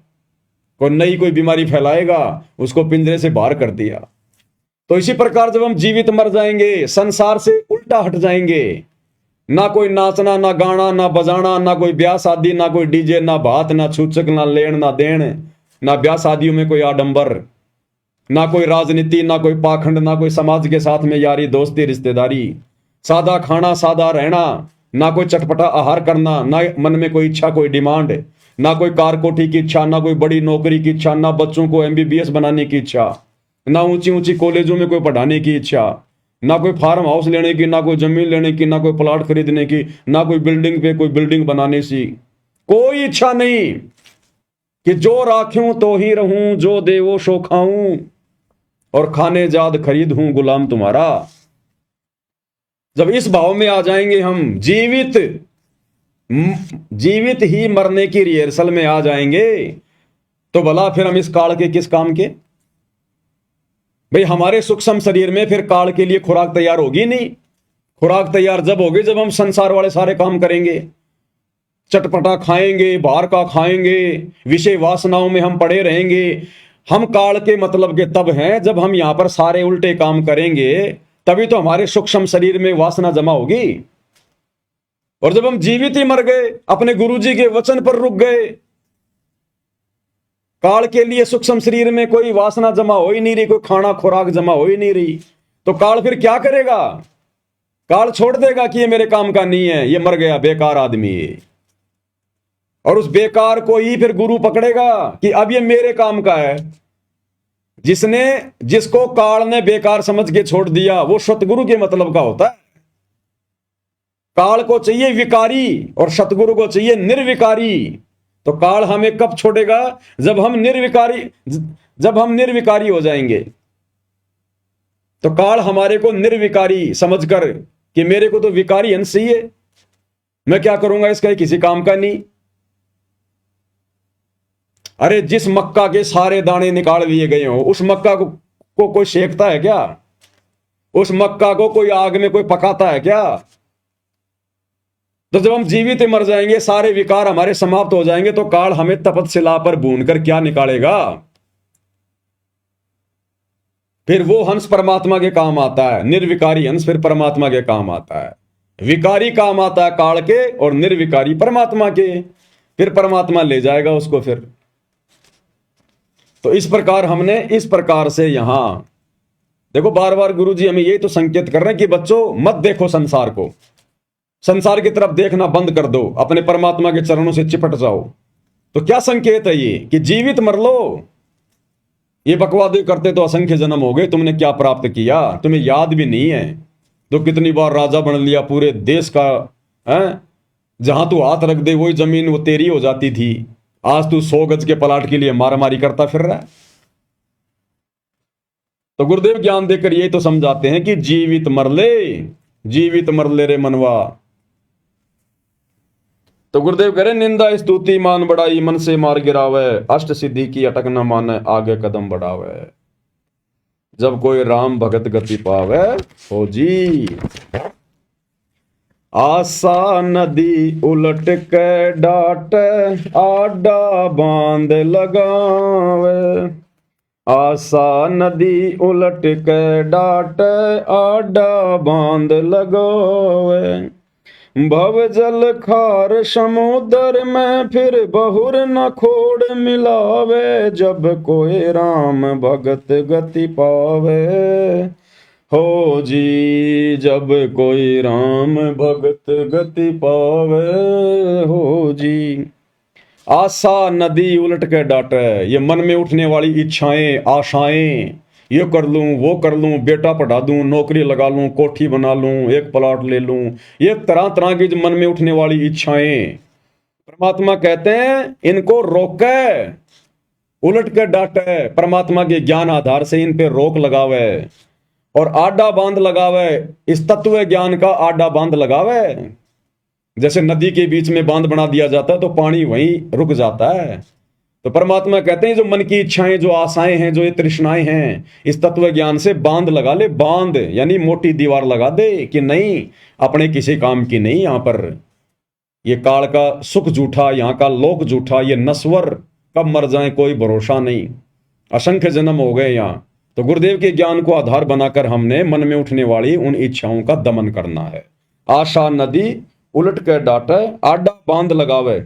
कोई बीमारी फैलाएगा, उसको पिंजरे से बाहर कर दिया। तो इसी प्रकार जब हम जीवित मर जाएंगे, संसार से उल्टा हट जाएंगे, ना कोई नाचना, ना गाना, ना बजाना, ना कोई ब्याह शादी, ना कोई डीजे, ना भात, ना छूचक, ना लेन, ना देन, ना ब्याह शादियों में कोई आडंबर, ना कोई राजनीति, ना कोई पाखंड, ना कोई समाज के साथ में यारी दोस्ती रिश्तेदारी, सादा खाना, सादा रहना, ना कोई चटपटा आहार करना, ना मन में कोई इच्छा, कोई डिमांड, ना कोई कार कोठी की इच्छा, ना कोई बड़ी नौकरी की इच्छा, ना बच्चों को MBBS बनाने की इच्छा, ना ऊंची ऊंची कॉलेजों में कोई पढ़ाने की इच्छा, ना कोई फार्म हाउस लेने की, ना कोई जमीन लेने की, ना कोई प्लॉट खरीदने की, ना कोई बिल्डिंग पे कोई बिल्डिंग बनाने की कोई इच्छा नहीं कि जो राख्यूं तो ही रहूं, जो देवो सो खाऊं, और खाने जाद खरीद हूं गुलाम तुम्हारा। जब इस भाव में आ जाएंगे हम, जीवित ही मरने की रिहर्सल में आ जाएंगे, तो भला फिर हम इस काल के किस काम के। भाई हमारे सूक्ष्म शरीर में फिर काल के लिए खुराक तैयार होगी नहीं। खुराक तैयार जब होगी जब हम संसार वाले सारे काम करेंगे, चटपटा खाएंगे, बाहर का खाएंगे, विषय वासनाओं में हम पड़े रहेंगे। हम काल के मतलब के तब हैं जब हम यहां पर सारे उल्टे काम करेंगे, तभी तो हमारे सूक्ष्म शरीर में वासना जमा होगी। और जब हम जीवित ही मर गए, अपने गुरुजी के वचन पर रुक गए, काल के लिए सूक्ष्म शरीर में कोई वासना जमा हो ही नहीं रही, कोई खाना खुराक जमा हो ही नहीं रही, तो काल फिर क्या करेगा? काल छोड़ देगा कि ये मेरे काम का नहीं है, ये मर गया, बेकार आदमी है। और उस बेकार को ही फिर गुरु पकड़ेगा कि अब ये मेरे काम का है। जिसको काल ने बेकार समझ के छोड़ दिया वो सतगुरु के मतलब का होता है। काल को चाहिए विकारी और सतगुरु को चाहिए निर्विकारी। तो काल हमें कब छोड़ेगा? जब हम निर्विकारी हो जाएंगे। तो काल हमारे को निर्विकारी समझकर कि मेरे को तो विकारी अंश ही है, मैं क्या करूंगा, इसका किसी काम का नहीं। अरे जिस मक्का के सारे दाने निकाल लिए गए हो, उस मक्का को कोई सेकता है क्या? उस मक्का को कोई आग में कोई पकाता है क्या? तो जब हम जीवित मर जाएंगे, सारे विकार हमारे समाप्त हो जाएंगे, तो काल हमें तपतशिला पर भून कर क्या निकालेगा? फिर वो हंस परमात्मा के काम आता है। निर्विकारी हंस फिर परमात्मा के काम आता है। विकारी काम आता है काल के और निर्विकारी परमात्मा के। फिर परमात्मा ले जाएगा उसको। फिर तो इस प्रकार से यहां देखो, बार बार गुरु जी हमें यही तो संकेत कर रहे हैं कि बच्चों मत देखो संसार को, संसार की तरफ देखना बंद कर दो, अपने परमात्मा के चरणों से चिपट जाओ। तो क्या संकेत है ये कि जीवित मर लो। ये बकवादी करते तो असंख्य जन्म हो गए, तुमने क्या प्राप्त किया तुम्हें याद भी नहीं है। तो कितनी बार राजा बन लिया पूरे देश का, है? जहां तू हाथ रख दे वही जमीन वो तेरी हो जाती थी। आज तू 100 गज के प्लाट के लिए मारामारी करता फिर रहा है। तो गुरुदेव ज्ञान देकर यही तो समझाते हैं कि जीवित मर ले रे मनवा। तो गुरुदेव कह रहे निंदा स्तुति मान बढ़ाई, मन से मार गिरावे, अष्ट सिद्धि की अटक न माने, आगे कदम बढ़ावे। जब कोई राम भगत गति पावे, हो जी। आशा नदी उलट के डाटे, आडा बांध लगावे। आशा नदी उलट के डाटे, आडा बांध लगावे। भव जल खार समुद्र में, फिर बहुर न खोड़ मिलावे। जब कोई राम भगत गति पावे, हो जी। जब कोई राम भगत गति पावे, हो जी। आशा नदी उलट के डाटे, ये मन में उठने वाली इच्छाएं, आशाएं, ये कर लूं वो कर लूं, बेटा पढ़ा दूं, नौकरी लगा लूं, कोठी बना लूं, एक प्लॉट ले लूं, ये तरह तरह की जो मन में उठने वाली इच्छाएं, परमात्मा कहते हैं इनको रोके, उलट के डाटे, परमात्मा के ज्ञान आधार से इन पे रोक लगावे और आडा बांध लगावे। इस तत्व ज्ञान का आडा बांध लगावे। जैसे नदी के बीच में बांध बना दिया जाता है तो पानी वहीं रुक जाता है। तो परमात्मा कहते हैं जो मन की इच्छाएं, जो आशाएं हैं, जो ये तृष्णाएं हैं, इस तत्व ज्ञान से बांध लगा ले। बांध यानी मोटी दीवार लगा दे कि नहीं, अपने किसी काम की नहीं। यहां पर ये काल का सुख झूठा, यहां का लोक झूठा, ये नश्वर, कब मर जाए कोई भरोसा नहीं, असंख्य जन्म हो गए यहां। तो गुरुदेव के ज्ञान को आधार बनाकर हमने मन में उठने वाली उन इच्छाओं का दमन करना है। आशा नदी उलट के डाटे, आडा बांध लगावे।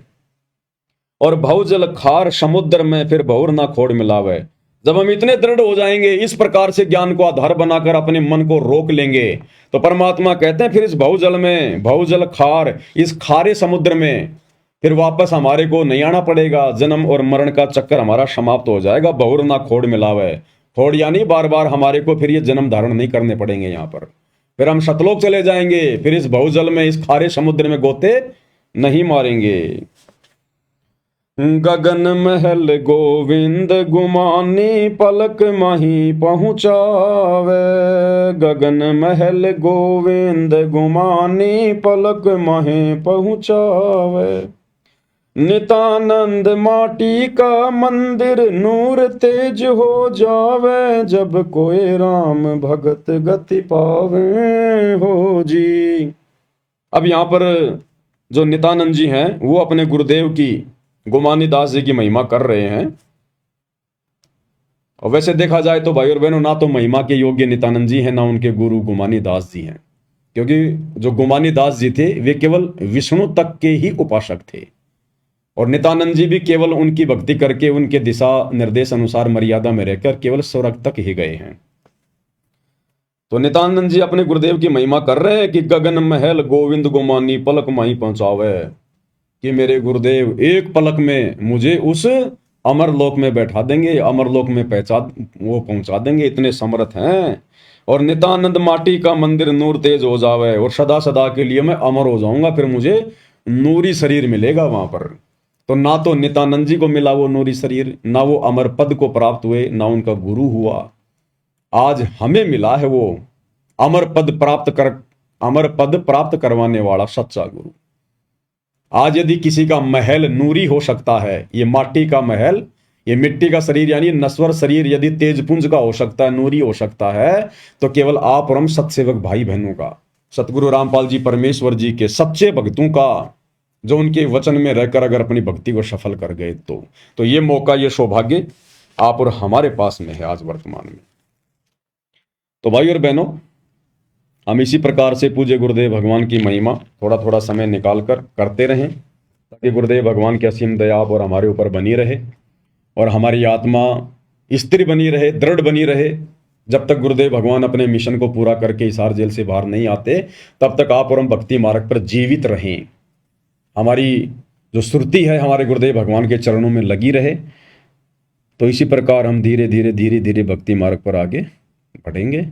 और भवजल खार समुद्र में, फिर बहुर ना खोड़ मिलावे। जब हम इतने दृढ़ हो जाएंगे, इस प्रकार से ज्ञान को आधार बनाकर अपने मन को रोक लेंगे, तो परमात्मा कहते हैं फिर इस भवजल में, भवजल खार, इस खारे समुद्र में फिर वापस हमारे को नहीं आना पड़ेगा। जन्म और मरण का चक्कर हमारा समाप्त हो जाएगा। बहुर ना खोड़ मिलावे, खोड़ यानी बार बार हमारे को फिर ये जन्म धारण नहीं करने पड़ेंगे। यहाँ पर फिर हम सतलोक चले जाएंगे, फिर इस भवजल में, इस खारे समुद्र में गोते नहीं मारेंगे। गगन महल गोविंद गुमानी, पलक माही पहुँचावे। गगन महल गोविंद गुमानी, पलक माही पहुँचावे। नितानंद माटी का मंदिर, नूर तेज हो जावे। जब कोई राम भगत गति पावे, हो जी। अब यहाँ पर जो नितानंद जी हैं वो अपने गुरुदेव की, गुमानी दास जी की महिमा कर रहे हैं। और वैसे देखा जाए तो भाई और बहनों, ना तो महिमा के योग्य नित्यानंद जी हैं, ना उनके गुरु गुमानी दास जी हैं। क्योंकि जो गुमानी दास जी थे वे केवल विष्णु तक के ही उपासक थे, और नित्यानंद जी भी केवल उनकी भक्ति करके, उनके दिशा निर्देश अनुसार मर्यादा में रहकर केवल स्वर्ग तक ही गए हैं। तो नित्यानंद जी अपने गुरुदेव की महिमा कर रहे हैं कि गगन महल गोविंद गुमानी, पलक माही पहुंचावे, कि मेरे गुरुदेव एक पलक में मुझे उस अमरलोक में बैठा देंगे, अमरलोक में पहुंचा देंगे, इतने समर्थ हैं। और नित्यानंद माटी का मंदिर नूर तेज हो जावे और सदा सदा के लिए मैं अमर हो जाऊंगा, फिर मुझे नूरी शरीर मिलेगा वहां पर। तो ना तो नित्यानंद जी को मिला वो नूरी शरीर, ना वो अमर पद को प्राप्त हुए, ना उनका गुरु हुआ। आज हमें मिला है वो अमर पद प्राप्त करवाने वाला सच्चा गुरु। आज यदि किसी का महल नूरी हो सकता है, ये माटी का महल, ये मिट्टी का शरीर यानी नश्वर शरीर यदि तेजपुंज का हो सकता है, नूरी हो सकता है, तो केवल आप और हम सत्सेवक भाई बहनों का, सतगुरु रामपाल जी परमेश्वर जी के सच्चे भक्तों का, जो उनके वचन में रहकर अगर अपनी भक्ति को सफल कर गए तो ये मौका, ये सौभाग्य आप और हमारे पास में है आज वर्तमान में। तो भाई और बहनों, हम इसी प्रकार से पूज्य गुरुदेव भगवान की महिमा थोड़ा थोड़ा समय निकाल कर करते रहें, ताकि गुरुदेव भगवान की असीम दया आप और हमारे ऊपर बनी रहे और हमारी आत्मा स्थिर बनी रहे, दृढ़ बनी रहे। जब तक गुरुदेव भगवान अपने मिशन को पूरा करके हिसार जेल से बाहर नहीं आते, तब तक आप और हम भक्ति मार्ग पर जीवित रहें। हमारी जो सुरती है हमारे गुरुदेव भगवान के चरणों में लगी रहे। तो इसी प्रकार हम धीरे धीरे भक्ति मार्ग पर आगे बढ़ेंगे।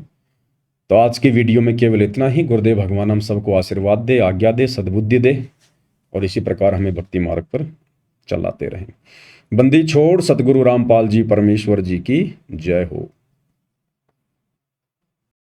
तो आज की वीडियो में केवल इतना ही। गुरुदेव भगवान हम सबको आशीर्वाद दे, आज्ञा दे, सद्बुद्धि दे और इसी प्रकार हमें भक्ति मार्ग पर चलाते रहें। बंदी छोड़ सतगुरु रामपाल जी परमेश्वर जी की जय हो।